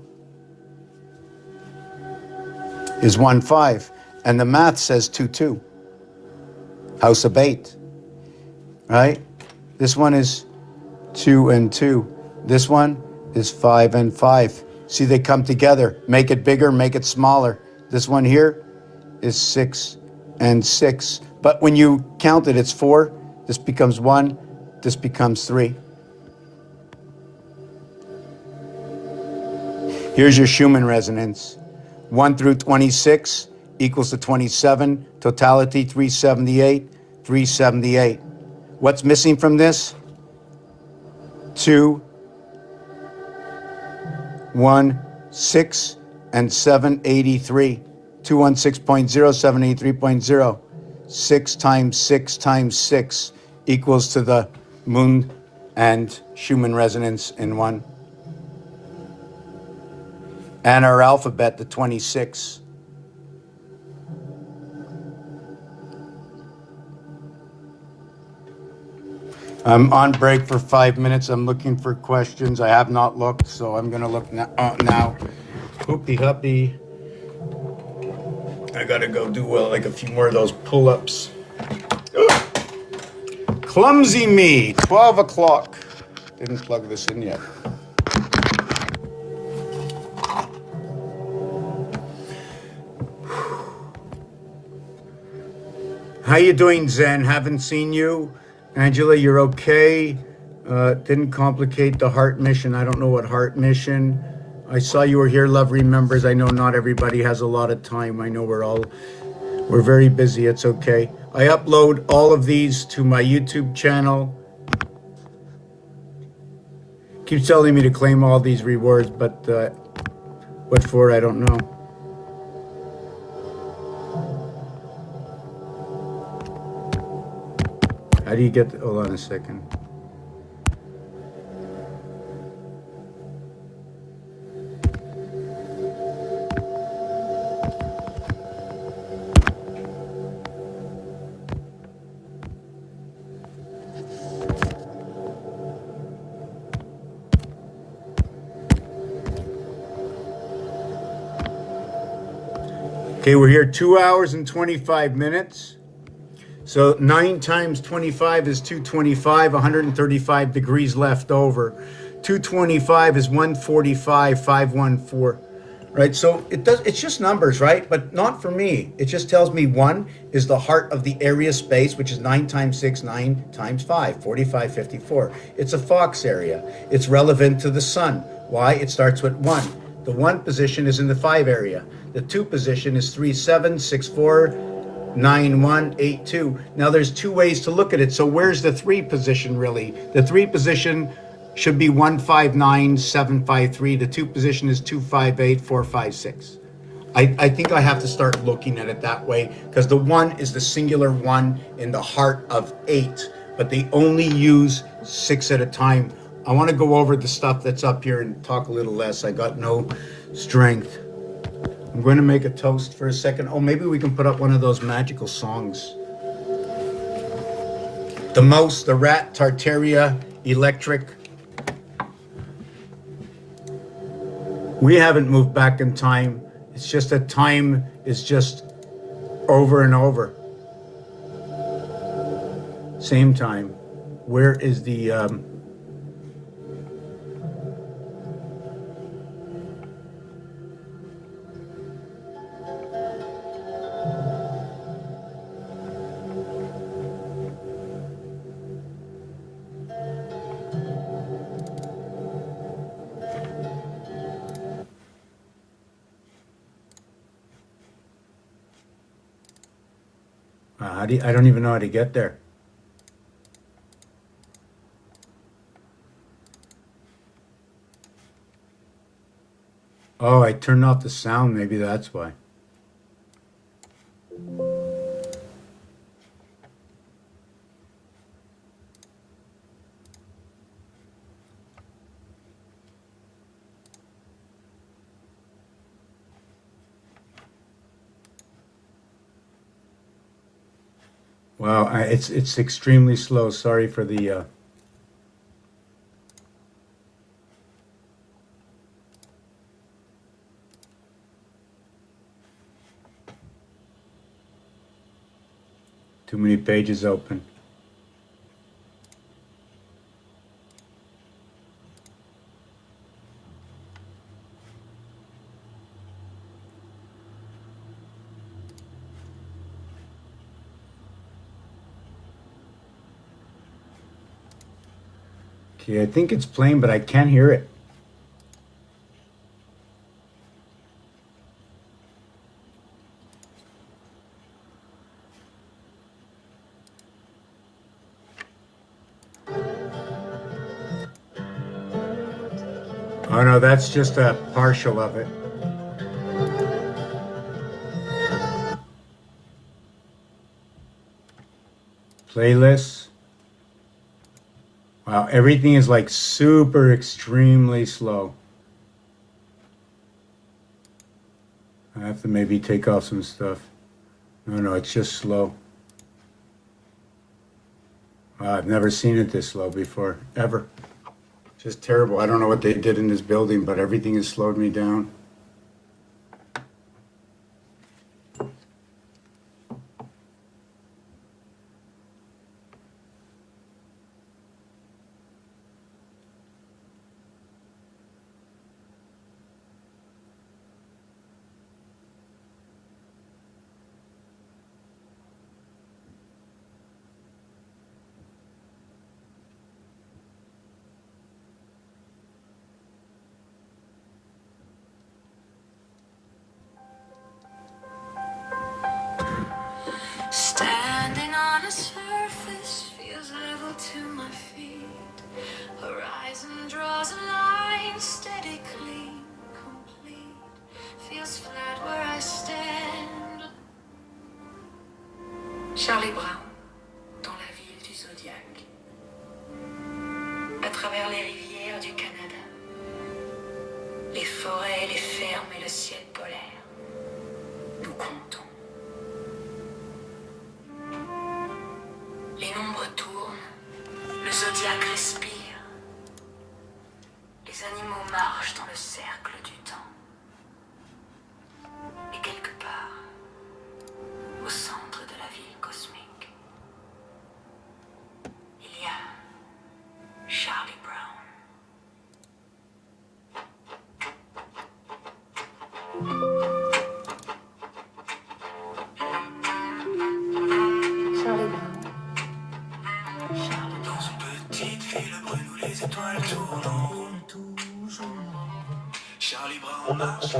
is 15, and the math says 22. House of 8, right? This one is 2 and 2. This one is 5 and 5. See, they come together. Make it bigger, make it smaller. This one here is 6 and 6. But when you count it, it's 4. This becomes 1. This becomes 3. Here's your Schumann resonance. 1 through 26 equals to 27. Totality 378. 378. What's missing from this? 2, 1, 6, and 783. 216.0, 783.0. 6 times 6 times 6 equals to the Moon and Schumann resonance in one. And our alphabet, the 26. I'm on break for 5 minutes. I'm looking for questions. I have not looked, so I'm going to look now. Hoopy huppy. I got to go do like a few more of those pull-ups. Clumsy me, 12 o'clock. Didn't plug this in yet. How you doing, Zen? Haven't seen you. Angela, you're okay. Didn't complicate the heart mission. I don't know what heart mission. I saw you were here, love remembers. I know not everybody has a lot of time. I know we're very busy. It's okay. I upload all of these to my YouTube channel. Keeps telling me to claim all these rewards, but what for, I don't know. How do you get, hold on a second. Okay, we're here 2 hours and 25 minutes. So 9 times 25 is 225, 135 degrees left over. 225 is 145, 514, right? So it's just numbers, right? But not for me. It just tells me 1 is the heart of the area space, which is 9 times 6, 9 times 5, 45, 54. It's a Fox area. It's relevant to the sun. Why? It starts with 1. The 1 position is in the 5 area. The 2 position is 3, 7, 6, 4, 9, 1, 8, 2. Now there's 2 ways to look at it. So where's the 3 position really? The 3 position should be 1, 5, 9, 7, 5, 3. The 2 position is 2, 5, 8, 4, 5, 6. I think I have to start looking at it that way, because the 1 is the singular 1 in the heart of 8, but they only use 6 at a time. I want to go over the stuff that's up here and talk a little less. I got no strength. I'm going to make a toast for a second. Oh, maybe we can put up one of those magical songs. The Mouse, the Rat, Tartaria, Electric. We haven't moved back in time. It's just that time is just over and over. Same time. Where is the... I don't even know how to get there. Oh, I turned off the sound. Maybe that's why. Wow, it's extremely slow. Sorry for the. Too many pages open. Okay, I think it's playing, but I can't hear it. Oh no, that's just a partial of it. Playlists. Wow, everything is like super extremely slow. I have to maybe take off some stuff. No, it's just slow. Wow, I've never seen it this slow before, ever. Just terrible. I don't know what they did in this building, but everything has slowed me down. Standing on a surface feels level to my feet. Horizon draws a line, steady, clean, complete. Feels flat where I stand. Charlie Brown, dans la ville du Zodiac. À travers les rivières du Canada, les forêts, les fermes et le ciel polaire, nous comptons. Les nombres tournent, le zodiaque respire. Les animaux marchent dans le cercle du temps. Et quelque part, au centre de la ville cosmique, il y a Charlie Brown. Charlie Brown. Dans une petite ville brune où les étoiles tournent en rond toujours. Charlie Brown marche.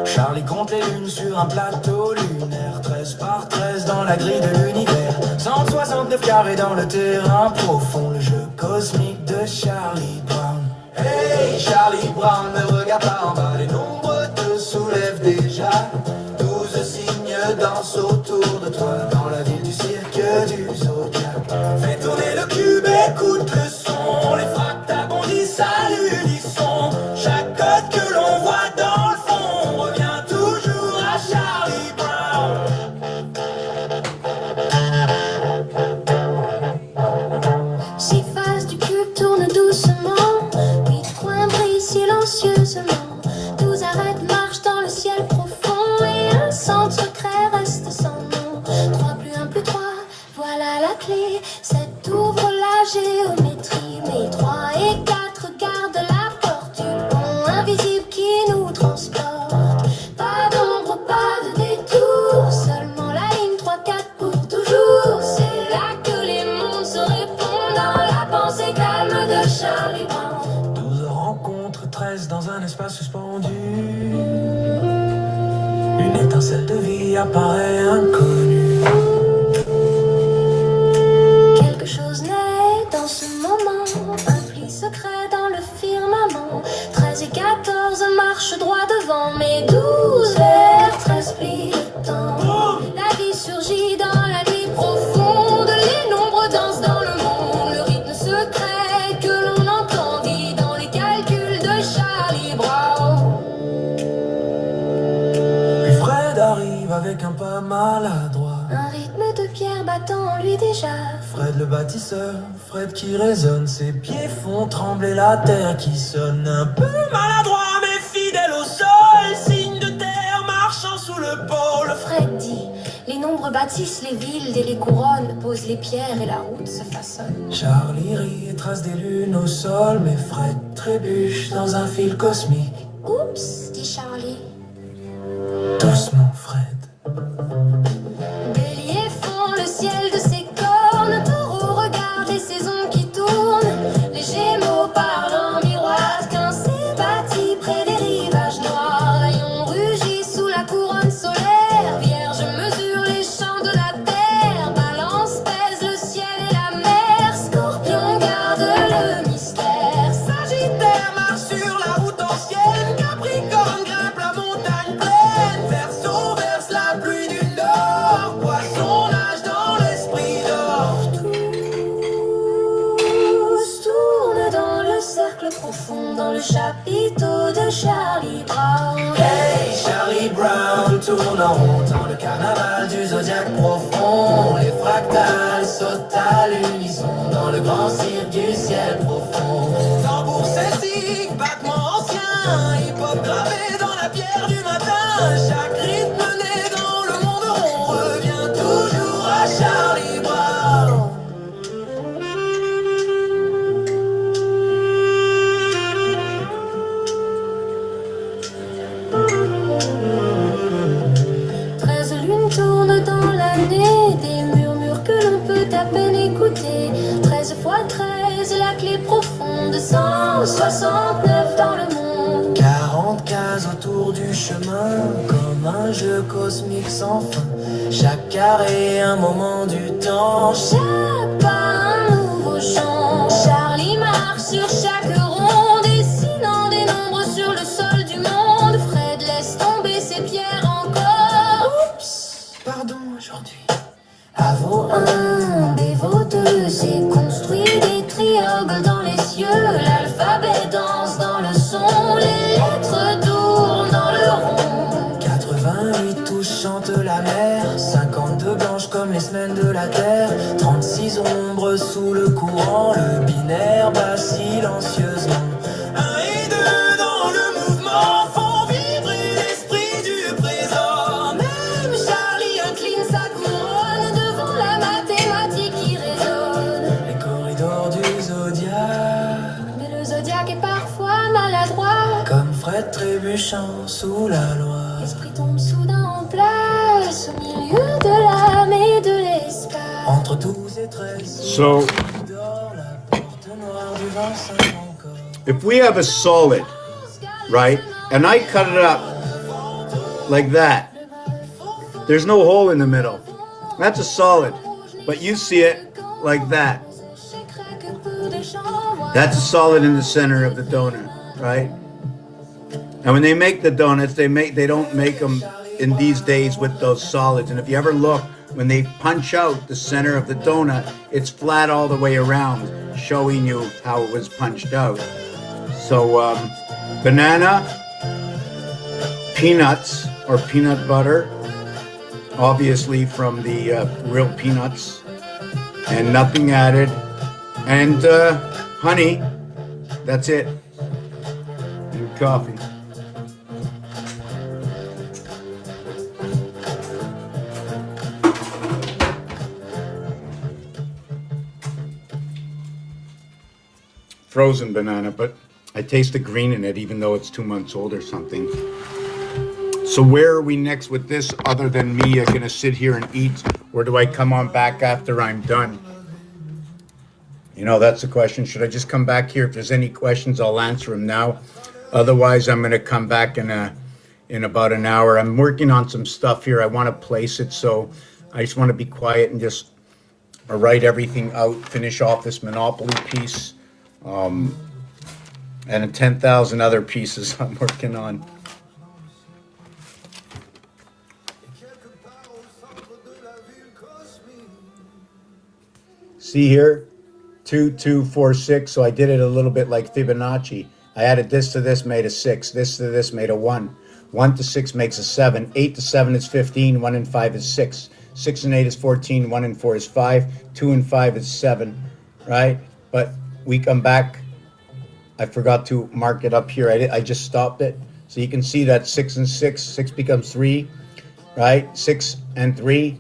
Charlie compte les lunes sur un plateau lunaire, 13 par 13 dans la grille de l'univers, 169 carrés dans le terrain profond, le jeu cosmique de Charlie Brown. Hey Charlie Brown, ne regarde pas en bas, les nombres te soulèvent déjà, 12 signes dansent autour de toi, dans la ville du cirque du Zodiac. Fais tourner le cube, écoute le son, les fractales bondissent à l'unisson, chaque code que l'on voit dans le fond revient toujours à Charlie Brown. Six faces du cube tournent doucement, 8 coins brillent silencieusement, 12 arêtes marchent dans le ciel profond et un centre secret reste sans nom. 3 plus 1 plus 3, voilà la clé, 7 ouvre la géométrie, mais 3 et 4 gardent la porte du pont invisible qui nous transporte. Pas d'ombre, pas de détour, seulement la ligne 3, 4 pour toujours. C'est là que les mondes se répondent dans la pensée calme de Charlie Brown. 12 rencontres, 13 dans un espace suspendu. Une étincelle de vie apparaît inconnue. arrive avec un pas maladroit. Un rythme de pierre battant en lui déjà. Fred le bâtisseur, Fred qui résonne, ses pieds font trembler la terre qui sonne. Un peu maladroit mais fidèle au sol, signe de terre marchant sous le pôle. Fred dit, les nombres bâtissent les villes et les couronnes, posent les pierres et la route se façonne. Charlie rit et trace des lunes au sol, mais Fred trébuche dans un fil cosmique. Oups, dit Charlie. Doucement Fred. Bélier fond le ciel de ses cornes, taureau regarde les saisons qui tournent. Les gémeaux parlent en miroir, qu'un s'est bâti près des rivages noirs. Rayon rugit sous la couronne solaire, vierge mesure les champs de la terre. Balance pèse le ciel et la mer, scorpion garde le mystère. Sagittaire marche sur la route ancienne, Capricorne grimpe la montagne pleine, Verseau verse la pluie du nord, Poisson nage dans l'esprit d'or. Tous tournent dans le cercle profond, dans le chapiteau de Charlie Brown. Hey, Charlie Brown tourne en rond dans le carnaval du zodiaque profond. Les fractales sautent à l'unisson dans le grand cirque du ciel profond. Tambour celtique, battement ancien, hip-hop gravé dans la pierre du matin. Chaque rythme né dans le monde rond revient toujours à Charlie Brown. Treize lunes tournent dans l'année, des murmures que l'on peut à peine écouter. 13 fois 13, la clé profonde, 169 dans le monde. 40 cases autour du chemin, comme un jeu cosmique sans fin. Chaque carré, un moment du temps. Chaque pas un nouveau chant. Charlie marche sur chaque rond, dessinant des nombres sur le sol du monde. Fred laisse tomber ses pierres encore. Oups, Pardon aujourd'hui. A vaut 1, B vaut 2, c'est construit des triangles dans les cieux. L'alphabet danse dans le son, les lettres tournent dans le rond. 88 touches chantent la mer, 52 blanches comme les semaines de la terre, 36 ombres sous le courant, le binaire bat silencieusement. 1 et 2 dans le mouvement font vibrer l'esprit du présent. Même Charlie incline sa couronne devant la mathématique qui résonne. Les corridors du zodiaque, Mais le zodiaque est parfois maladroit. comme Fred trébuchant sous la loi. L'esprit tombe soudain en place au milieu de l'âme et de l'espace. Entre 12 et 13, So, dort la porte noire du 25 encore. if we have a solid, right, and I cut it up like that, there's no hole in the middle. That's a solid. But you see it like that. That's a solid in the center of the donut, right? And when they make the donuts, they don't make them in these days with those solids. And if you ever look, when they punch out the center of the donut, it's flat all the way around, showing you how it was punched out. So banana, peanuts or peanut butter, obviously from the real peanuts, and nothing added, and honey. That's it. And coffee. Frozen banana, but I taste the green in it, even though it's 2 months old or something. So where are we next with this, other than me gonna sit here and eat, or do I come on back after I'm done? You know, that's the question. Should I just come back here? If there's any questions, I'll answer them now. Otherwise, I'm gonna come back in about an hour. I'm working on some stuff here. I want to place it, so I just want to be quiet and just write everything out, finish off this Monopoly piece, and 10,000 other pieces I'm working on. See here, 2, 2, 4, 6. So I did it a little bit like Fibonacci. I added this to this, made a 6. This to this made a 1. 1 to 6 makes a 7. 8 to 7 is 15. 1 and 5 is 6. 6 and 8 is 14. 1 and 4 is 5. 2 and 5 is 7, right? But we come back. I forgot to mark it up here. I just stopped it. So you can see that 6 and 6. 6 becomes 3, right? 6 and 3.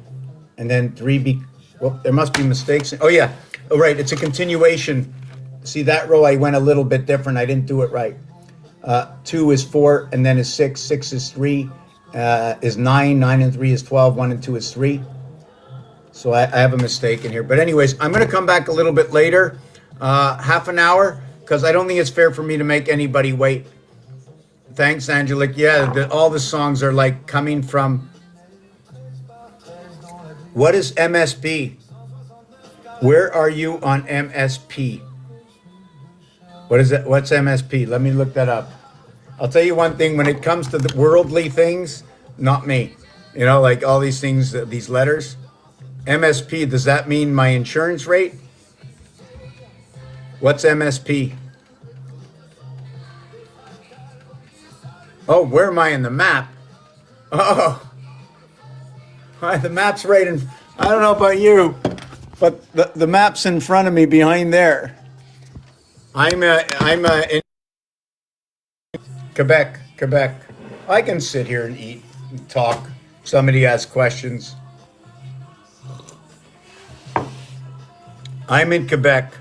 And then 3 well, there must be mistakes. Oh, yeah. Oh, right. It's a continuation. See, that row I went a little bit different. I didn't do it right. 2 is 4, and then is 6. 6 is 3, is 9. 9 and 3 is 12. 1 and 2 is 3. So I have a mistake in here. But anyways, I'm going to come back a little bit later, half an hour, because I don't think it's fair for me to make anybody wait. Thanks, Angelique. Yeah, all the songs are like coming from... What is MSP? Where are you on MSP? What is it? What's MSP? Let me look that up. I'll tell you one thing. When it comes to the worldly things, not me. You know, like all these things, these letters. MSP, does that mean my insurance rate? What's MSP? Oh, where am I in the map? Oh, the map's right in... I don't know about you, but the map's in front of me behind there. I'm in Quebec. I can sit here and eat and talk. Somebody has questions. I'm in Quebec.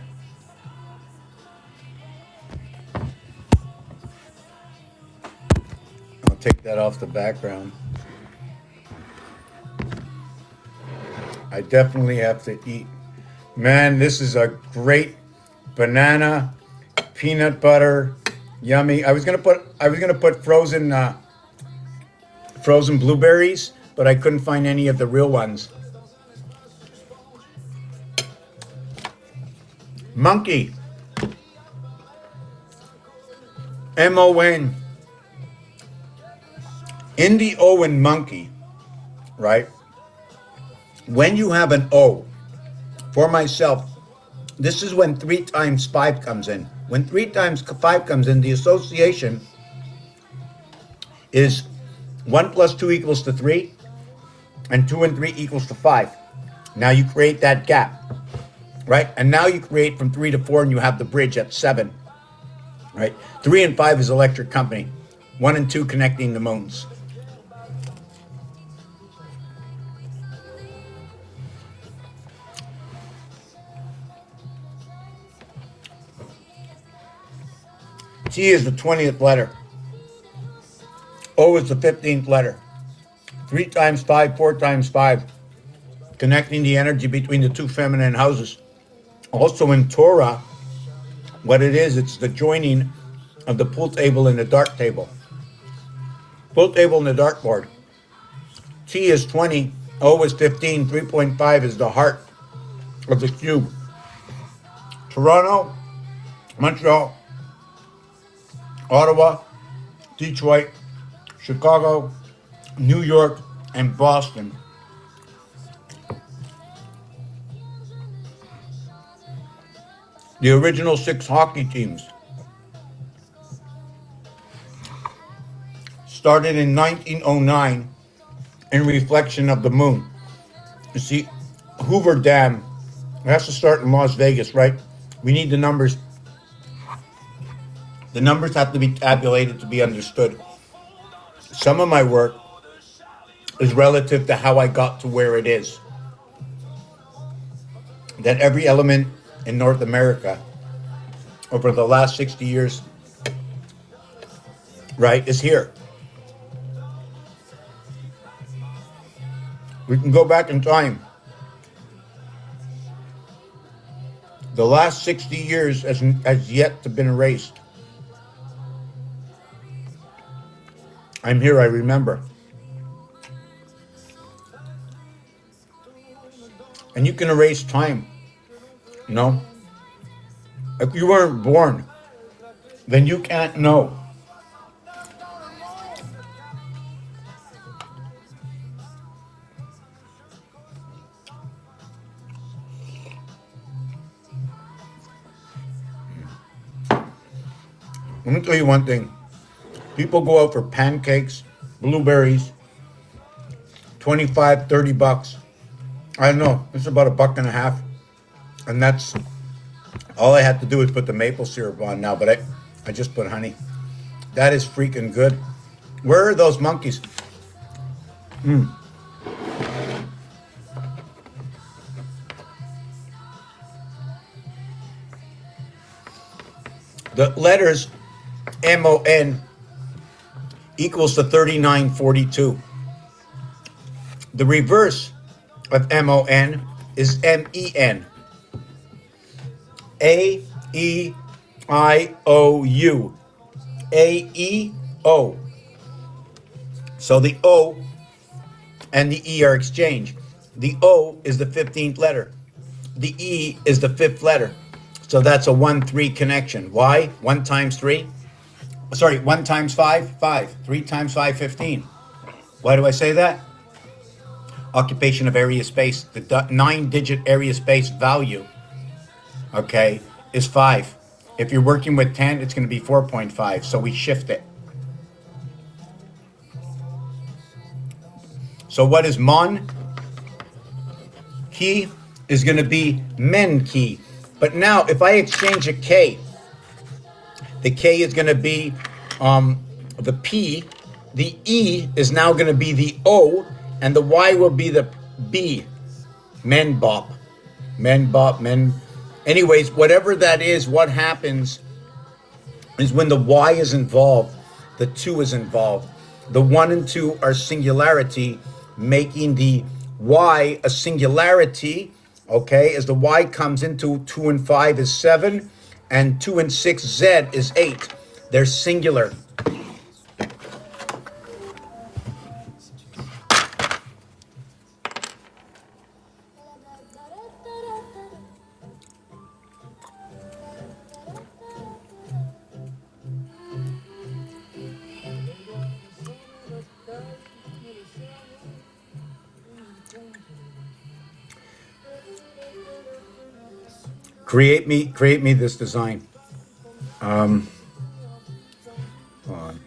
I'll take that off the background. I definitely have to eat. Man, this is a great banana, peanut butter, yummy. I was gonna put frozen blueberries, but I couldn't find any of the real ones. Monkey. M-O-N. In the O in monkey, right? When you have an O, for myself, this is when 3 times 5 comes in. When 3 times 5 comes in, the association is 1 plus 2 equals to 3, and 2 and 3 equals to 5. Now you create that gap, right? And now you create from 3 to 4, and you have the bridge at 7, right? 3 and 5 is electric company. 1 and 2 connecting the moons. T is the 20th letter. O is the 15th letter. 3 times 5, 4 times 5. Connecting the energy between the 2 feminine houses. Also in Torah, what it is, it's the joining of the pool table and the dart table. Pool table and the dartboard. T is 20, O is 15, 3.5 is the heart of the cube. Toronto, Montreal, Ottawa, Detroit, Chicago, New York, and Boston. The original 6 hockey teams started in 1909 in reflection of the moon. You see, Hoover Dam, it has to start in Las Vegas, right? We need the numbers. The numbers have to be tabulated to be understood. Some of my work is relative to how I got to where it is. That every element in North America over the last 60 years, right, is here. We can go back in time. The last 60 years has yet to been erased. I'm here, I remember. And you can erase time, you know? If you weren't born, then you can't know. Let me tell you one thing. People go out for pancakes blueberries, 25, 30 bucks. I don't know. It's about $1.50. And that's all I had to do is put the maple syrup on now, but I just put honey. That is freaking good. Where are those monkeys? The letters MON equals to 3942. The reverse of MON is MEN. AEIOU. AEO. So the O and the E are exchanged. The O is the 15th letter. The E is the 5th letter. So that's a 1-3 connection. Why? 1 times 3? Sorry, 1 times 5? 5. 3 times 5, 15. Why do I say that? Occupation of area space. The 9-digit area space value, okay, is 5. If you're working with 10, it's going to be 4.5. So we shift it. So what is mon? Key is going to be men key. But now if I exchange a K, the K is going to be the P. The E is now going to be the O. And the Y will be the B. Men bop. Men bop. Men. Anyways, whatever that is, what happens is when the Y is involved, the 2 is involved. The 1 and 2 are singularity, making the Y a singularity, okay? As the Y comes into 2 and 5 is 7, and 2 and 6, Z is 8. They're singular. Create me this design. Hold on.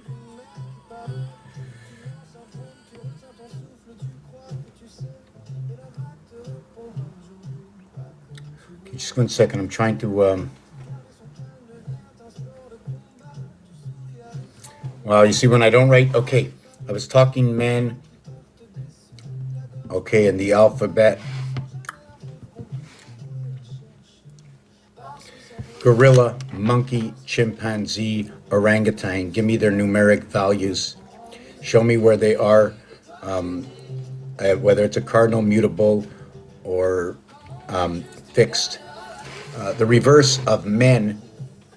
Okay, just 1 second. I'm trying to. Well, you see, when I don't write. Okay, I was talking men. Okay, in the alphabet. Gorilla, monkey, chimpanzee, orangutan. Give me their numeric values. Show me where they are, whether it's a cardinal, mutable, or fixed. The reverse of men,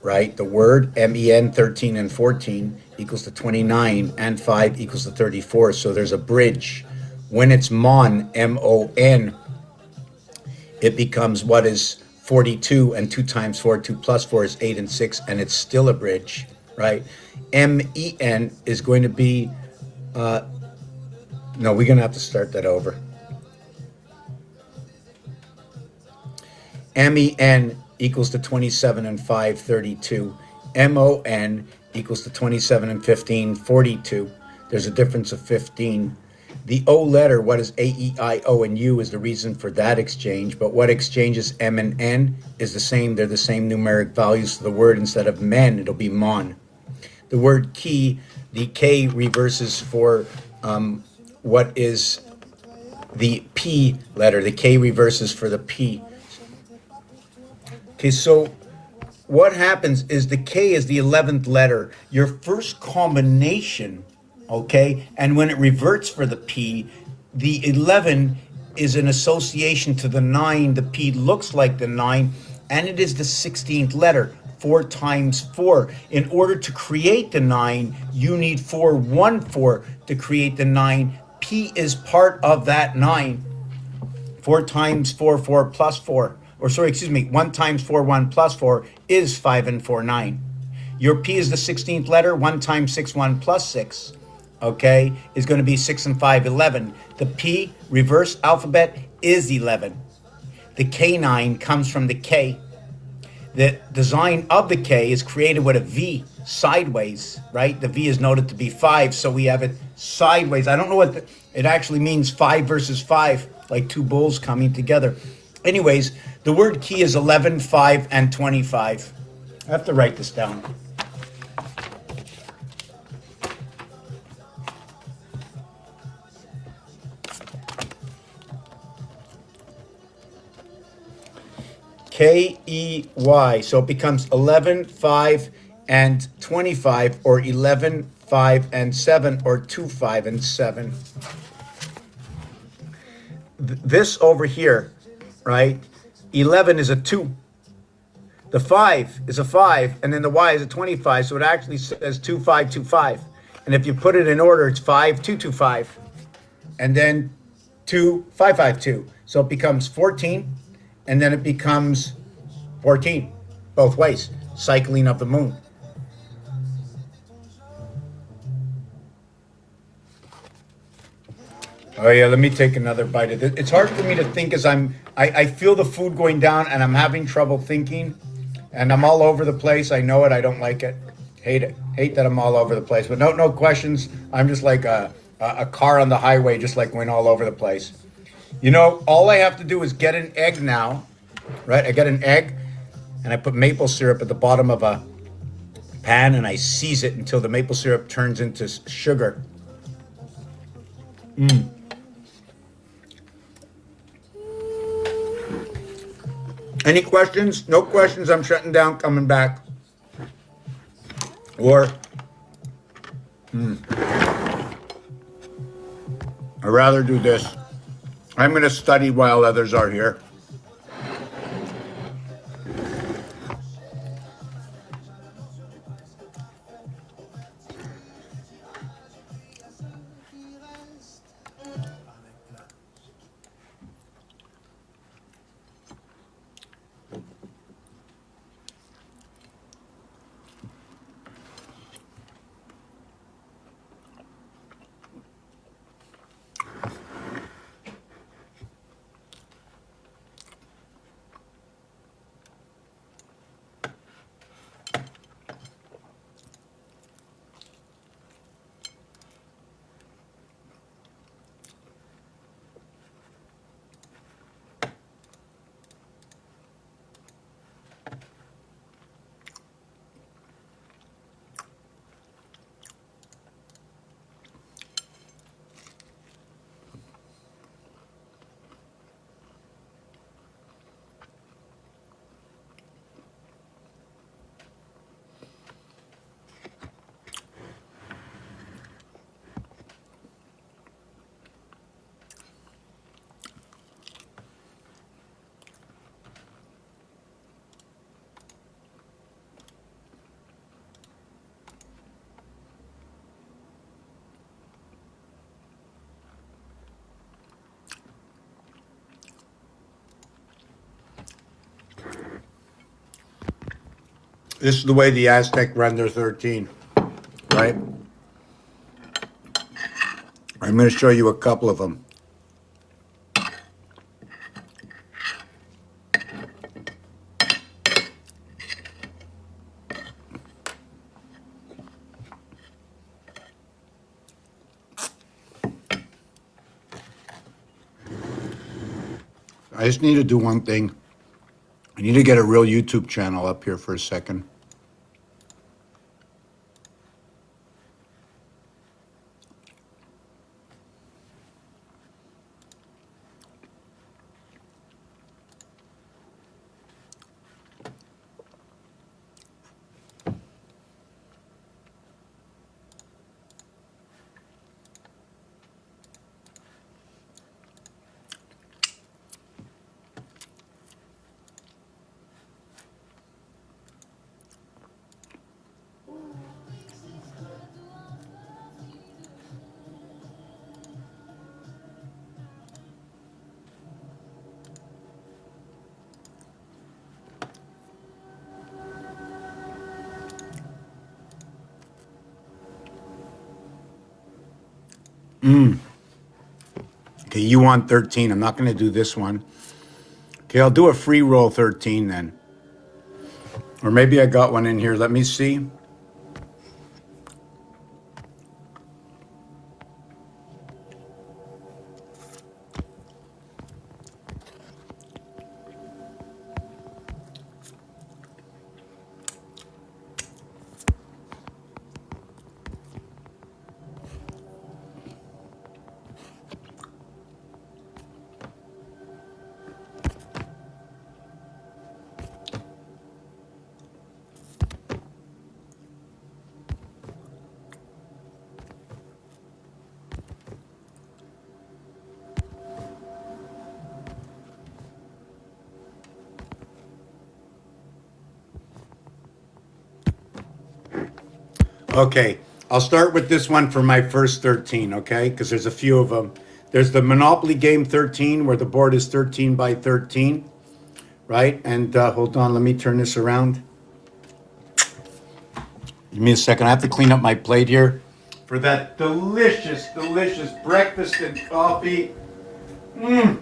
right? The word MEN 13 and 14 equals to 29 and 5 equals to 34. So there's a bridge. When it's mon, MON, it becomes what is 42, and 2 times 4, 2 plus 4 is 8 and 6, and it's still a bridge, right? MEN is going to be, no, we're going to have to start that over. MEN equals to 27 and 5, 32. MON equals to 27 and 15, 42. There's a difference of 15. The O letter, what is A, E, I, O, and U, is the reason for that exchange. But what exchanges M and N is the same. They're the same numeric values to the word. Instead of men, it'll be mon. The word key, the K reverses for what is the P letter. The K reverses for the P. Okay, so what happens is the K is the 11th letter. Your first combination, okay, and when it reverts for the P, the 11 is an association to the 9. The P looks like the 9, and it is the 16th letter. 4 times 4. In order to create the 9, you need 4, 1, 4 to create the 9. P is part of that 9. 4 times 4, 4 plus 4. Or sorry, excuse me, 1 times 4, 1 plus 4 is 5 and 4, 9. Your P is the 16th letter. 1 times 6, 1 plus 6. Okay, is going to be 6 and 5, 11. The P, reverse alphabet, is 11. The K9 comes from the K. the design of the K is created with a V sideways, right? The V is noted to be 5, so we have it sideways. I don't know what it actually means, 5 versus 5, like two bulls coming together. Anyways, the word key is 11, 5, and 25. I have to write this down. K-E-Y. So it becomes 11, 5, and 25, or 11, 5, and 7, or 2, 5, and 7. This over here, right? 11 is a 2. The 5 is a 5, and then the Y is a 25, so it actually says 2, 5, 2, 5. And if you put it in order, it's 5, 2, 2, 5. And then 2, 5, 5, 2. So it becomes 14, and then it becomes 14, both ways, cycling of the moon. Oh yeah, let me take another bite of this. It's hard for me to think as I feel the food going down and I'm having trouble thinking, and I'm all over the place. I know it, I don't like it. Hate it. Hate that I'm all over the place. But no questions. I'm just like a car on the highway, just like going all over the place. You know, all I have to do is get an egg now, right? I get an egg and I put maple syrup at the bottom of a pan and I seize it until the maple syrup turns into sugar. Any questions? No questions. I'm shutting down, coming back. Or, I'd rather do this. I'm going to study while others are here. This is the way the Aztec run their 13, right? I'm going to show you a couple of them. I just need to do one thing. I need to get a real YouTube channel up here for a second. Okay, you want 13. I'm not going to do this one. Okay, I'll do a free roll 13 then. Or maybe I got one in here. Let me see. Okay, I'll start with this one for my first 13, okay? Because there's a few of them. There's the Monopoly game 13, where the board is 13 by 13, right? And hold on, let me turn this around. Give me a second. I have to clean up my plate here for that delicious, delicious breakfast and coffee. Mmm,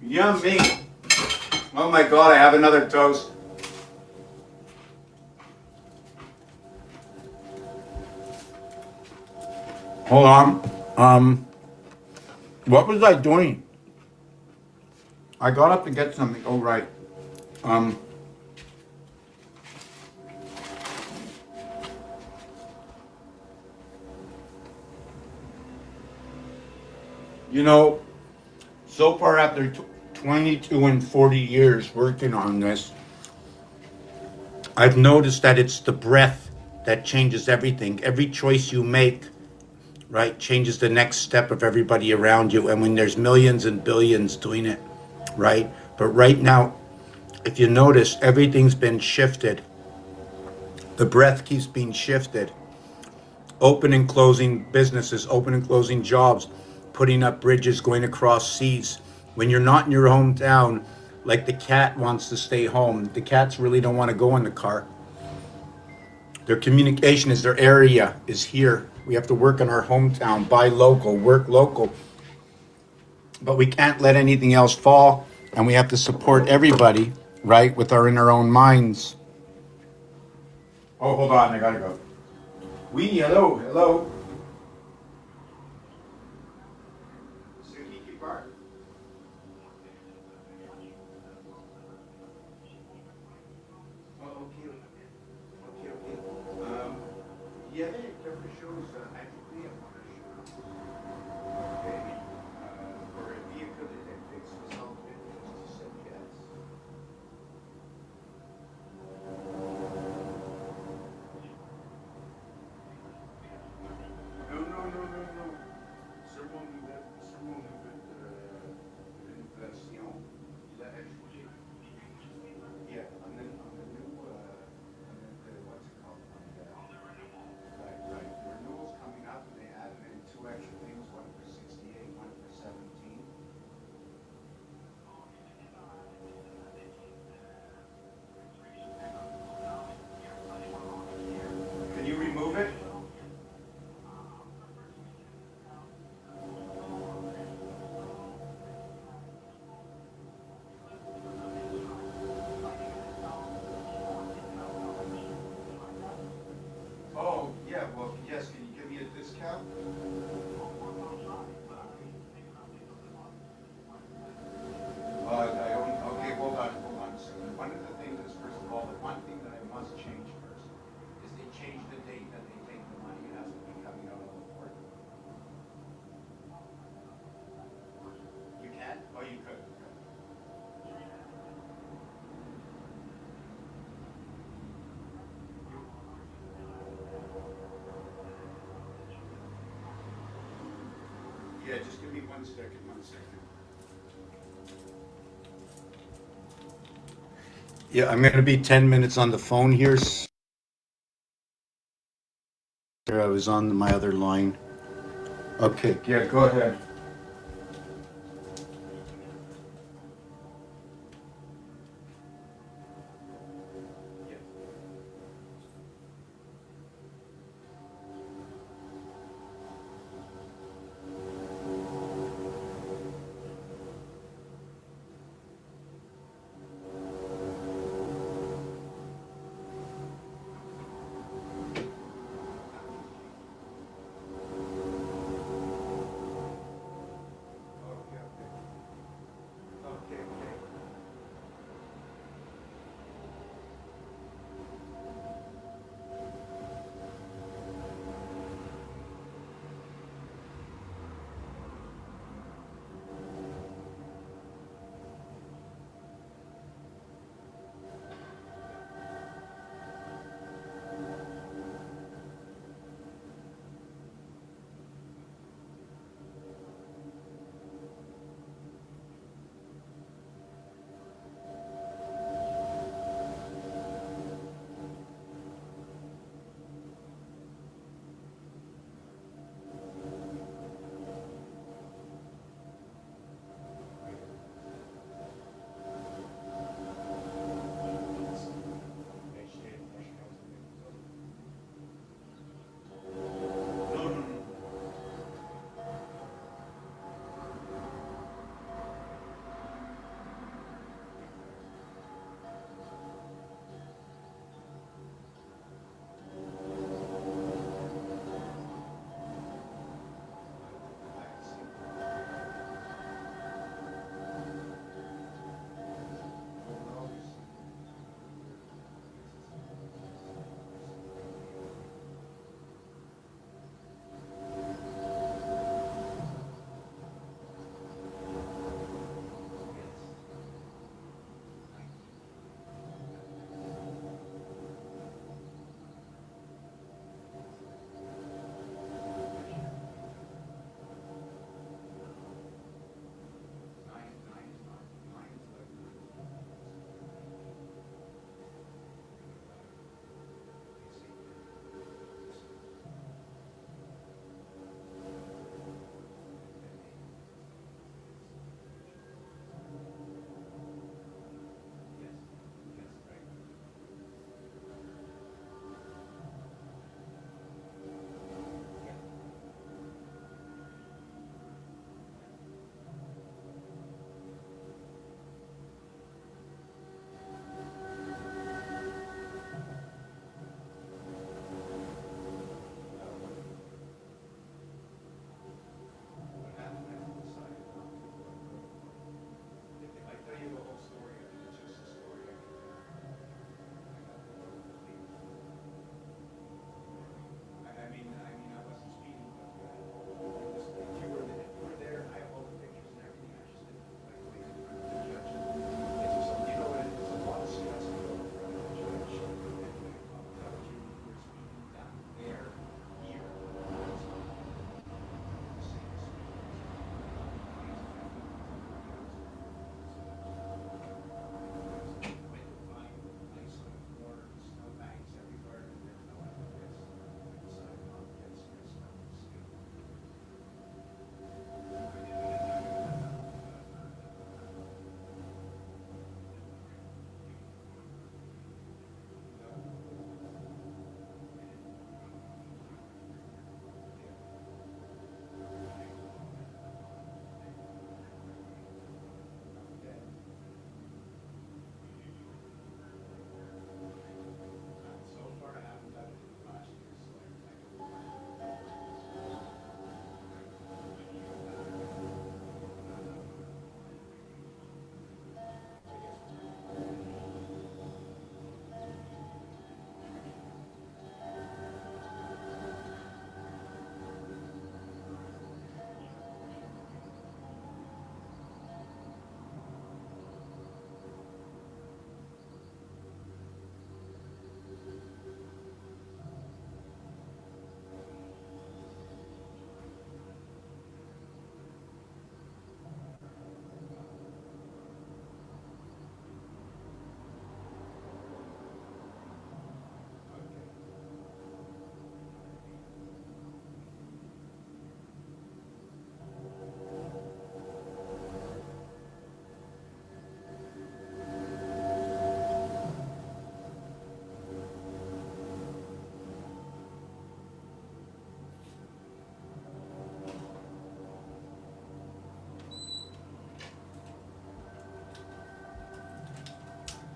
yummy. Oh my God, I have another toast. Hold on. What was I doing? I got up to get something. Oh, right. Um, you know, so far after 22 and 40 years working on this, I've noticed that it's the breath that changes everything. Every choice you make, right, changes the next step of everybody around you. And when there's millions and billions doing it, right? But right now, if you notice, everything's been shifted. The breath keeps being shifted. Open and closing businesses, open and closing jobs, putting up bridges, going across seas. When you're not in your hometown, like the cat wants to stay home, the cats really don't want to go in the car. Their communication is their area is here. We have to work in our hometown, buy local, work local. But we can't let anything else fall, and we have to support everybody, right, with our in our own minds. Oh, hold on, I gotta go. Oui, hello, hello. Oh, ok, ok, ok. Il y avait quelque chose à ajouter à mon achat. Ok. For a vehicle electric, 67 piastres. Non, non, non, non, non. Sur mon niveau de l'inflation, il a ajouté. Yeah, on the new, what's it called? Right, right. The renewal's coming up, and they added in two extra things, one for 68, one for 17. Can you remove it? Oh, yeah, well, yes, can you give me a discount? Okay, hold on a second. One of the things is, first of all, the one thing that I must change first is they change the date that they take the money. It has to be coming out of the board. You can? Oh, you could. Yeah, just give me 1 second, 1 second. Yeah, I'm going to be 10 minutes on the phone here. I was on my other line. Okay, yeah, go ahead.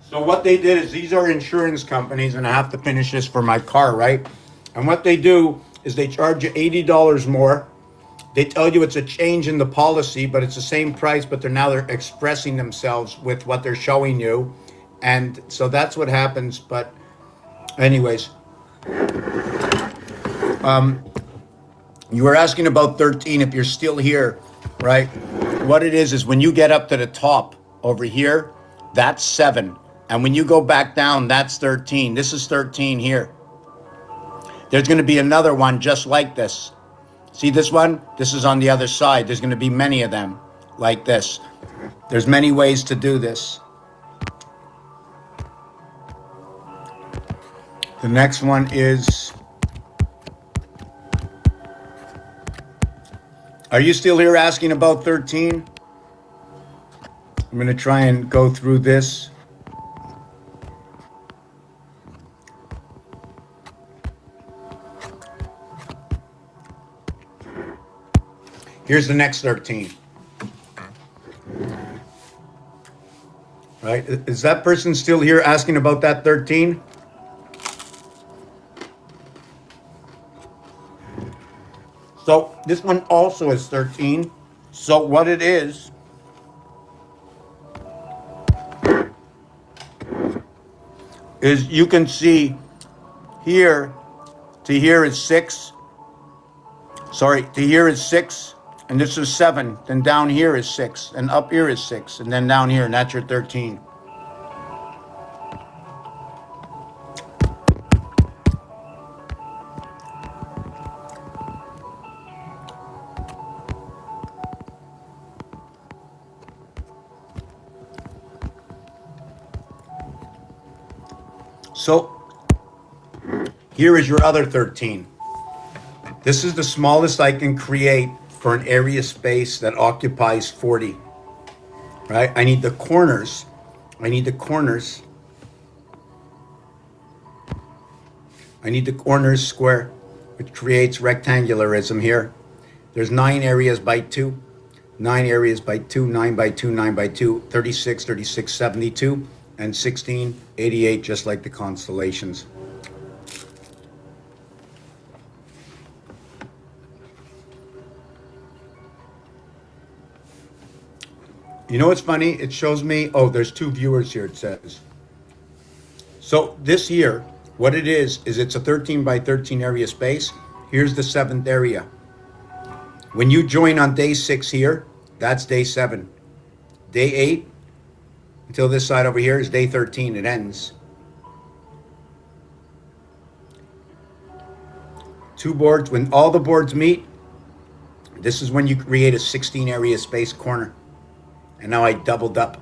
So what they did is these are insurance companies, and I have to finish this for my car, right? And what they do is they charge you $80 more. They tell you it's a change in the policy, but it's the same price, but they're expressing themselves with what they're showing you. And so that's what happens. But anyways, you were asking about 13, if you're still here, right? What it is when you get up to the top over here, that's 7. And when you go back down, that's 13. This is 13 here. There's going to be another one just like this. See this one? This is on the other side. There's going to be many of them like this. There's many ways to do this. The next one is... Are you still here asking about 13? I'm going to try and go through this. Here's the next 13. Right? Is that person still here asking about that 13? So this one also is 13. So what it is you can see here to here is 6. Sorry, to here is 6, and this is 7. Then down here is 6, and up here is 6, and then down here, and that's your 13. So here is your other 13. This is the smallest I can create for an area space that occupies 40. Right? I need the corners. I need the corners square, which creates rectangularism here. There's 9 areas by 2. 9 areas by 2, 9 by 2, 9 by 2, 36, 36, 72. And 16, 88, just like the constellations. You know what's funny? It shows me, oh, there's 2 viewers here, it says. So this here, what it is it's a 13 by 13 area space. Here's the 7th area. When you join on day 6 here, that's day 7. Day 8, until this side over here is day 13. It ends. 2 boards. When all the boards meet, this is when you create a 16 area space corner. And now I doubled up.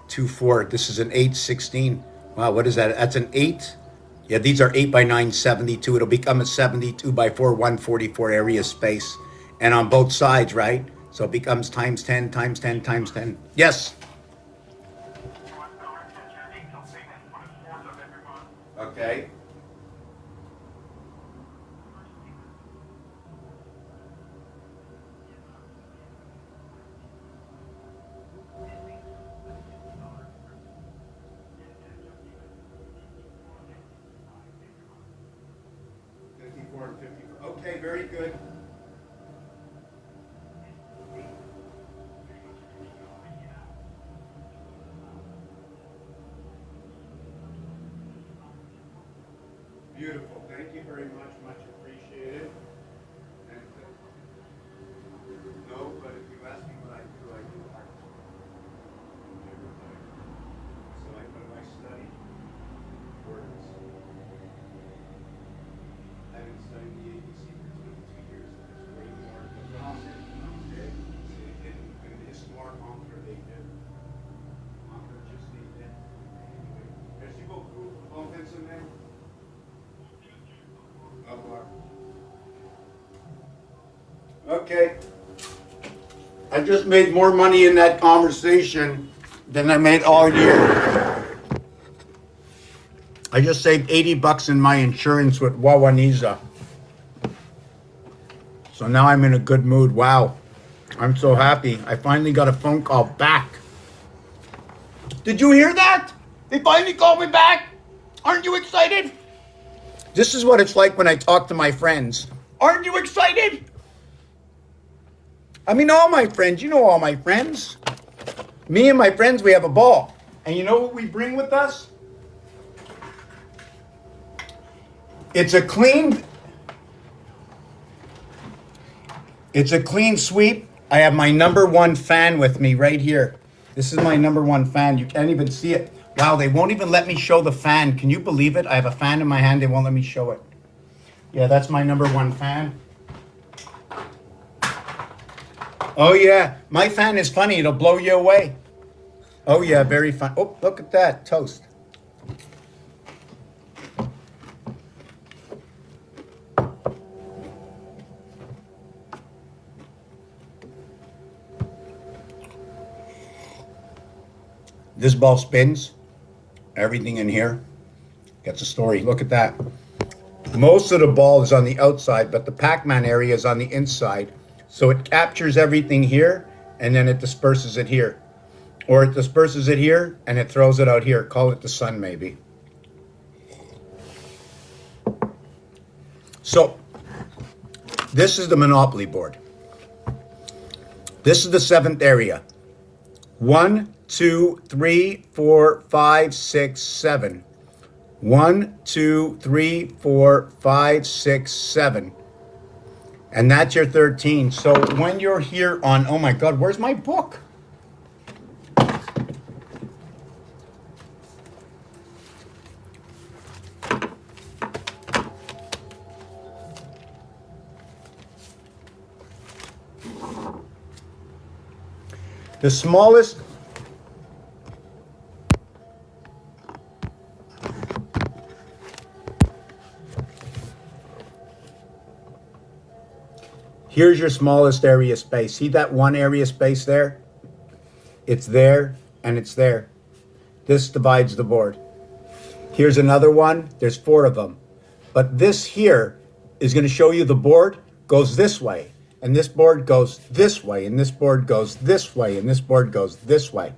2, 4. This is an 8, 16. Wow, what is that? That's an 8. Yeah, these are 8 by 9, 72. It'll become a 72 by 4, 144 area space. And on both sides, right? So it becomes times 10, times 10, times 10. Yes? Okay. Okay, very good. Beautiful. Thank you very much. Much appreciated. And, no, but if you ask me what I do art. So I study words. I've been studying the ABC for 22 years. There's way more than in histoire entre they did. Entre just they did. Anyway, merci beaucoup. Bon fin de semaine. Au revoir. Okay. I just made more money in that conversation than I made all year. I just saved $80 in my insurance with Wawaniza. So now I'm in a good mood. Wow. I'm so happy. I finally got a phone call back. Did you hear that? They finally called me back. Aren't you excited? This is what it's like when I talk to my friends. Aren't you excited? I mean, all my friends. You know all my friends. Me and my friends, we have a ball. And you know what we bring with us? It's a clean sweep. I have my number one fan with me right here. This is my number one fan. You can't even see it. Wow, they won't even let me show the fan. Can you believe it? I have a fan in my hand. They won't let me show it. Yeah, that's my number one fan. Oh, yeah. My fan is funny. It'll blow you away. Oh, yeah, very fun. Oh, look at that. Toast. This ball spins. Everything in here gets a story. Look at that. Most of the ball is on the outside, but the Pac-Man area is on the inside. So it captures everything here, and then it disperses it here. Or it disperses it here, and it throws it out here. Call it the sun, maybe. So, this is the Monopoly board. This is the 7th area. 1, 2, 3, 4, 5, 6, 7. 1, 2, 3, 4, 5, 6, 7. And that's your 13. So when you're here on, oh my God, where's my book? The smallest here's your smallest area space. See that one area space there? It's there and it's there. This divides the board. Here's another one. There's 4 of them. But this here is going to show you the board goes this way. And this board goes this way. And this board goes this way. And this board goes this way.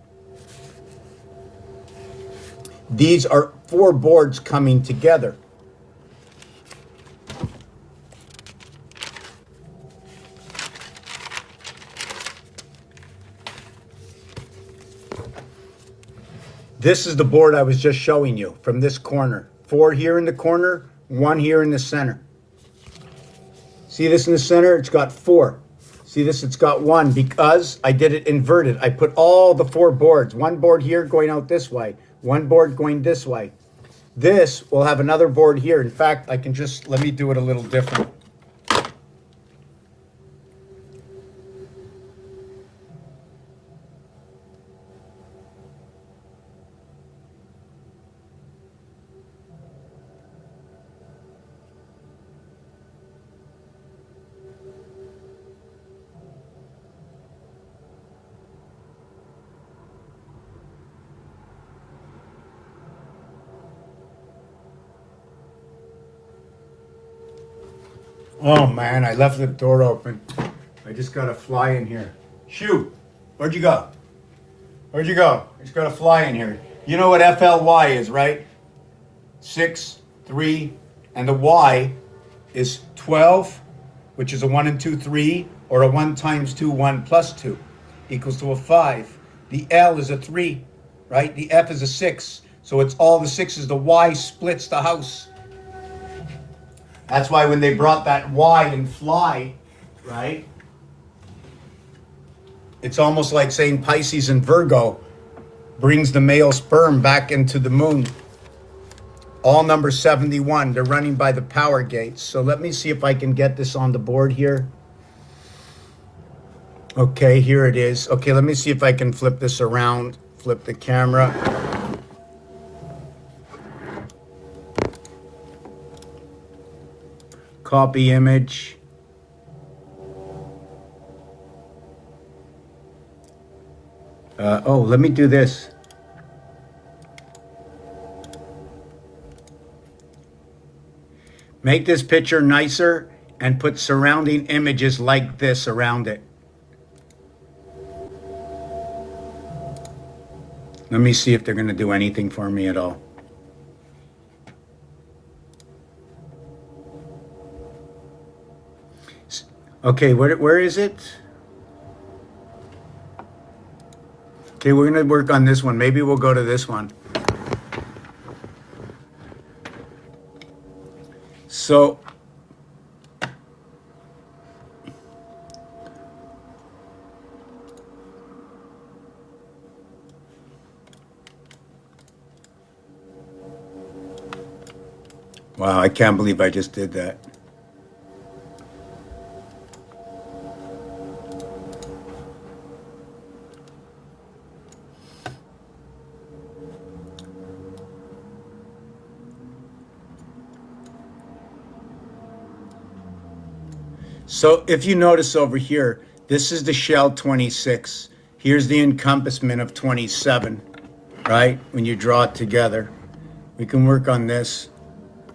These are 4 boards coming together. This is the board I was just showing you from this corner. 4 here in the corner, 1 here in the center. See this in the center? It's got 4. See this? It's got 1 because I did it inverted. I put all the 4 boards. 1 board here going out this way. 1 board going this way. This will have another board here. In fact, I can just, let me do it a little different. Oh man, I left the door open. I just got a fly in here. Shoo! Where'd you go? Where'd you go? I just got a fly in here. You know what FLY is, right? 6, 3, and the Y is 12, which is a 1 and 2, 3, or a 1 times 2, 1 plus 2, equals to a 5. The L is a 3, right? The F is a 6. So it's all the 6s. The Y splits the house. That's why when they brought that Y in fly, right? It's almost like saying Pisces and Virgo brings the male sperm back into the moon. All number 71, they're running by the power gates. So let me see if I can get this on the board here. Okay, here it is. Okay, let me see if I can flip this around, flip the camera. Copy image. Let me do this. Make this picture nicer and put surrounding images like this around it. Let me see if they're going to do anything for me at all. Okay, where is it? Okay, we're going to work on this one. Maybe we'll go to this one. So, wow, I can't believe I just did that. So if you notice over here, this is the shell 26. Here's the encompassment of 27, right? When you draw it together, we can work on this,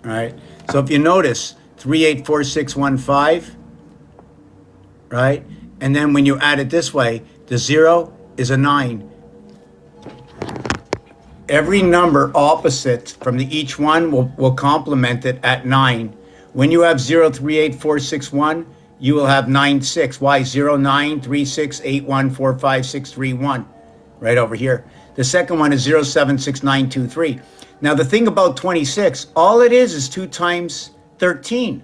right? So if you notice, 384615, right? And then when you add it this way, the 0 is a 9. Every number opposite from each one will complement it at 9. When you have 038461, you will have 96. Why? 0936814561, right over here. The second one is 076923. Now the thing about 26, all it is 2 times 13.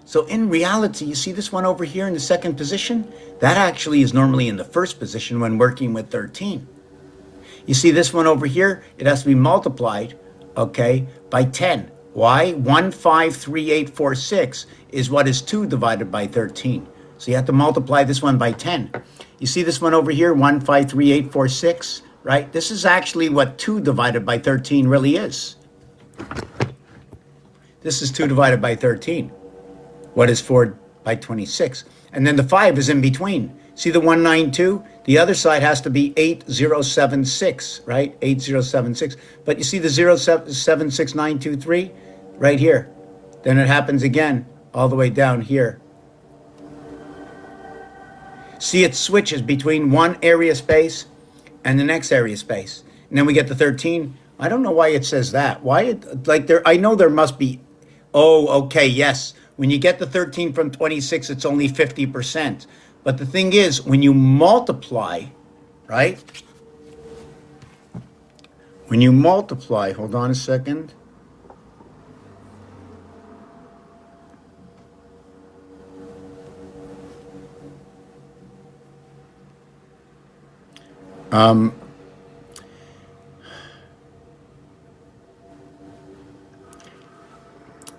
So in reality, you see this one over here in the second position? That actually is normally in the first position when working with 13. You see this one over here? It has to be multiplied, okay, by 10. Why? 153846 is what is 2 divided by 13. So you have to multiply this one by 10. You see this one over here, 153846, right? This is actually what 2 divided by 13 really is. This is 2 divided by 13. What is 4 by 26? And then the 5 is in between. See the 192? The other side has to be 8076, right? 8076. But you see the 076923 right here. Then it happens again all the way down here. See, it switches between one area space and the next area space. And then we get the 13. I don't know why it says that. Why it, like there, I know there must be, oh, okay, yes. When you get the 13 from 26, it's only 50%. But the thing is, when you multiply, right? When you multiply, hold on a second.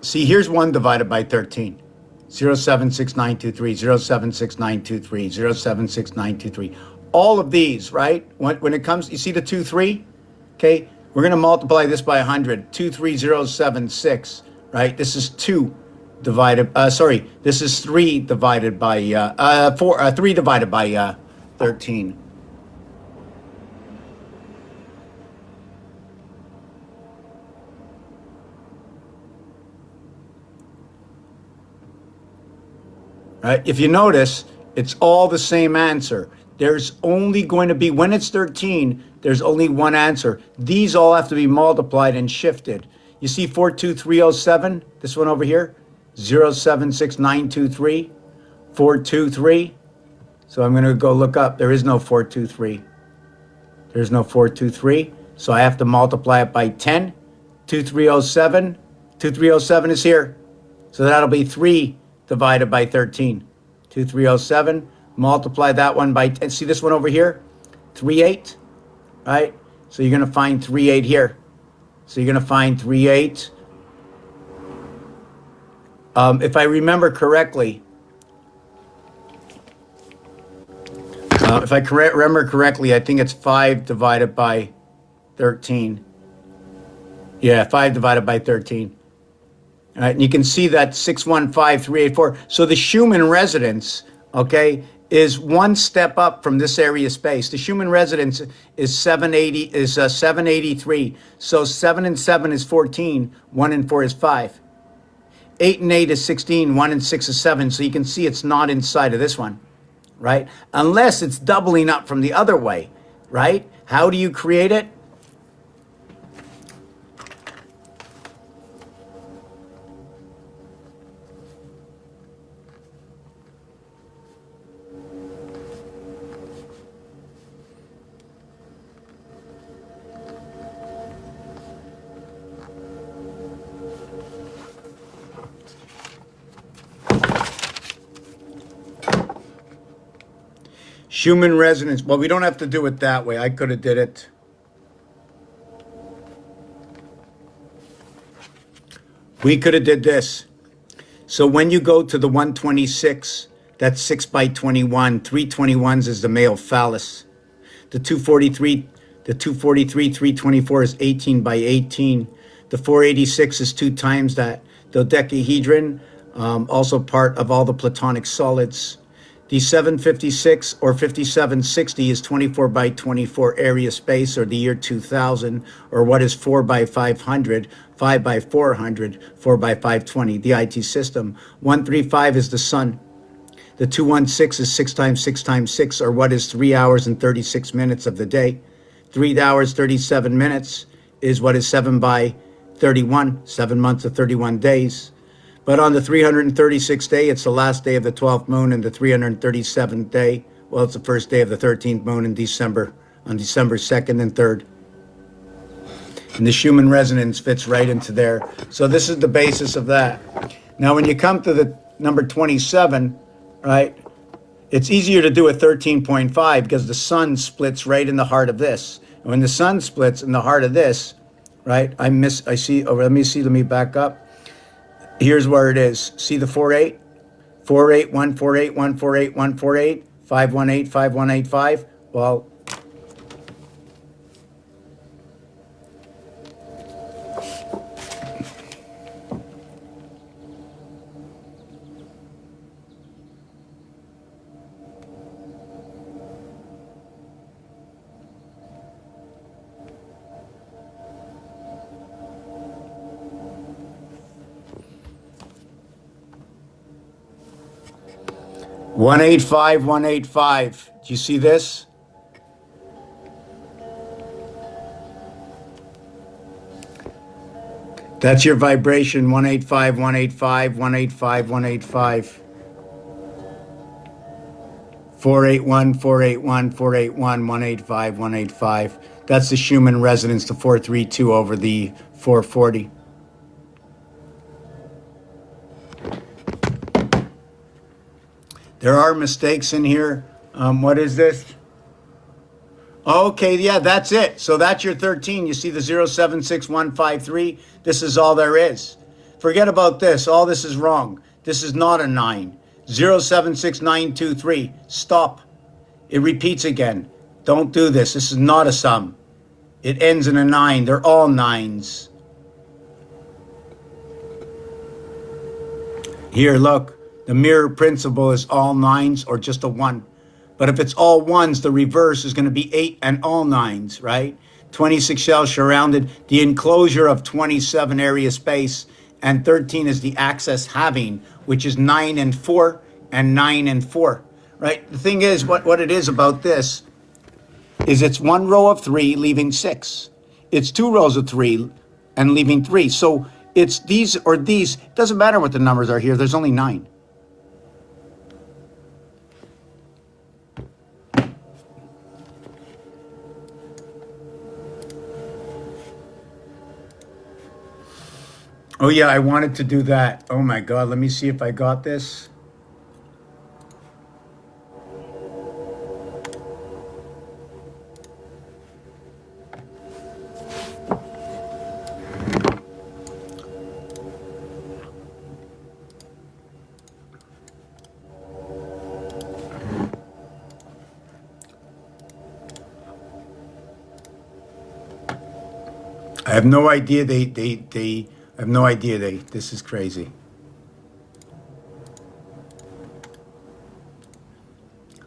See, here's 1 divided by 13. 076923, 076923, 076923. All of these, right? When it comes, you see the 2, 3? Okay, we're going to multiply this by 100. 23076, right? This is 2 divided, this is 3 divided by, 3 divided by 13. Right? If you notice, it's all the same answer. There's only going to be, when it's 13, there's only one answer. These all have to be multiplied and shifted. You see 42307, this one over here, 076923, 423. So I'm going to go look up. There is no 423. There's no 423. So I have to multiply it by 10. 2307. 2307 is here. So that'll be 3 divided by 13. 2307, multiply that one by 10. See this one over here? 38, right? So you're going to find 38 here. So you're going to find 38. If I remember correctly, remember correctly, I think it's 5 divided by 13. Yeah, 5 divided by 13. All right, and you can see that 615384. So the Schumann resonance, okay, is one step up from this area space. The Schumann resonance is 783. So 7 and 7 is 14. 1 and 4 is 5. 8 and 8 is 16. 1 and 6 is 7. So you can see it's not inside of this one, right? Unless it's doubling up from the other way, right? How do you create it? Schumann resonance. Well, we don't have to do it that way. I could have did it. We could have did this. So when you go to the 126, that's 6 by 21. 321s is the male phallus. The 243, 324 is 18 by 18. The 486 is 2 times that. The dodecahedron, also part of all the platonic solids. The 756 or 5760 is 24 by 24 area space, or the year 2000, or what is 4 by 500, 5 by 400, 4 by 520, the IT system. 135 is the sun. The 216 is 6 times 6 times 6, or what is 3 hours and 36 minutes of the day. 3 hours, 37 minutes is what is 7 by 31, 7 months of 31 days. But on the 336th day, it's the last day of the 12th moon, and the 337th day, well, it's the first day of the 13th moon in December, on December 2nd and 3rd. And the Schumann resonance fits right into there. So this is the basis of that. Now, when you come to the number 27, right, it's easier to do a 13.5 because the sun splits right in the heart of this. And when the sun splits in the heart of this, right, let me back up. Here's where it is. See the 48? 48, 148, 148, 148, 518, 5185. Well, one 185, 185. Do you see this? That's your vibration. 185, 185, 185, 185. 481, 481, 481, 185, 185. That's the Schumann resonance, the 432 over the 440. There are mistakes in here. What is this? Okay, yeah, that's it. So that's your 13. You see the 076153? This is all there is. Forget about this. All this is wrong. This is not a 9. 076923. Stop. It repeats again. Don't do this. This is not a sum. It ends in a 9. They're all 9s. Here, look. The mirror principle is all 9s or just a 1. But if it's all 1s, the reverse is going to be 8 and all 9s, right? 26 shells surrounded the enclosure of 27 area space, and 13 is the access having, which is 9 and 4 and 9 and 4, right? The thing is, what it is about this is it's 1 row of 3 leaving 6. It's 2 rows of 3 and leaving 3. So it's these or these. It doesn't matter what the numbers are here. There's only 9. Oh yeah, I wanted to do that. Oh my God, let me see if I got this. I have no idea I have no idea this is crazy.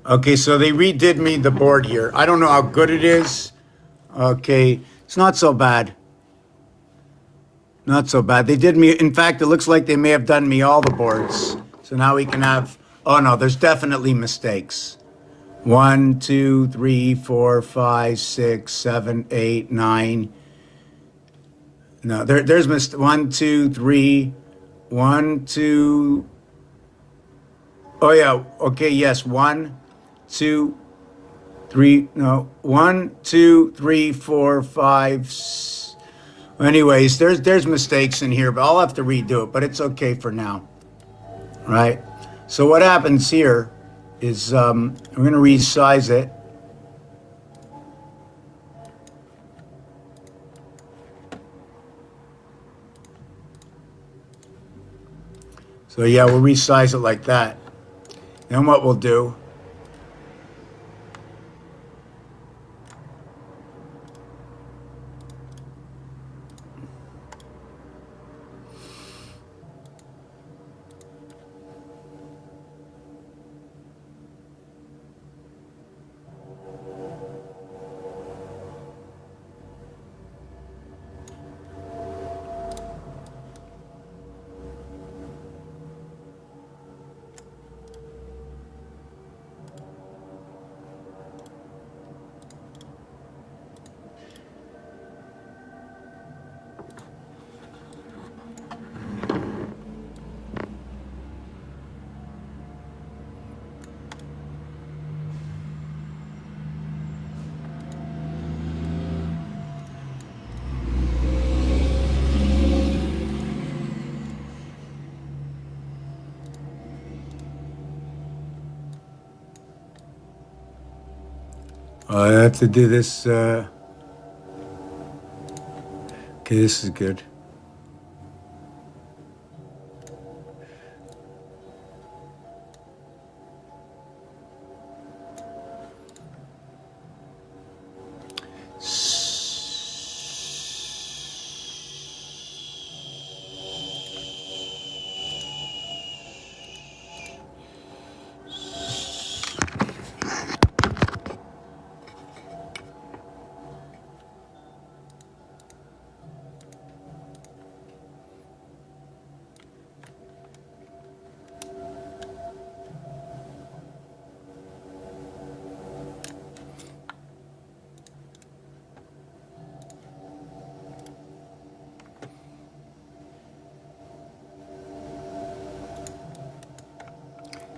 Okay, so they redid me the board here. I don't know how good it is. Okay, it's not so bad. Not so bad. They did me, in fact, it looks like they may have done me all the boards. So now we can have, oh no, there's definitely mistakes. 1, 2, 3, 4, 5, 6, 7, 8, 9. No, there's 1, 2, 3, 1, 2. Oh yeah, okay, yes, 1, 2, 3. No, 1, 2, 3, 4, 5. Anyways, there's mistakes in here, but I'll have to redo it. But it's okay for now, right? So what happens here is we're going to resize it. So yeah, we'll resize it like that. Then what we'll do, I have to do this. Okay, this is good.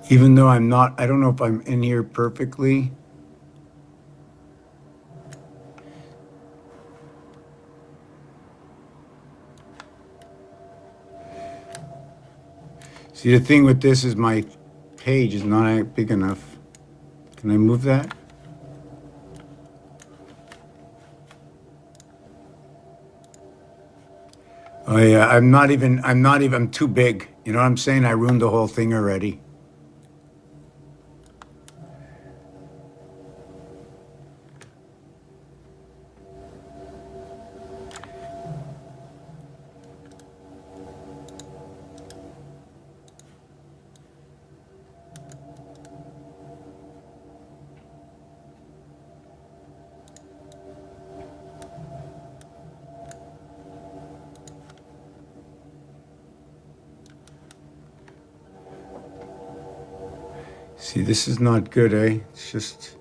Even though I'm not, I don't know if I'm in here perfectly. See, the thing with this is my page is not big enough. Can I move that? Oh yeah, I'm too big. You know what I'm saying? I ruined the whole thing already. See, this is not good, eh? It's just...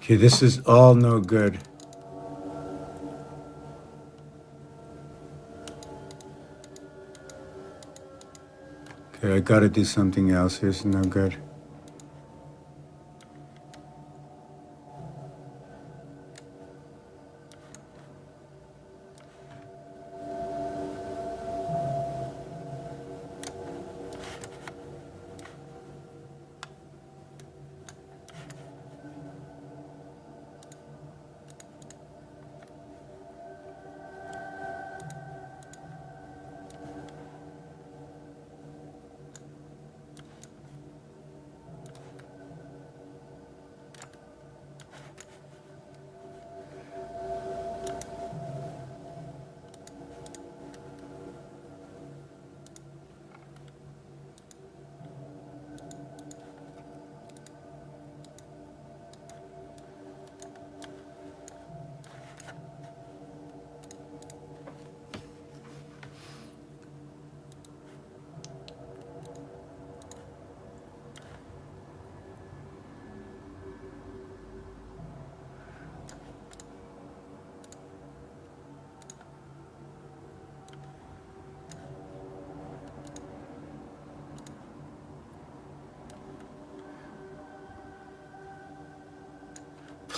Okay, this is all no good. Okay, I gotta do something else. Here's no good.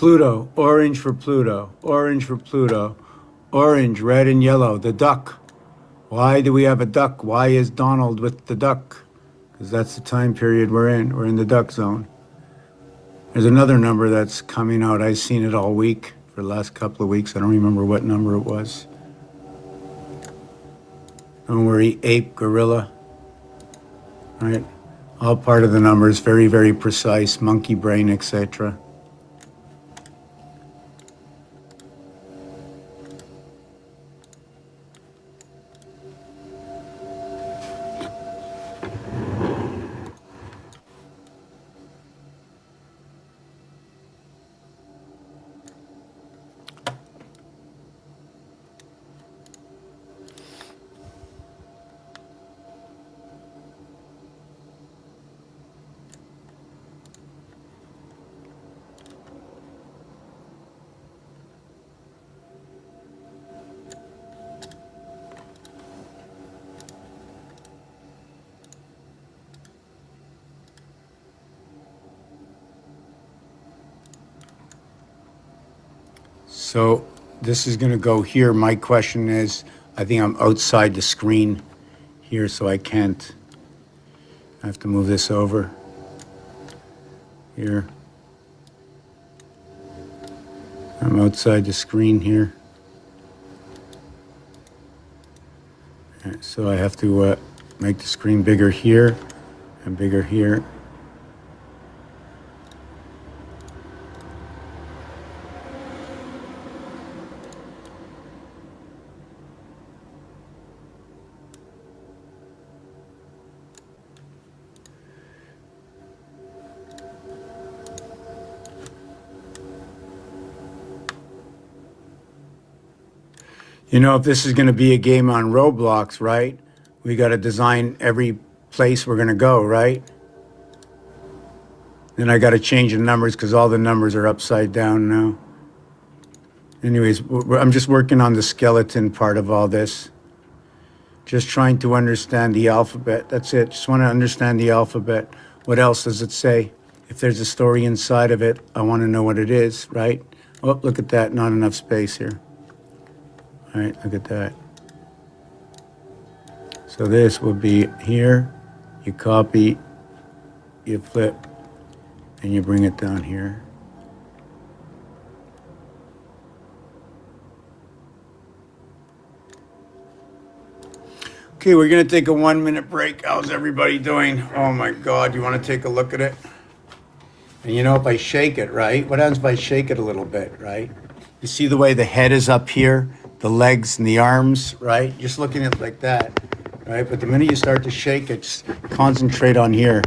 Pluto, orange for Pluto, orange for Pluto, orange, red, and yellow, the duck. Why do we have a duck? Why is Donald with the duck? Because that's the time period we're in. We're in the duck zone. There's another number that's coming out. I've seen it all week for the last couple of weeks. I don't remember what number it was. Don't worry, ape, gorilla, right? All part of the numbers, very, very precise, monkey brain, etc. So this is going to go here. My question is, I think I'm outside the screen here, so I can't. I have to move this over here. I'm outside the screen here. So I have to make the screen bigger here and bigger here. You know, if this is going to be a game on Roblox, right? We got to design every place we're going to go, right? Then I got to change the numbers because all the numbers are upside down now. Anyways, I'm just working on the skeleton part of all this. Just trying to understand the alphabet. That's it. Just want to understand the alphabet. What else does it say? If there's a story inside of it, I want to know what it is, right? Oh, look at that. Not enough space here. All right, look at that. So this will be here. You copy, you flip, and you bring it down here. Okay, we're gonna take a 1-minute break. How's everybody doing? Oh my God, you wanna take a look at it? And you know, if I shake it, right? What happens if I shake it a little bit, right? You see the way the head is up here? The legs and the arms, right? Just looking at it like that, right? But the minute you start to shake it, just concentrate on here.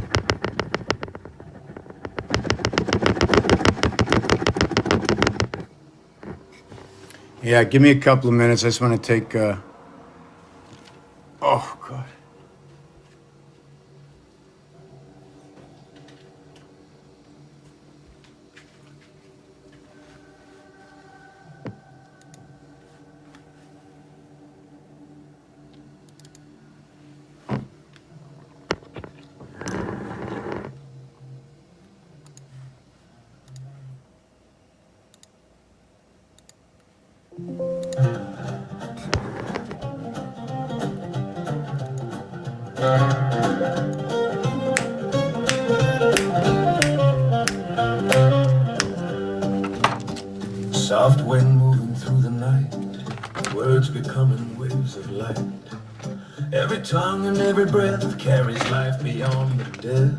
Yeah, give me a couple of minutes. I just want to take, oh, God. Soft wind moving through the night, words becoming waves of light. Every tongue and every breath carries life beyond the death.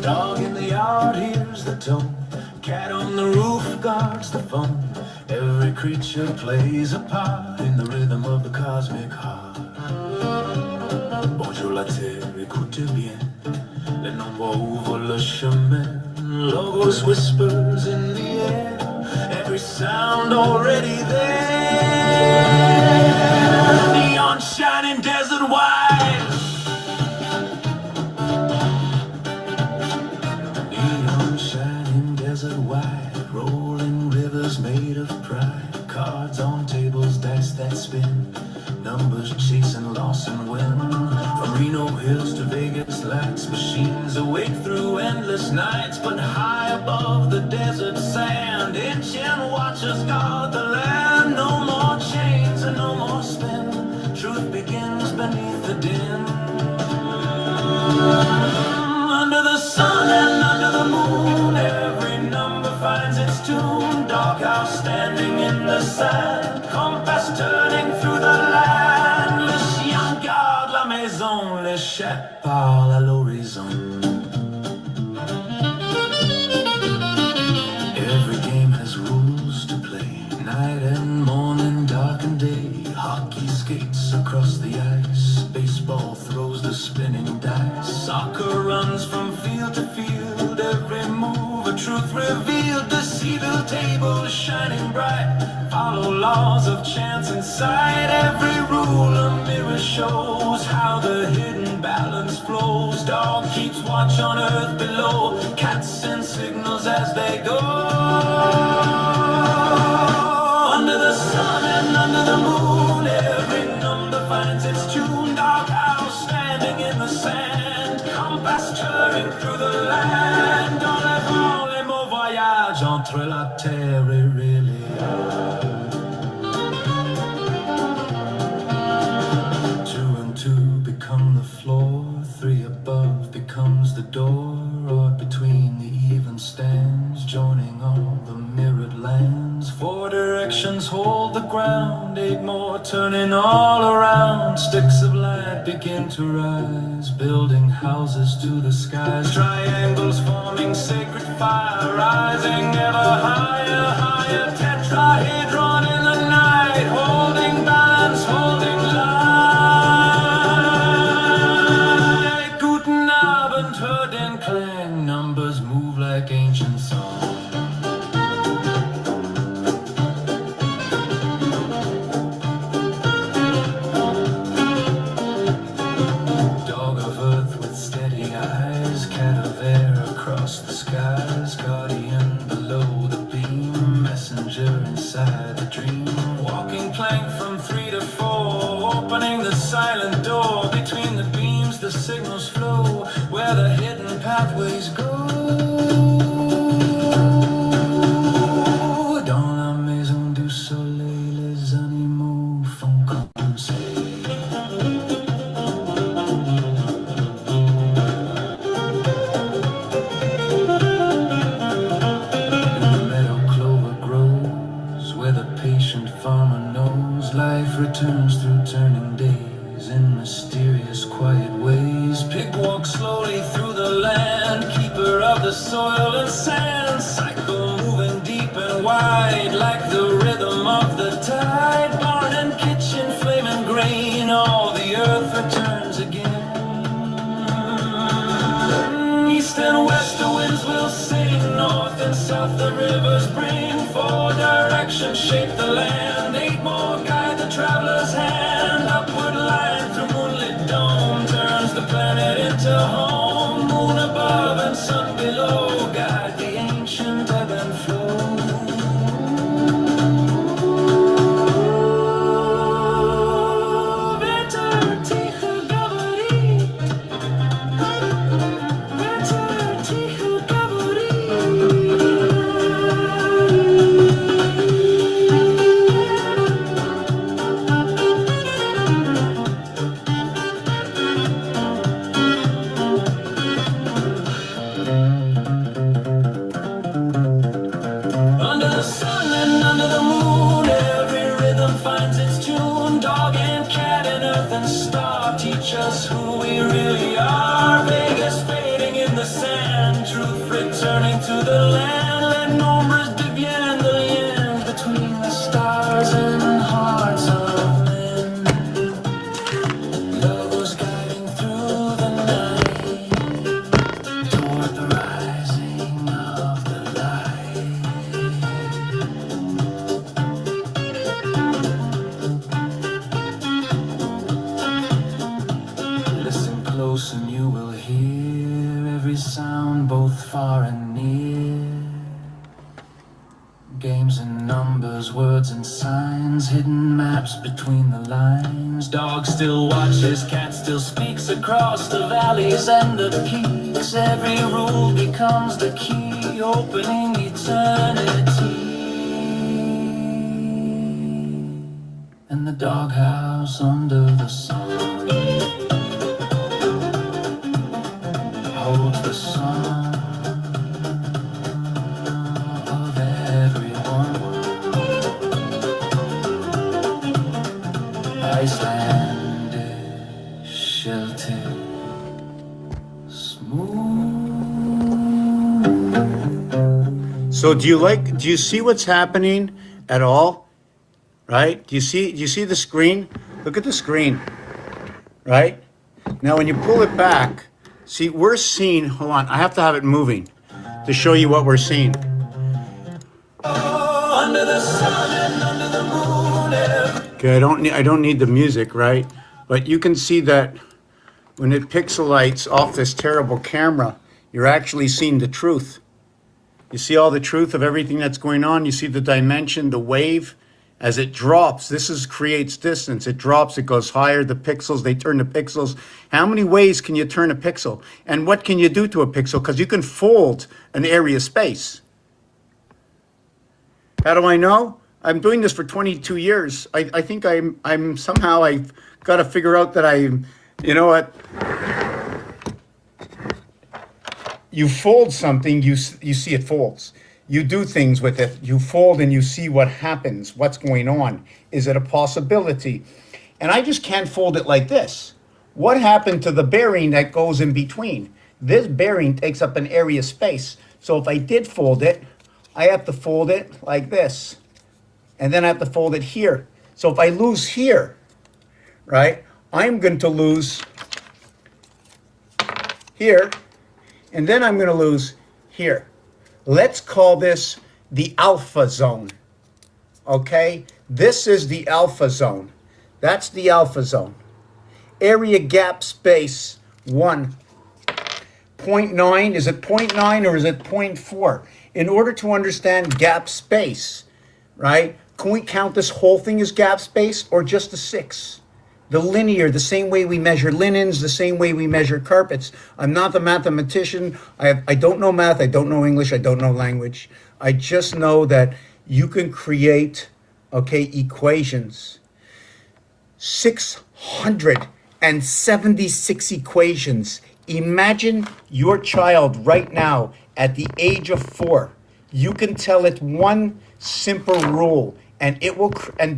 Dog in the yard hears the tone, cat on the roof guards the phone. Every creature plays a part in the rhythm of the cosmic heart. Bonjour la terre, écoute bien, les nombres ouvrent le chemin. Logos whispers in the air, every sound already there. Neon shining desert wide, neon shining desert wide, rolling rivers made of pride. Cards on tables, dice that spin, numbers chasing loss and win. From Reno Hills to Vegas lights, machines awake through endless nights, but high above the desert sand, ancient watchers guard the land. No more chains and no more spin. Truth begins beneath the din. Under the sun and under the moon, every number finds its tune. Dark house standing in the sand, compass turning through the land. Le chien garde la maison, les chats parlent à l'horizon. Every game has rules to play, night and morning, dark and day. Hockey skates across the ice, baseball throws the spinning dice. Soccer runs from field to field, every move a truth revealed. The Seville table is shining bright, follow laws of chance and sight. Every rule a mirror shows how the hidden balance flows. Dog keeps watch on earth below, cats send signals as they go. Under the sun and under the moon, every number finds its tune. Dark house standing in the sand, compass turning through the land. Dans les vents, les mots voyagent entre la terre et Rélia. Two and two become the floor, three above becomes the door. Odd between the even stands, joining all the mirrored lands. Four directions hold the ground, eight more turning all around. Sticks of light begin to rise, building houses to the skies. Triangles forming sacred fire, rising ever higher, higher. Tetrahedron in the night, holding balance, holding light. Guten Abend, hör den Klang, numbers move like ancient songs. Dog of earth with steady eyes, cat of air across the skies. Guardian below the beam, messenger inside the dream. Walking plank from 3 to 4, opening the silent door. Between the beams the signals flow, where the hidden pathways go. Dans la maison du soleil, les animaux font comme c'est. Life returns through turning days in mysterious quiet ways. Pig walks slowly through the land, keeper of the soil and sand. Cycle moving deep and wide like the rhythm of the tide. Barn and kitchen, flame and grain, all the earth returns again. East and west the winds will sing, north and south the rivers bring. Four directions shape the land, eight more guide the traveler's hand. Upward line through moonlit dome turns the planet into home. Moon above and sun below guide the ancient ebb and flow. Just who we really are. Vegas fading in the sand, truth returning to the land. Les nombres deviennent the lien between the stars and hearts of men. Logos guiding through the night toward the rising of the light. Close and you will hear every sound both far and near. Games and Numbers, words and signs, hidden maps between the lines. Dog still watches, cat still speaks across the valleys and the peaks. Every rule becomes the key, opening eternity. And the doghouse under the sun holds the song of everyone. Icelandic shelter, smooth. So do you see what's happening at all? Right? Do you see the screen? Look at the screen. Right? Now when you pull it back, see, we're seeing, hold on, I have to have it moving to show you what we're seeing. Under the sun and under the moon. Okay, I don't need the music, right? But you can see that when it pixelates off this terrible camera, you're actually seeing the truth. You see all the truth of everything that's going on. You see the dimension, the wave. As it drops, creates distance. It drops, it goes higher. The pixels, they turn to pixels. How many ways can you turn a pixel? And what can you do to a pixel? Because you can fold an area space. How do I know? I'm doing this for 22 years. I think I'm somehow, I've got to figure out that you know what? You fold something, you see it folds. You do things with it. You fold and you see what happens, what's going on. Is it a possibility? And I just can't fold it like this. What happened to the bearing that goes in between? This bearing takes up an area space. So if I did fold it, I have to fold it like this. And then I have to fold it here. So if I lose here, right, I'm going to lose here. And then I'm going to lose here. Let's call this the alpha zone. Okay? This is the alpha zone. That's the alpha zone. Area gap space 1. 0.9, is it 0.9 or is it 0.4? In order to understand gap space, right? Can we count this whole thing as gap space or just a 6? The linear, the same way we measure linens, the same way we measure carpets. I'm not the mathematician. I don't know math. I don't know English. I don't know language. I just know that you can create, okay, equations. 676 equations. Imagine your child right now at the age of 4. You can tell it one simple rule, and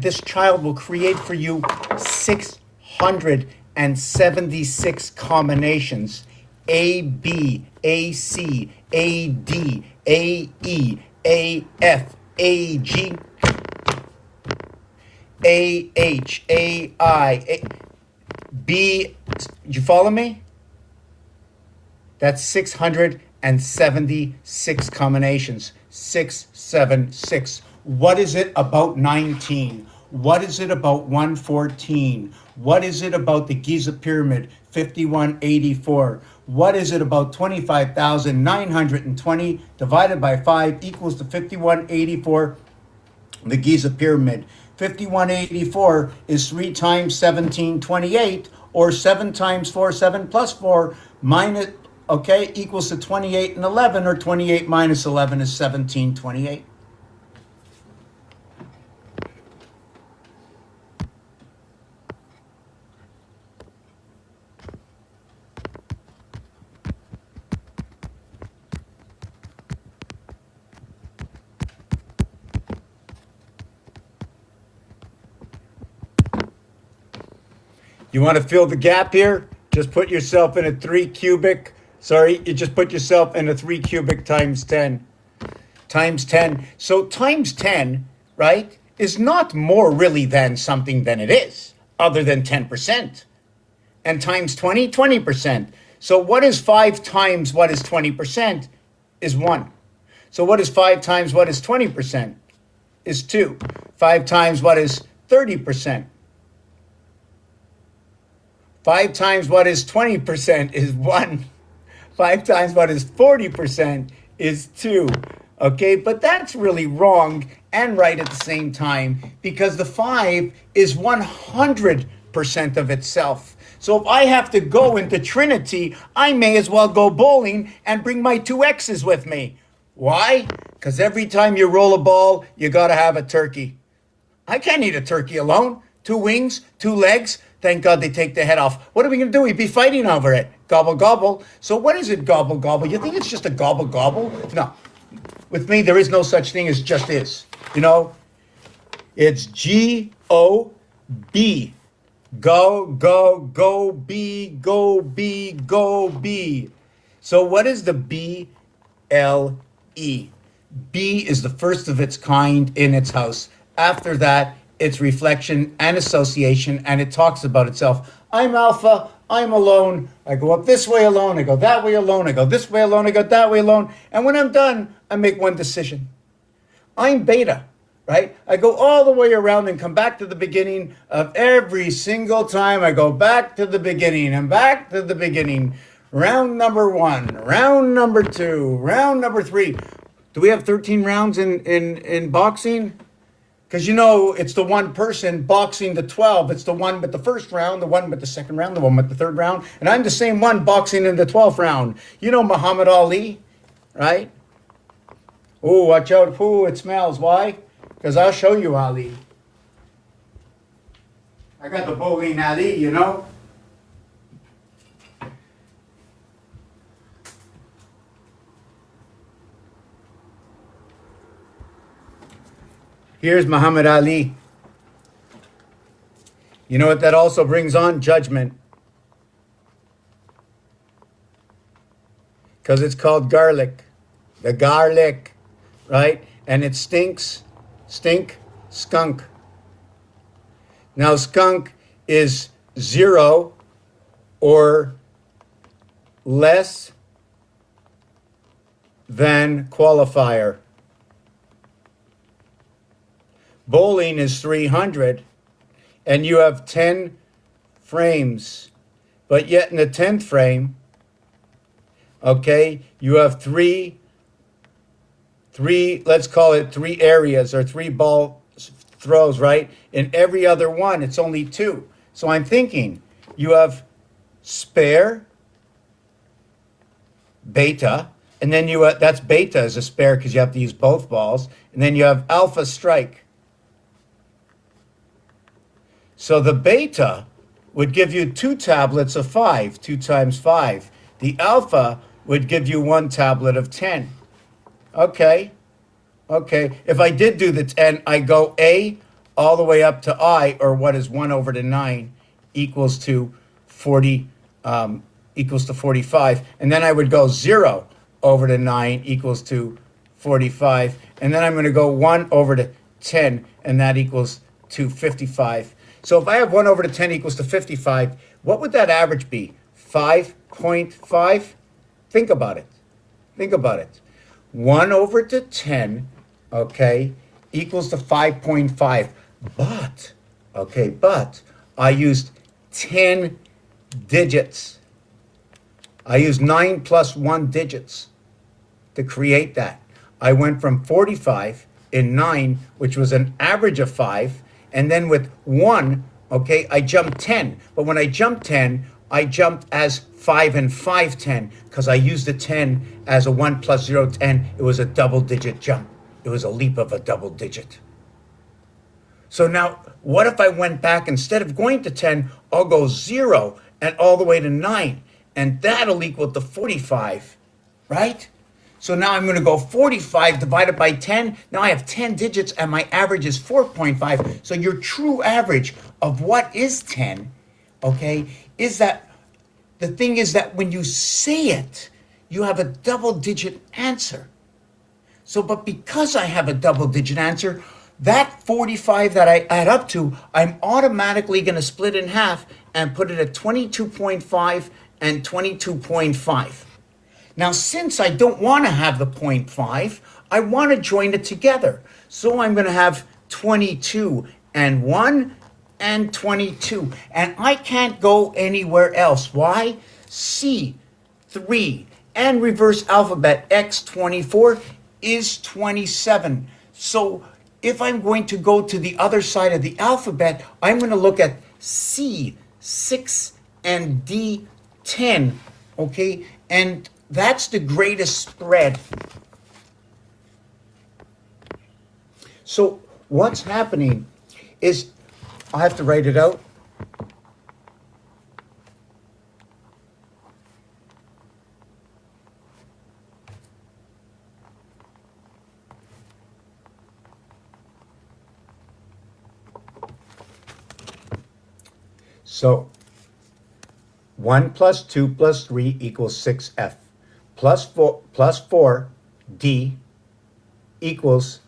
this child will create for you 676 combinations. A, B, A, C, A, D, A, E, A, F, A, G, A, H, A, I, B. Did you follow me? That's 676 combinations. 676. What is it about 19? What is it about 114? What is it about the Giza Pyramid, 5184? What is it about 25,920 divided by 5 equals to 5184, the Giza Pyramid? 5184 is 3 times 1728, or 7 times 4, 7 plus 4, minus, okay, equals to 28 and 11, or 28 minus 11 is 1728. You want to fill the gap here? Just put yourself in a 3 cubic. Sorry, you just put yourself in a 3 cubic times 10. Times 10. So times 10, right, is not more really than something than it is, other than 10%. And times 20, 20%. So what is 5 times what is 20%? Is 1. So what is 5 times what is 20%? Is 2. 5 times what is 30%? 5 times what is 20% is 1. 5 times what is 40% is 2. Okay, but that's really wrong and right at the same time because the 5 is 100% of itself. So if I have to go into Trinity, I may as well go bowling and bring my 2 X's with me. Why? Because every time you roll a ball, you got to have a turkey. I can't eat a turkey alone. 2 wings, 2 legs. Thank God they take the head off. What are we going to do? We'd be fighting over it. Gobble, gobble. So what is it, gobble, gobble? You think it's just a gobble, gobble? No. With me, there is no such thing as just is. You know, it's G-O-B. Go, go, go, B, go, B, go, B. So what is the B-L-E? B is the first of its kind in its house. After that, it's reflection and association, and it talks about itself. I'm alpha, I'm alone. I go up this way alone, I go that way alone, I go this way alone, I go that way alone. And when I'm done, I make one decision. I'm beta, right? I go all the way around and come back to the beginning of every single time. I go back to the beginning and back to the beginning. Round number 1, round number 2, round number 3. Do we have 13 rounds in boxing? Because you know, it's the one person boxing the 12. It's the one with the first round, the one with the second round, the one with the third round. And I'm the same one boxing in the 12th round. You know Muhammad Ali, right? Oh, watch out. Ooh, it smells. Why? Because I'll show you Ali. I got the bowling Ali, you know. Here's Muhammad Ali. You know what that also brings on? Judgment. Because it's called garlic. The garlic, right? And it stinks. Stink, skunk. Now skunk is 0 or less than qualifier. Bowling is 300, and you have 10 frames. But yet in the 10th frame, okay, you have three, let's call it 3 areas or 3 ball throws, right? In every other one, it's only 2. So I'm thinking you have spare, beta, and then you have, that's beta as a spare because you have to use both balls, and then you have alpha strike. So the beta would give you 2 tablets of 5, 2 times 5. The alpha would give you 1 tablet of 10. Okay. If I did do the 10, I go A all the way up to I, or what is 1 over to 9 equals to 40, equals to 45. And then I would go 0 over to 9 equals to 45. And then I'm going to go 1 over to 10, and that equals to 55. So if I have 1 over to 10 equals to 55, what would that average be? 5.5? Think about it. 1 over to 10, okay, equals to 5.5. But I used 10 digits. I used 9 plus 1 digits to create that. I went from 45 in 9, which was an average of 5, and then with 1, okay, I jumped 10. But when I jumped 10, I jumped as 5 and 5 10 because I used the 10 as a 1 plus 0 10. It was a double-digit jump. It was a leap of a double digit. So now, what if I went back, instead of going to 10, I'll go 0 and all the way to 9, and that'll equal to 45, right? So now I'm going to go 45 divided by 10. Now I have 10 digits and my average is 4.5. So your true average of what is 10, okay, is that the thing is that when you say it, you have a double-digit answer. So, but because I have a double-digit answer, that 45 that I add up to, I'm automatically going to split in half and put it at 22.5 and 22.5. Now, since I don't want to have the 0.5, I want to join it together. So I'm going to have 22 and 1 and 22. And I can't go anywhere else. Why? C, 3, and reverse alphabet, X, 24. is 27. So if I'm going to go to the other side of the alphabet, I'm going to look at C, 6, and D, 10. Okay? And that's the greatest spread. So what's happening is, I have to write it out. So 1 plus 2 plus 3 equals 6F. Plus 4D equals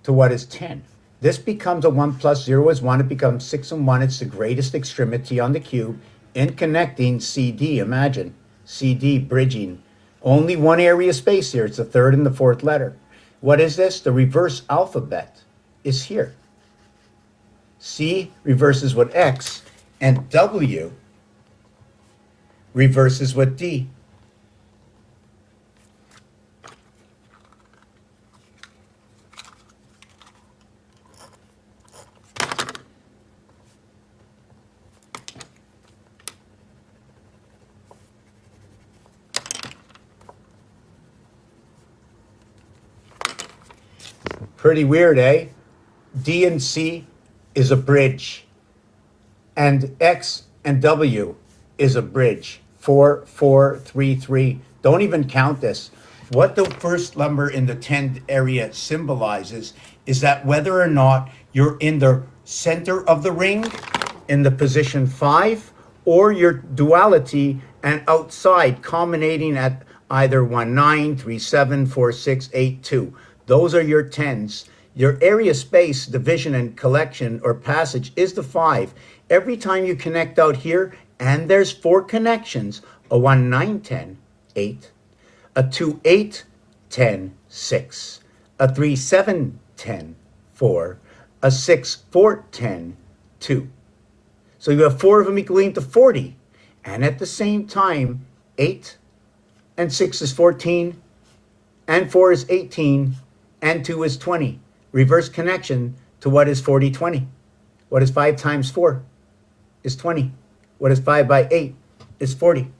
to what is 10. This becomes a 1 plus 0 is 1. It becomes 6 and 1. It's the greatest extremity on the cube in connecting CD. Imagine CD bridging. Only one area space here. It's the third and the fourth letter. What is this? The reverse alphabet is here. C reverses with X, and W reverses with D. Pretty weird, eh? D and C is a bridge, and X and W is a bridge. 4, 4, 3, 3. Don't even count this. What the first number in the 10 area symbolizes is that whether or not you're in the center of the ring, in the position 5, or your duality and outside, culminating at either 1, 9, 3, 7, 4, 6, 8, 2. Those are your 10s. Your area space, division, and collection or passage is the 5. Every time you connect out here, and there's 4 connections, a 1, 9, 10, 8, a 2, 8, 10, 6, a 3, 7, 10, 4, a 6, 4, 10, 2. So you have 4 of them equaling to 40. And at the same time, 8 and 6 is 14, and 4 is 18, and 2 is 20. Reverse connection to what is 40, 20. What is 5 times 4 is 20. What is 5 by 8 is 40.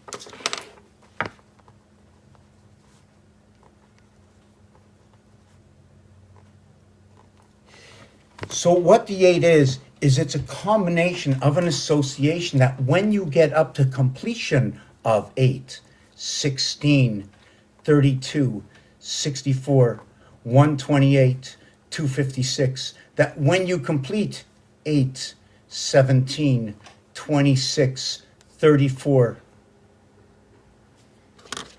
So what the 8 is it's a combination of an association that when you get up to completion of 8, 16, 32, 64, 128, 256, that when you complete 8, 17, 26, 34,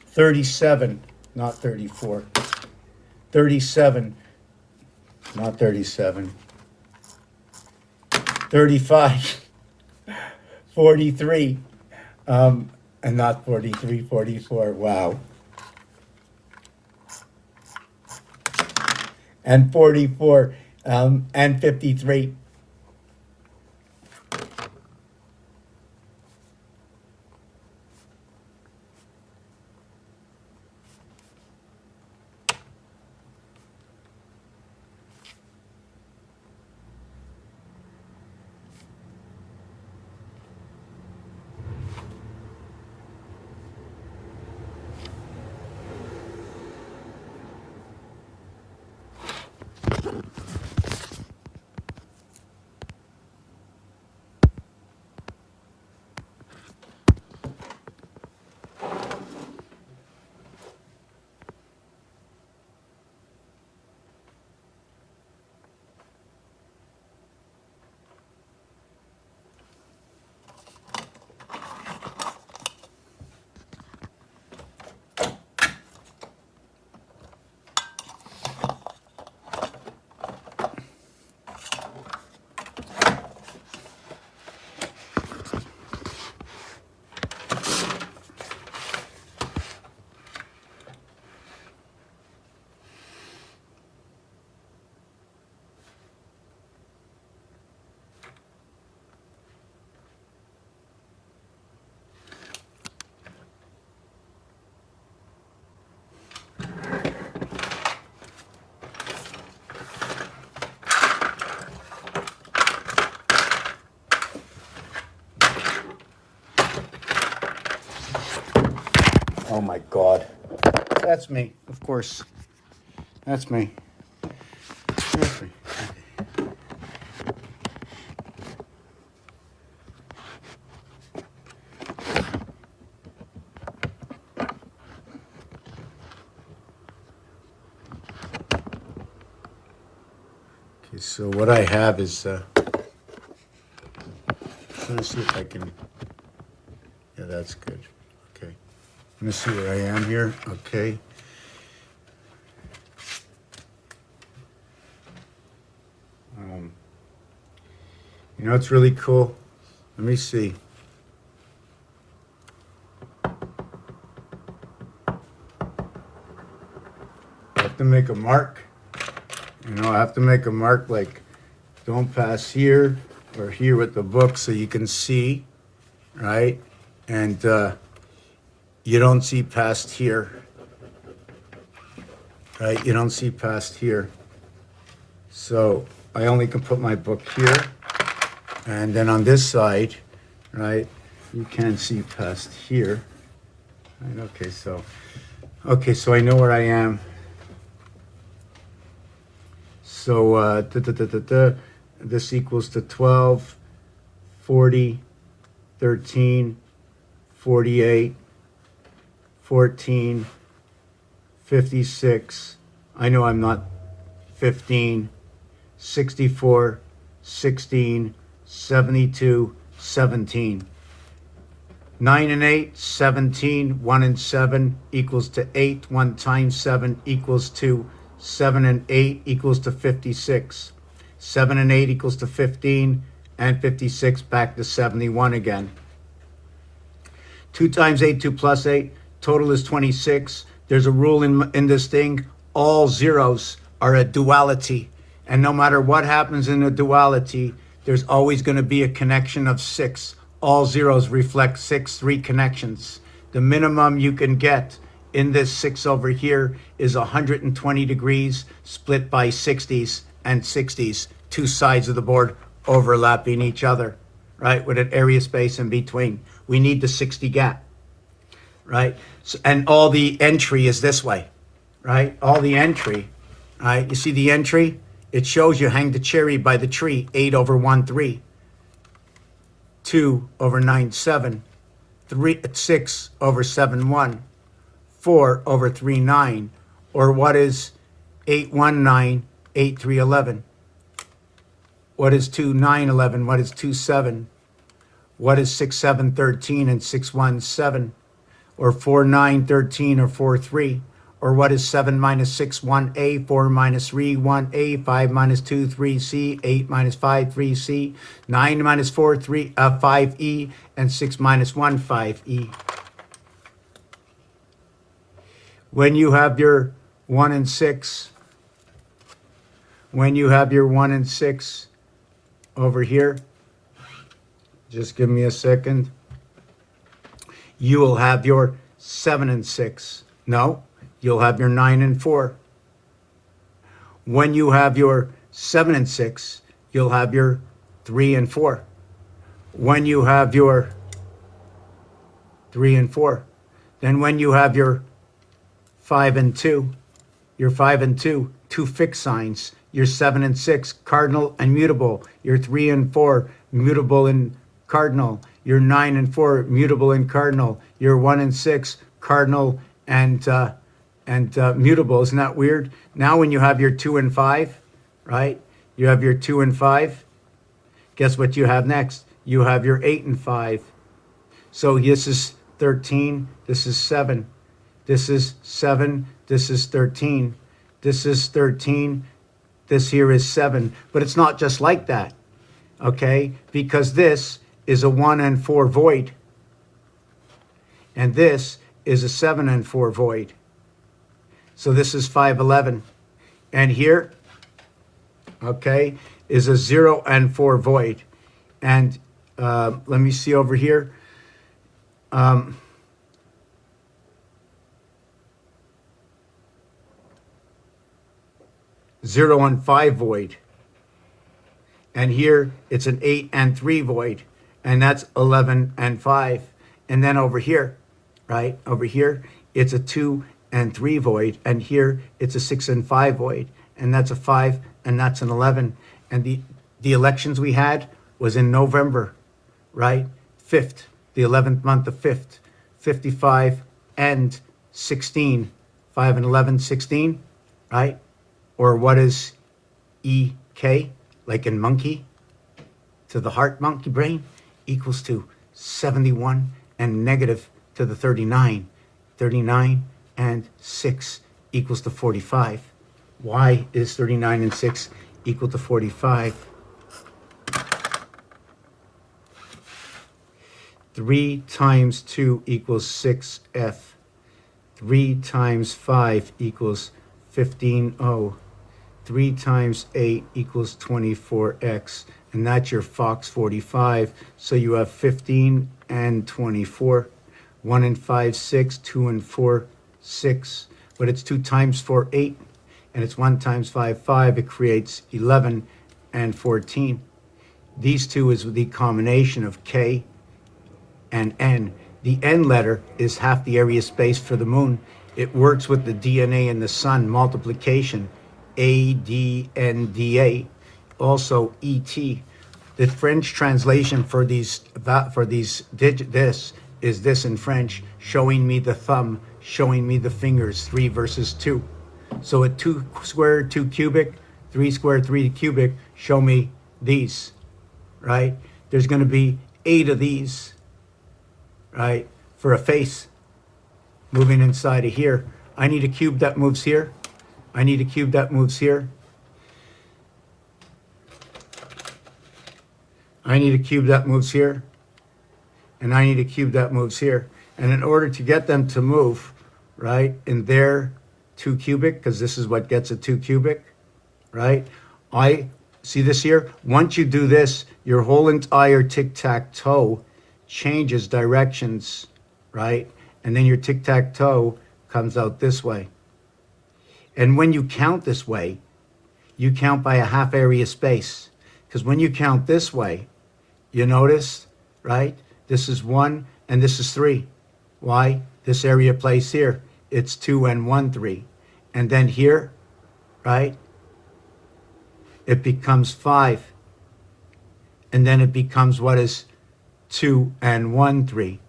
37, not 34, 37, not 37, 35, 43, and not 43, 44, wow. And 44, and 53. That's me, of course. That's me. That's me. Okay, so what I have is, trying to see if I can, yeah, that's good. Okay. Let me see where I am here. Okay. You know, it's really cool. Let me see. I have to make a mark. You know, I have to make a mark like don't pass here or here with the book so you can see, right? And you don't see past here, right? You don't see past here. So I only can put my book here. And then on this side, right, you can't see past here. Right, okay, so I know where I am. So this equals to 12, 40, 13, 48, 14, 56. I know I'm not 15, 64, 16, 72, 17. 9 and 8, 17, 1 and 7 equals to 8. 1 times 7 equals to 7 and 8 equals to 56. 7 and 8 equals to 15, and 56 back to 71 again. 2 times 8, 2 plus 8, total is 26. There's a rule in this thing, all zeros are a duality. And no matter what happens in a duality, there's always going to be a connection of 6. All zeros reflect 6 reconnections. The minimum you can get in this 6 over here is 120 degrees split by 60s and 60s, 2 sides of the board overlapping each other, right? With an area space in between. We need the 60 gap, right? So, and all the entry is this way, right? All the entry, right? You see the entry? It shows you hang the cherry by the tree, 8 over 1, 3. 2 over 9, 7. 6 over 7, 1. 4 over 3, 9. Or what is 8, 1, 9, 8, 3, 11? What is 2, 9, 11? What is 2, 7? What is 6, 7, 13 and 6, 1, 7? Or 4, 9, 13 or 4, 3? Or what is 7 minus 6, 1a, 4 minus 3, 1a, 5 minus 2, 3c, 8 minus 5, 3c, 9 minus 4, 5e, and 6 minus 1, 5e. When you have your 1 and 6, over here, just give me a second, you will have your 7 and 6. No. You'll have your 9 and 4. When you have your 7 and 6, you'll have your 3 and 4. When you have your 3 and 4. Then when you have your 5 and 2, your 5 and 2, 2 fixed signs. Your 7 and 6, cardinal and mutable. Your 3 and 4, mutable and cardinal. Your 9 and 4, mutable and cardinal. Your 1 and 6, cardinal and mutable. Isn't that weird? Now when you have your 2 and 5, right? You have your 2 and 5. Guess what you have next? You have your 8 and 5. So this is 13. This is 7. This is 7. This is 13. This is 13. This here is 7. But it's not just like that, okay? Because this is a 1 and 4 void. And this is a 7 and 4 void. So this is 511. And here, okay, is a 0 and 4 void. And let me see over here. 0 and 5 void. And here it's an 8 and 3 void. And that's 11 and 5. And then over here, right, over here, it's a 2 and 3 void, and here it's a 6 and 5 void, and that's a 5 and that's an 11. And the elections we had was in November, right? 5th, the 11th month of 5th, 55 and 16, 5 and 11, 16, right? Or what is EK, like in monkey, to the heart monkey brain, equals to 71 and negative to the 39. 39 and 6 equals to 45. Why is 39 and 6 equal to 45? 3 times 2 equals 6F. 3 times 5 equals 15O. 3 times 8 equals 24X. And that's your Fox 45. So you have 15 and 24. 1 and 5, 6. 2 and 4, 6. But it's 2 times 4, 8. And it's 1 times 5, 5. It creates 11 and 14. These two is the combination of K and N. The N letter is half the area space for the moon. It works with the DNA in the sun, multiplication, ADNDA, also ET. The French translation for this is this in French, showing me the thumb, showing me the fingers, 3 versus 2. So at 2 square, 2 cubic, 3 square, 3 cubic, show me these, right? There's going to be 8 of these, right, for a face moving inside of here. I need a cube that moves here. I need a cube that moves here. I need a cube that moves here. And I need a cube that moves here. And in order to get them to move, right, in their 2 cubic, because this is what gets a 2 cubic, right? I see this here. Once you do this, your whole entire tic-tac-toe changes directions, right? And then your tic-tac-toe comes out this way. And when you count this way, you count by a half area space. Because when you count this way, you notice, right? This is 1 and this is 3. Why? This area place here, it's 2 and 1, 3. And then here, right? It becomes 5. And then it becomes what is 2 and 1, 3.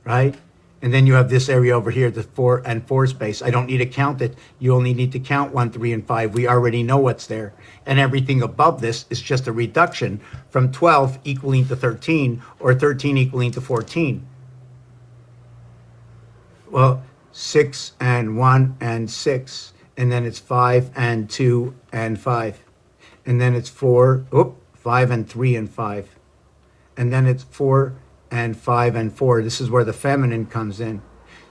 Right? And then you have this area over here, the 4 and 4 space. I don't need to count it. You only need to count 1, 3, and 5. We already know what's there. And everything above this is just a reduction from 12 equaling to 13 or 13 equaling to 14. Well, 6 and 1 and 6. And then it's 5 and 2 and 5. And then it's 5 and 3 and 5. And then it's 4 and 5 and 4. This is where the feminine comes in.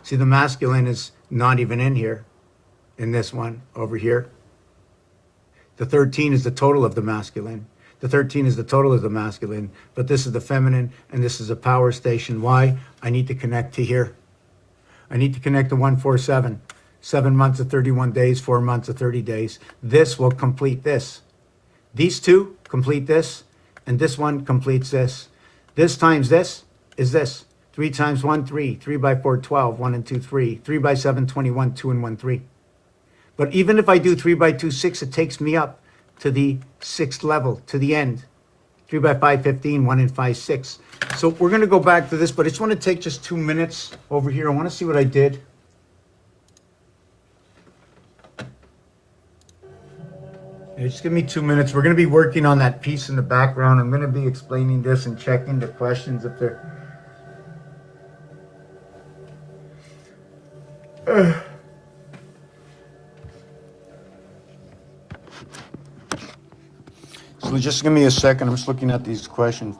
See, the masculine is not even in here, in this one over here. The 13 is the total of the masculine. The 13 is the total of the masculine, but this is the feminine, and this is a power station. Why? I need to connect to here. I need to connect to 147. 7 months of 31 days, 4 months of 30 days. This will complete this. These two complete this, and this one completes this. This times this is this. 3 times 1, 3. 3 by 4, 12. 1 and 2, 3. 3 by 7, 21. 2 and 1, 3. But even if I do 3 by 2, 6, it takes me up to the 6th level, to the end. 3 by 5, 15. 1 and 5, 6. So we're going to go back to this, but I just want to take just 2 minutes over here. I want to see what I did. Just give me 2 minutes. We're going to be working on that piece in the background. I'm going to be explaining this and checking the questions if they're... So just give me a second. I'm just looking at these questions.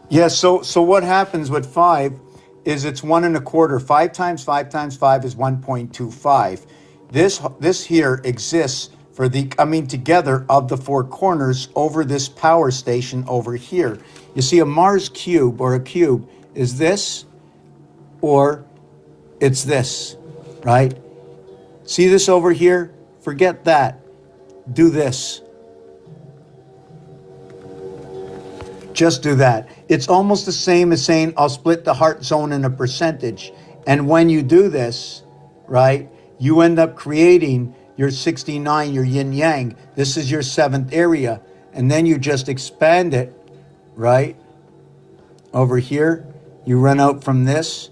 Yeah, so what happens with 5 is it's 1 1/4. 5 times 5 times 5 is 1.25. This here exists for the coming together of the 4 corners over this power station over here. You see, a Mars cube or a cube is this, or it's this, right? See this over here? Forget that. Do this. Just do that. It's almost the same as saying, I'll split the heart zone in a percentage. And when you do this, right? You end up creating your 69, your yin yang. This is your 7th area. And then you just expand it, right? Over here, you run out from this.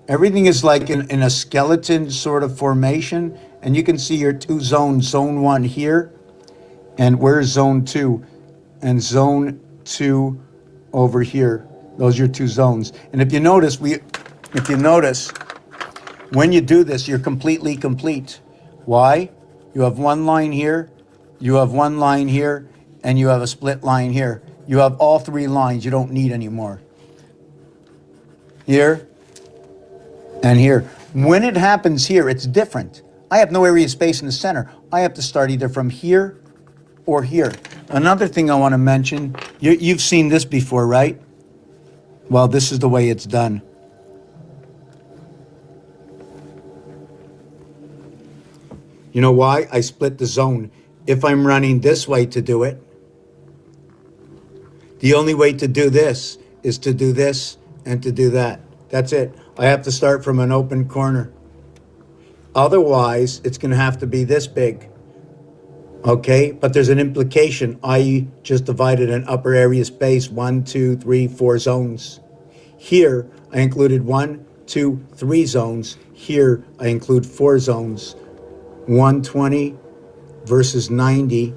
Everything is like in a skeleton sort of formation. And you can see your 2 zones, zone 1 here. And where's zone 2? And zone 2 over here. Those are your 2 zones. And if you notice, when you do this, you're completely complete. Why? You have 1 line here, you have 1 line here, and you have a split line here. You have all 3 lines you don't need anymore. Here and here. When it happens here, it's different. I have no area of space in the center. I have to start either from here or here. Another thing I want to mention, you've seen this before, right? Well, this is the way it's done. You know why? I split the zone. If I'm running this way to do it, the only way to do this is to do this and to do that. That's it. I have to start from an open corner. Otherwise, it's going to have to be this big. Okay? But there's an implication. I just divided an upper area space, 1, 2, 3, 4 zones. Here, I included 1, 2, 3 zones. Here, I include 4 zones. 120 versus 90,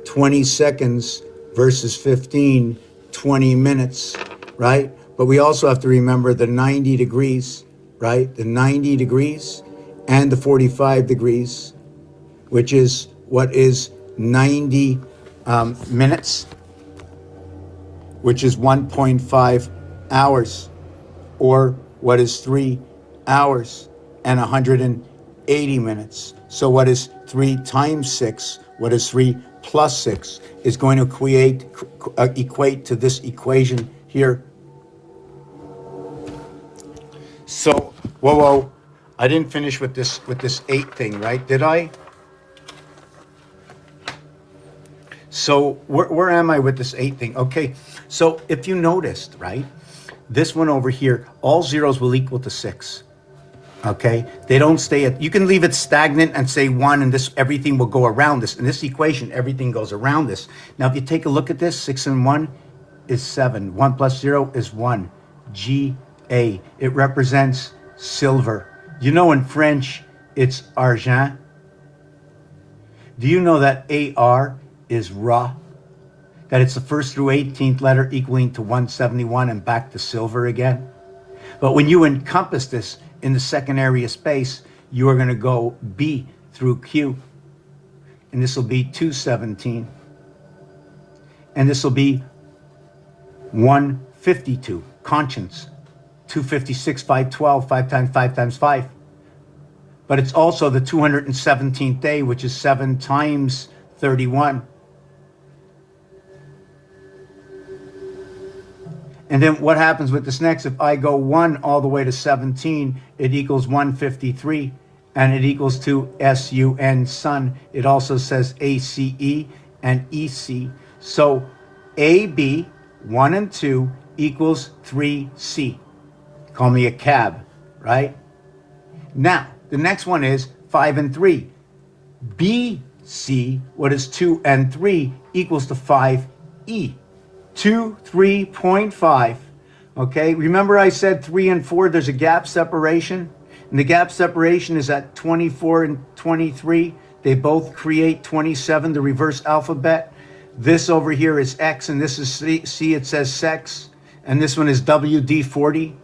20 seconds versus 15, 20 minutes, right? But we also have to remember the 90 degrees, right? The 90 degrees and the 45 degrees, which is what is 90 minutes, which is 1.5 hours, or what is 3 hours and 180 minutes. So what is 3 times 6, what is 3 plus 6, is going to equate to this equation here. So, whoa, I didn't finish with this 8 thing, right? Did I? So where am I with this 8 thing? Okay, so if you noticed, right, this one over here, all zeros will equal to 6. Okay, they don't stay at, you can leave it stagnant and say 1, and this, everything will go around this. In this equation, everything goes around this. Now, if you take a look at this, 6 and 1 is 7. 1 plus 0 is 1. G-A. It represents silver. You know, in French, it's argent. Do you know that AR is Ra? That it's the first through 18th letter equaling to 171 and back to silver again? But when you encompass this in the second area space, you are going to go B through Q. And this will be 217. And this will be 152. Conscience. 256, 512, 5 times 5 times 5. But it's also the 217th day, which is 7 times 31. And then what happens with this next? If I go 1 all the way to 17, it equals 153, and it equals to S-U-N, sun. It also says A-C-E and E-C. So A-B, 1 and 2, equals 3C. Call me a cab, right? Now, the next one is 5 and 3. B-C, what is 2 and 3, equals to 5E. 2, 3.5. Okay, remember I said 3 and 4, there's a gap separation? And the gap separation is at 24 and 23. They both create 27, the reverse alphabet. This over here is X, and this is C, it says sex. And this one is WD40.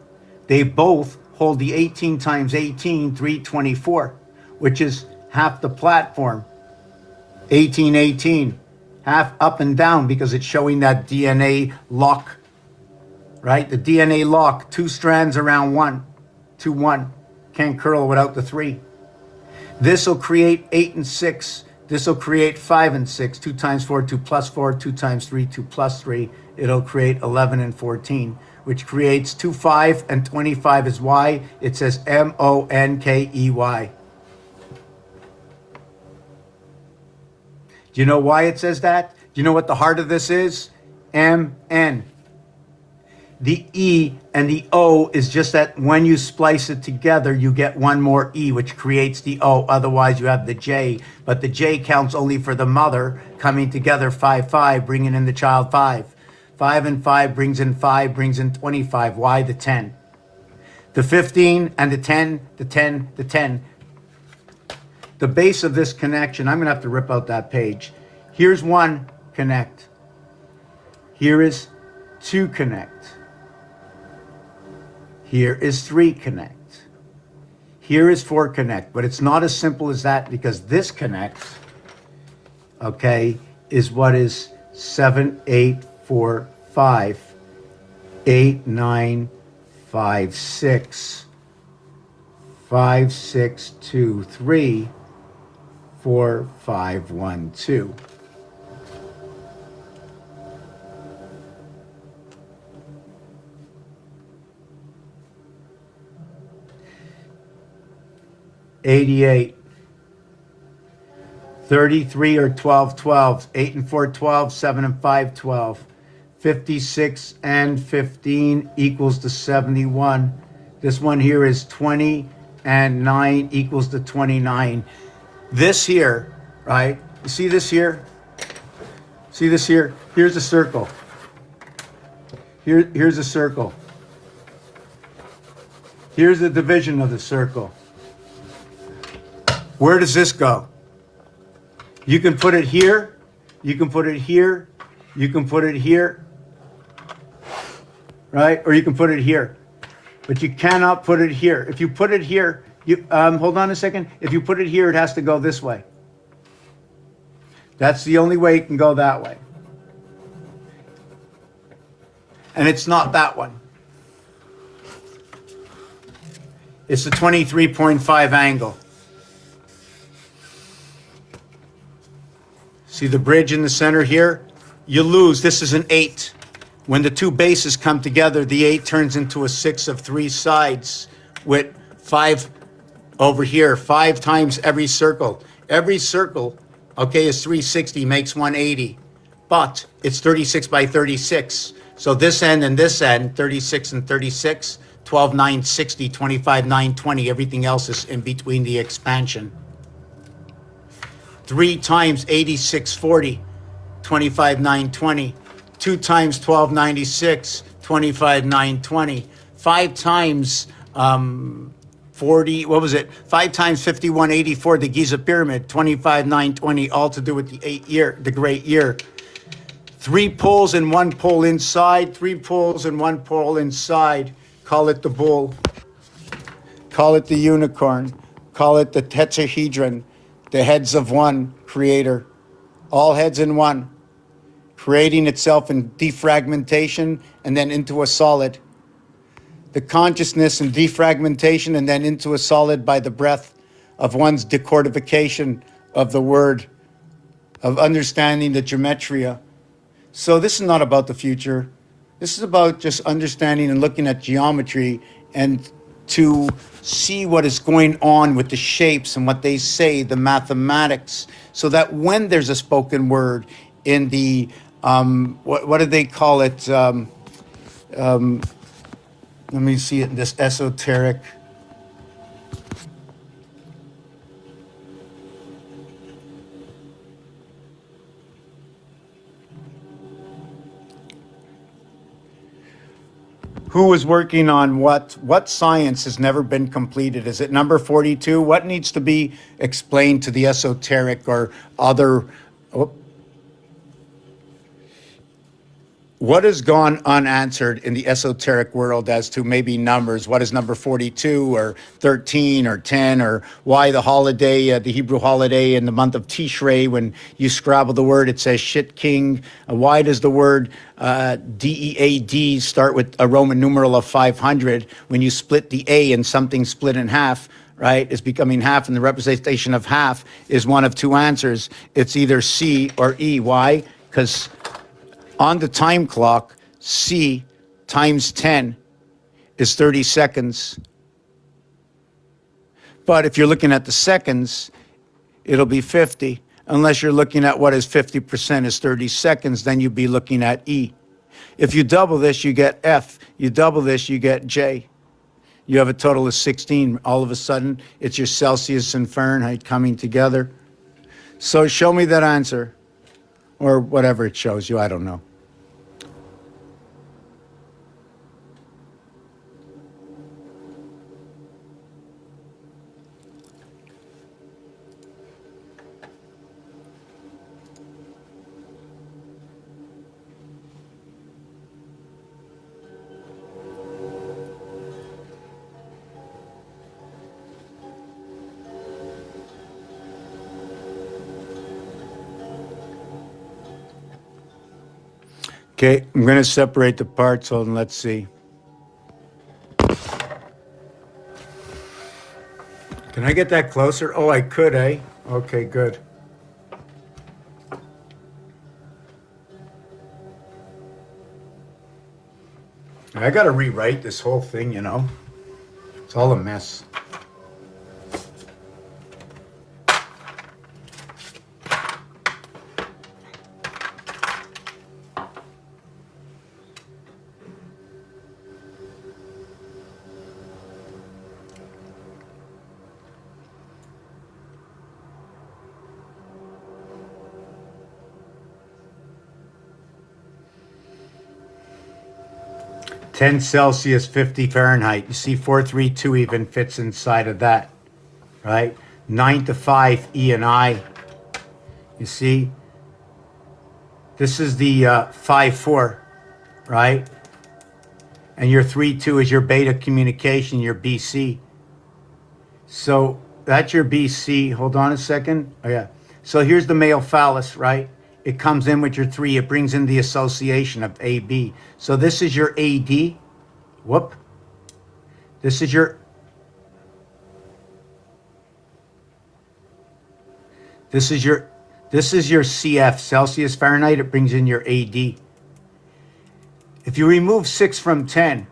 They both hold the 18 times 18, 324, which is half the platform. 18, 18. Half up and down, because it's showing that DNA lock, right? The DNA lock, 2 strands around 1, 2, 1. Can't curl without the 3. This will create 8 and 6. This will create 5 and 6. 2 times 4, 2 plus 4, 2 times 3, 2 plus 3. It'll create 11 and 14, which creates 2, 5, and 25 is Y. It says M-O-N-K-E-Y. Do you know why it says that? Do you know what the heart of this is? M-N. the E and the O is just that when you splice it together, you get one more E, which creates the O. Otherwise, you have the J, but the J counts only for the mother coming together 5, 5, bringing in the child 5. 5 and 5 brings in 5, brings in 25. Why the 10? The 15 and the 10, the 10, the 10. The base of this connection, I'm going to have to rip out that page. Here's 1 connect. Here is 2 connect. Here is 3 connect. Here is 4 connect. But it's not as simple as that, because this connect, okay, is what is 7, 8, 4, 5, 8, 9, 5, 6, 5, 6, 2, 3, 4, 5, 1, 2. $88, 33 or 12, 12, 8 and 4, 12, 7 and 5, 12, 56 and 15 equals to 71. This one here is 20 and 9 equals to 29. This here, right? You see this here? See this here? Here's a circle. Here's a circle. Here's the division of the circle. Where does this go? You can put it here, you can put it here, you can put it here, right? Or you can put it here, but you cannot put it here. If you put it here, hold on a second. If you put it here, it has to go this way. That's the only way it can go that way. And it's not that one. It's the 23.5 angle. See the bridge in the center here? You lose. This is an 8. When the two bases come together, the 8 turns into a 6 of 3 sides with 5 over here. 5 times every circle. Every circle, okay, is 360, makes 180. But it's 36 by 36. So this end and this end, 36 and 36, 12, 9, 60, 25, 9, 20. Everything else is in between the expansion. 3 times 8640, 25, 920. 2 times 1296, 25, 920. 5 times 40, what was it? 5 times 5184, the Giza Pyramid, 25, 920, all to do with the great year. 3 poles and 1 pole inside, 3 poles and 1 pole inside. Call it the bull. Call it the unicorn. Call it the tetrahedron. The heads of one creator, all heads in one, creating itself in defragmentation and then into a solid. The consciousness in defragmentation and then into a solid by the breath of one's decodification of the word, of understanding the gematria. So this is not about the future. This is about just understanding and looking at geometry and to see what is going on with the shapes and what they say, the mathematics, so that when there's a spoken word in the, what do they call it? Let me see it in this esoteric. Who is working on what? What science has never been completed? Is it number 42? What needs to be explained to the esoteric or other? What has gone unanswered in the esoteric world as to maybe numbers? What is number 42 or 13 or 10, or why the holiday, the Hebrew holiday in the month of Tishrei, when you scrabble the word, it says shit king. Why does the word DEAD start with a Roman numeral of 500? When you split the A and something split in half, right, is becoming half, and the representation of half is one of 2 answers. It's either C or E. Why? Because on the time clock, C times 10 is 30 seconds. But if you're looking at the seconds, it'll be 50. Unless you're looking at what is 50% is 30 seconds, then you'd be looking at E. If you double this, you get F. You double this, you get J. You have a total of 16. All of a sudden, it's your Celsius and Fahrenheit coming together. So show me that answer, or whatever it shows you. I don't know. Okay, I'm going to separate the parts, hold on, let's see. Can I get that closer? Oh, I could, eh? Okay, good. I got to rewrite this whole thing, you know. It's all a mess. Ten Celsius, 50 Fahrenheit. You see 432 even fits inside of that, right? 9 to 5, E and I. You see? This is the 5-4, right? And your 3-2 is your beta communication, your BC. So that's your BC. Hold on a second. Oh, yeah. So here's the male phallus, right? It comes in with your 3. It brings in the association of AB. So this is your AD. Whoop. This is your... This is your CF, Celsius, Fahrenheit. It brings in your AD. If you remove 6 from 10,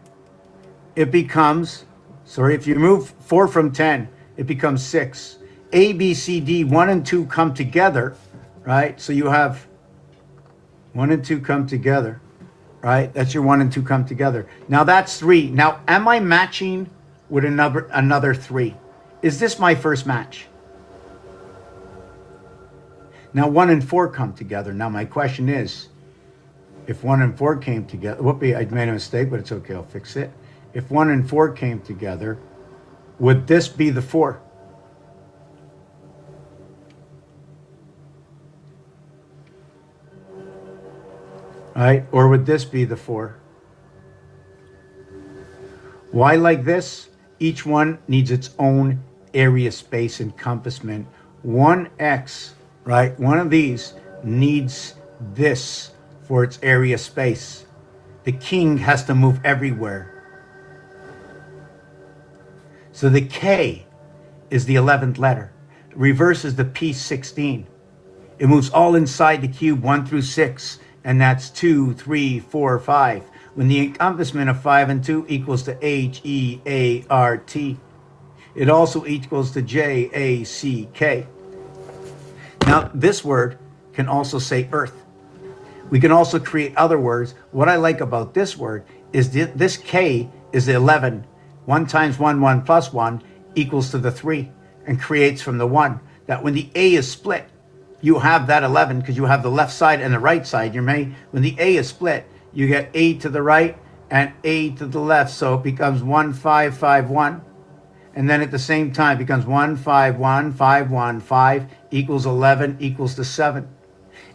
it becomes... Sorry, if you remove 4 from 10, it becomes 6. A, B, C, D, 1 and 2 come together, right? So you have 1 and 2 come together, right? That's your 1 and 2 come together. Now that's 3. Now, am I matching with another 3? Is this my first match? Now 1 and 4 come together. Now my question is, if 1 and 4 came together, whoopee, I made a mistake, but it's okay, I'll fix it. If 1 and 4 came together, would this be the 4? Right? Or would this be the 4? Why like this? Each one needs its own area space encompassment. 1x, right? One of these needs this for its area space. The king has to move everywhere. So the K is the 11th letter. Reverse is the P16. It moves all inside the cube, 1 through 6. And that's 2, 3, 4, 5. When the encompassment of 5 and 2 equals to H-E-A-R-T. It also equals to J-A-C-K. Now, this word can also say earth. We can also create other words. What I like about this word is this K is 11. 1 times 1, 1 plus 1 equals to the 3 and creates from the 1. That when the A is split, you have that 11 because you have the left side and the right side. When the A is split, you get A to the right and A to the left. So it becomes 1, 5, 5, 1. And then at the same time, it becomes 1, 5, 1, 5, 1, 5 equals 11 equals to 7.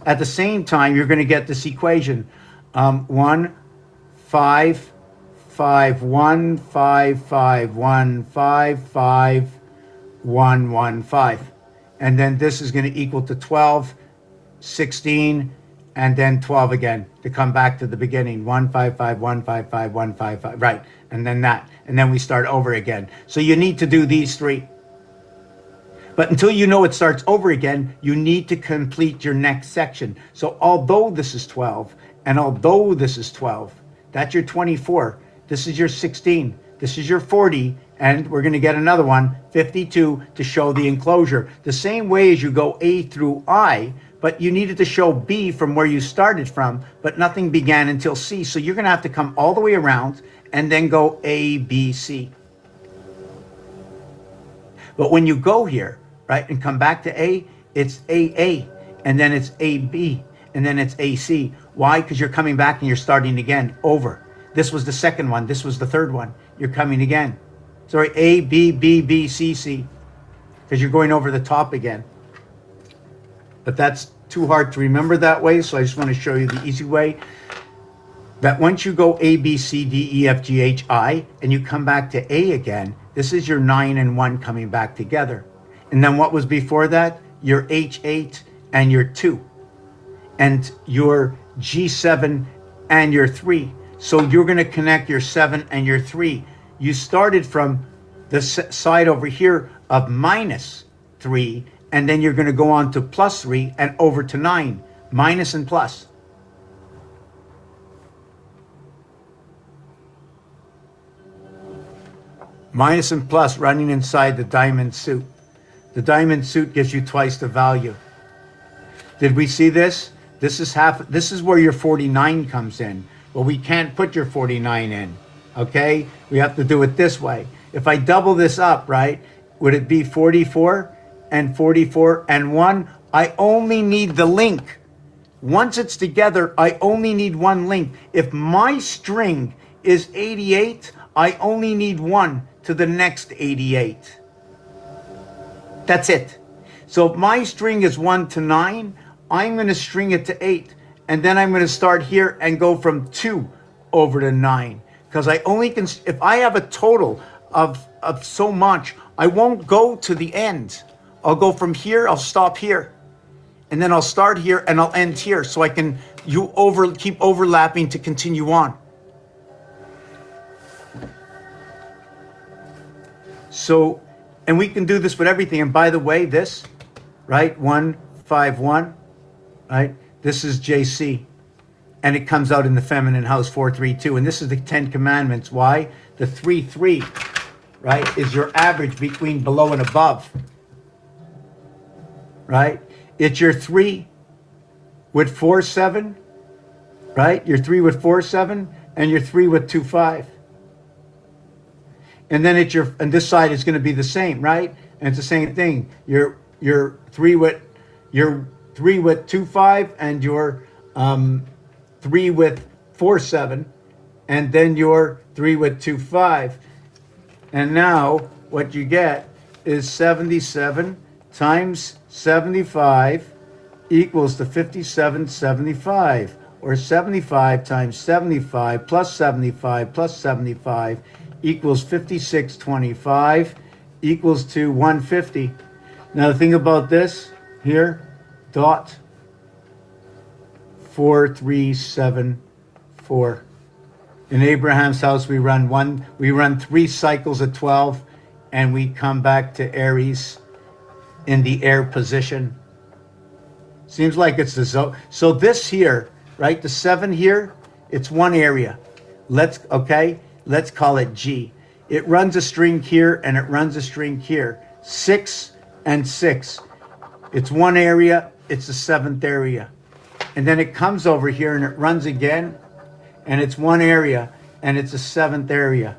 At the same time, you're going to get this equation. 1, 5, 5, 1, 5, 5, 1, 5, 5, 1, 1, 5. And then this is going to equal to 12, 16, and then 12 again to come back to the beginning. 1, 5, 5, 1, 5, 5, 1, 5, 5. Right. And then that. And then we start over again. So you need to do these 3. But until you know it starts over again, you need to complete your next section. So although this is 12, and although this is 12, that's your 24. This is your 16. This is your 40. And we're going to get another one, 52, to show the enclosure. The same way as you go A through I, but you needed to show B from where you started from, but nothing began until C. So you're going to have to come all the way around and then go A, B, C. But when you go here, right, and come back to A, it's AA, and then it's AB, and then it's AC. Why? Because you're coming back and you're starting again, over. This was the second one. This was the third one. You're coming again. Sorry, A, B, B, B, C, C, because you're going over the top again. But that's too hard to remember that way, so I just want to show you the easy way. That once you go A, B, C, D, E, F, G, H, I, and you come back to A again, this is your 9 and 1 coming back together. And then what was before that? Your H8 and your 2. And your G7 and your 3. So you're going to connect your 7 and your 3. You started from the side over here of -3, and then you're going to go on to +3 and over to 9. Minus and plus. Minus and plus running inside the diamond suit. The diamond suit gives you twice the value. Did we see this? This is where your 49 comes in. Well, we can't put your 49 in. Okay? We have to do it this way. If I double this up, right, would it be 44 and 44 and 1? I only need the link. Once it's together, I only need one link. If my string is 88, I only need 1 to the next 88. That's it. So if my string is 1 to 9, I'm going to string it to 8. And then I'm going to start here and go from 2 over to 9. Because I only can, if I have a total of so much, I won't go to the end. I'll go from here, I'll stop here. And then I'll start here and I'll end here. So I can keep overlapping to continue on. So, and we can do this with everything. And by the way, this, right, 151, right, this is JC. And it comes out in the feminine house, 432. And this is the 10 commandments. Why? The 3-3, right, is your average between below and above. Right? It's your 3 with 4-7, right? Your 3 with 4-7 and your 3 with 2-5. And then and this side is going to be the same, right? And it's the same thing. Your 3 with 2-5 and your 3 with 4-7, and then your 3 with 2-5. And now what you get is 77 times 75 equals to 5775, or 75 times 75 plus 75 plus 75 equals 5625 equals to 150. Now the thing about this here, dot 4374. In Abraham's house we run 3 cycles at 12, and we come back to Aries in the air position. Seems like it's the zone. So this here, right, the 7 here, it's one area. Let's call it G. It runs a string here and it runs a string here. 6 and 6. It's one area, it's the 7th area. And then it comes over here and it runs again, and it's one area and it's a 7th area.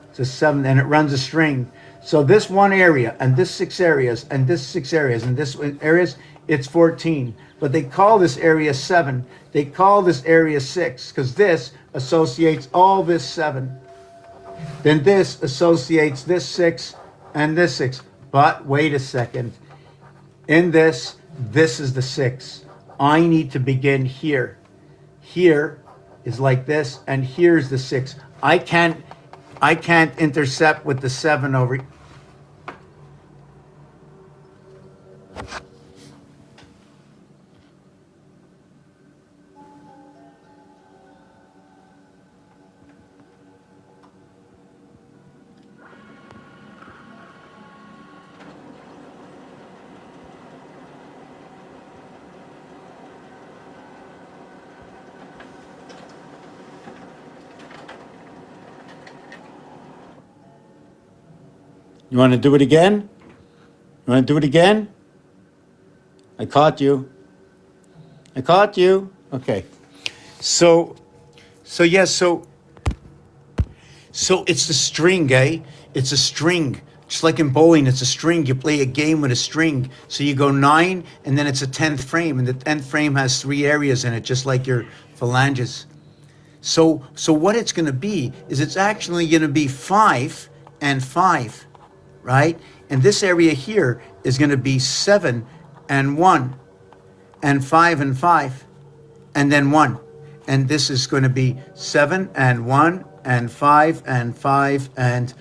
It's a 7th, and it runs a string. So this one area and this 6 areas and this 6 areas and this areas, it's 14. But they call this area 7. They call this area 6 because this associates all this 7. Then this associates this 6 and this 6. But wait a second. In this is the 6. I need to begin here. Here is like this, and here's the 6. I can't intercept with the 7 over. You want to do it again? You want to do it again? I caught you. I caught you. Okay. So it's the string, eh? It's a string. Just like in bowling, it's a string. You play a game with a string. So you go 9, and then it's a 10th frame, and the 10th frame has 3 areas in it, just like your phalanges. So what it's going to be is it's actually going to be 5 and 5, right? And this area here is going to be 7 and 1, and 5 and 5, and then 1. And this is going to be 7 and 1, and 5 and 5 and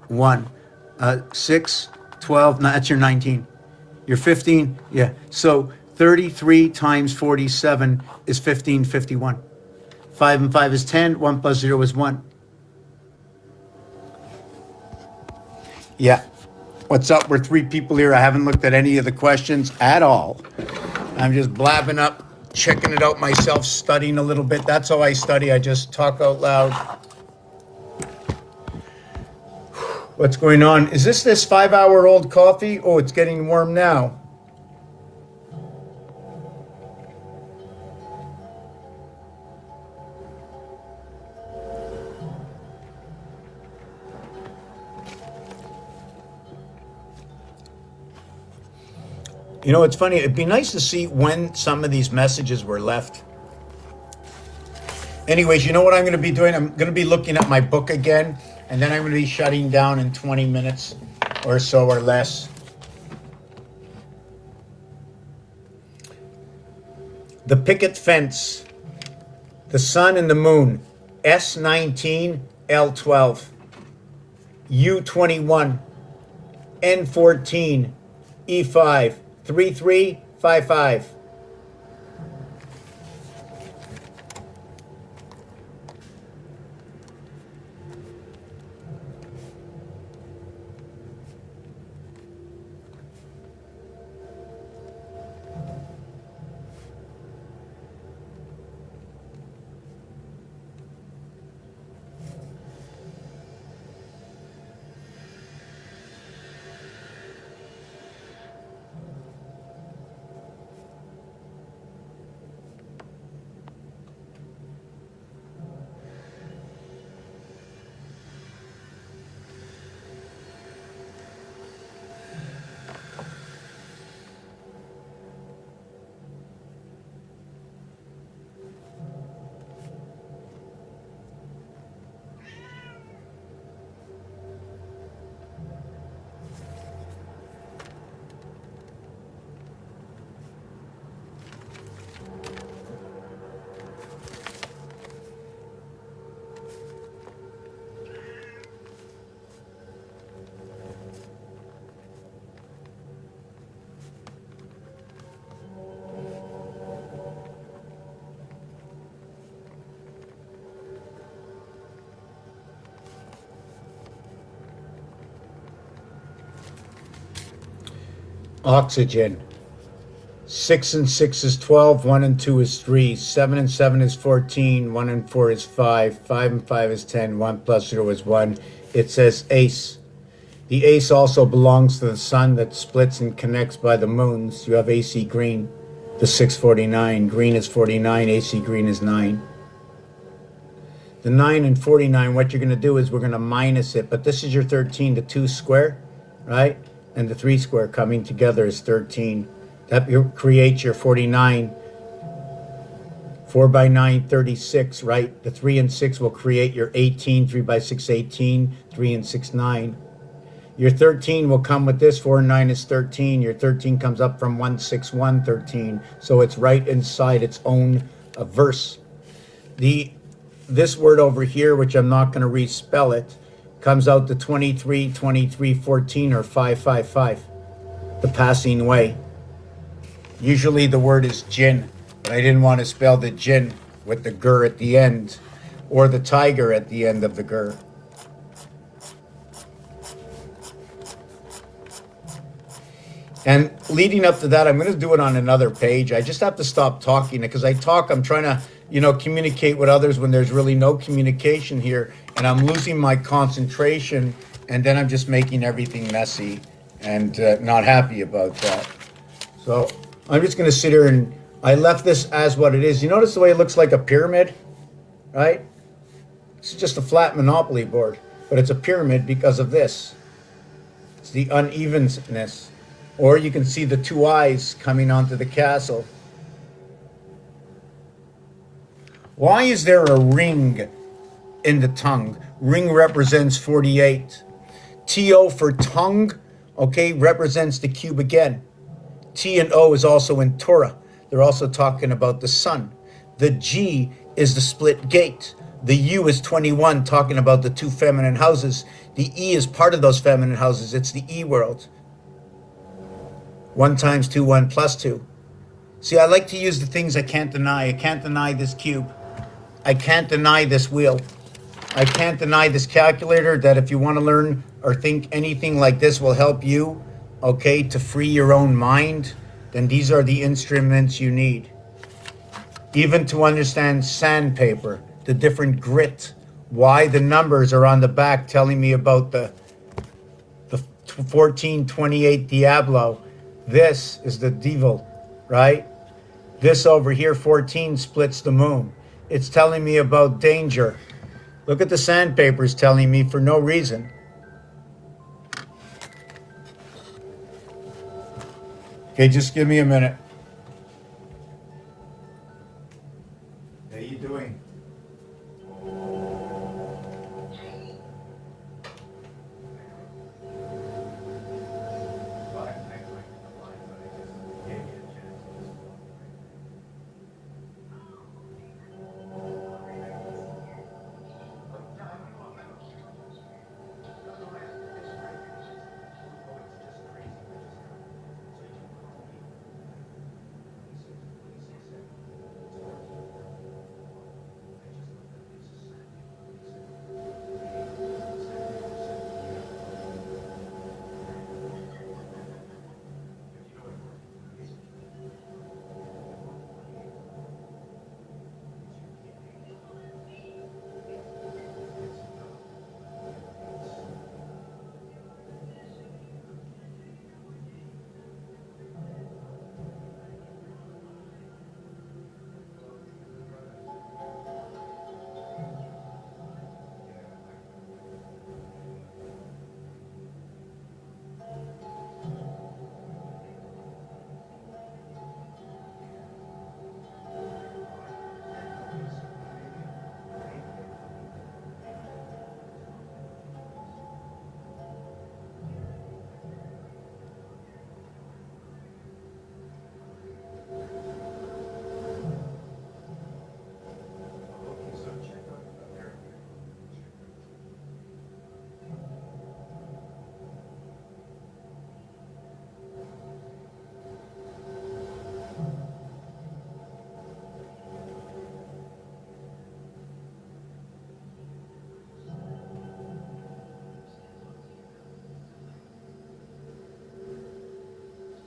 1. 6, 12, no, that's your 19. Your 15, yeah. So 33 times 47 is 1551. 5 and 5 is 10, 1 plus 0 is 1. Yeah. What's up? We're 3 people here. I haven't looked at any of the questions at all. I'm just blabbing up, checking it out myself, studying a little bit. That's how I study. I just talk out loud. What's going on? Is this 5-hour-old coffee? Oh, it's getting warm now. You know, it's funny. It'd be nice to see when some of these messages were left. Anyways, you know what I'm going to be doing? I'm going to be looking at my book again, and then I'm going to be shutting down in 20 minutes or so or less. The picket fence, the sun and the moon, S19, L12, U21, N14, E5, 3355. Oxygen. 6 and 6 is 12, 1 and 2 is 3, 7 and 7 is 14, 1 and 4 is 5, 5 and 5 is 10, 1 plus 0 is 1. It says ace. The ace also belongs to the sun that splits and connects by the moons. You have AC green, the 649. Green is 49, AC green is 9. The 9 and 49, what you're going to do is we're going to minus it, but this is your 13, the 2 square, right? And the 3 square coming together is 13. That creates your 49. 4 by 9, 36, right? The 3 and 6 will create your 18. 3 by 6, 18. 3 and 6, 9. Your 13 will come with this. 4 and 9 is 13. Your 13 comes up from 1, 6, 1, 13. So it's right inside its own verse. This word over here, which I'm not going to respell it, comes out to 23, 23, 14, or 555, the passing way. Usually the word is jinn, but I didn't want to spell the jinn with the gur at the end, or the tiger at the end of the gur. And leading up to that, I'm going to do it on another page. I just have to stop talking because I'm trying to, communicate with others when there's really no communication here, and I'm losing my concentration and then I'm just making everything messy and not happy about that. So I'm just gonna sit here and I left this as what it is. You notice the way it looks like a pyramid, right? It's just a flat Monopoly board, but it's a pyramid because of this. It's the unevenness. Or you can see the two eyes coming onto the castle. Why is there a ring in the tongue? Ring represents 48. TO for tongue, okay, represents the cube again. T and O is also in Torah. They're also talking about the sun. The G is the split gate. The U is 21, talking about the two feminine houses. The E is part of those feminine houses. It's the E world. 1 times 2, 1 plus 2. See, I like to use the things I can't deny. I can't deny this cube. I can't deny this wheel. I can't deny this calculator that if you want to learn or think anything like this will help you, okay, to free your own mind, then these are the instruments you need. Even to understand sandpaper, the different grit, why the numbers are on the back telling me about the 1428 Diablo. This is the devil, right? This over here, 14, splits the moon. It's telling me about danger. Look at the sandpapers telling me for no reason. Okay, just give me a minute. How you doing?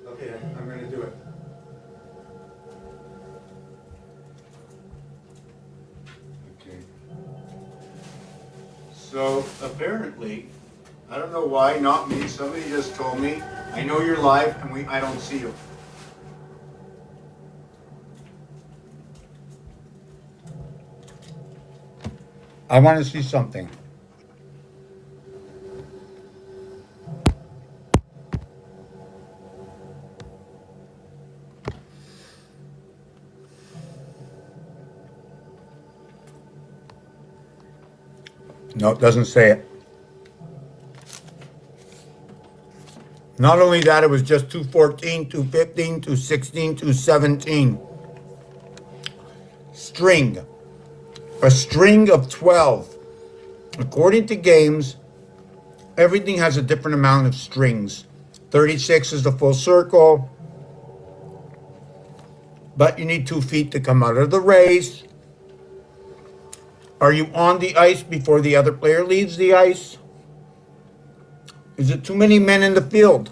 Okay, I'm going to do it. Okay. So apparently, I don't know why, not me, somebody just told me, I know you're live and I don't see you. I want to see something. No, it doesn't say it. Not only that, it was just 214, 215, 216, 217. String. A string of 12. According to games, everything has a different amount of strings. 36 is the full circle. But you need 2 feet to come out of the race. Are you on the ice before the other player leaves the ice? Is it too many men in the field?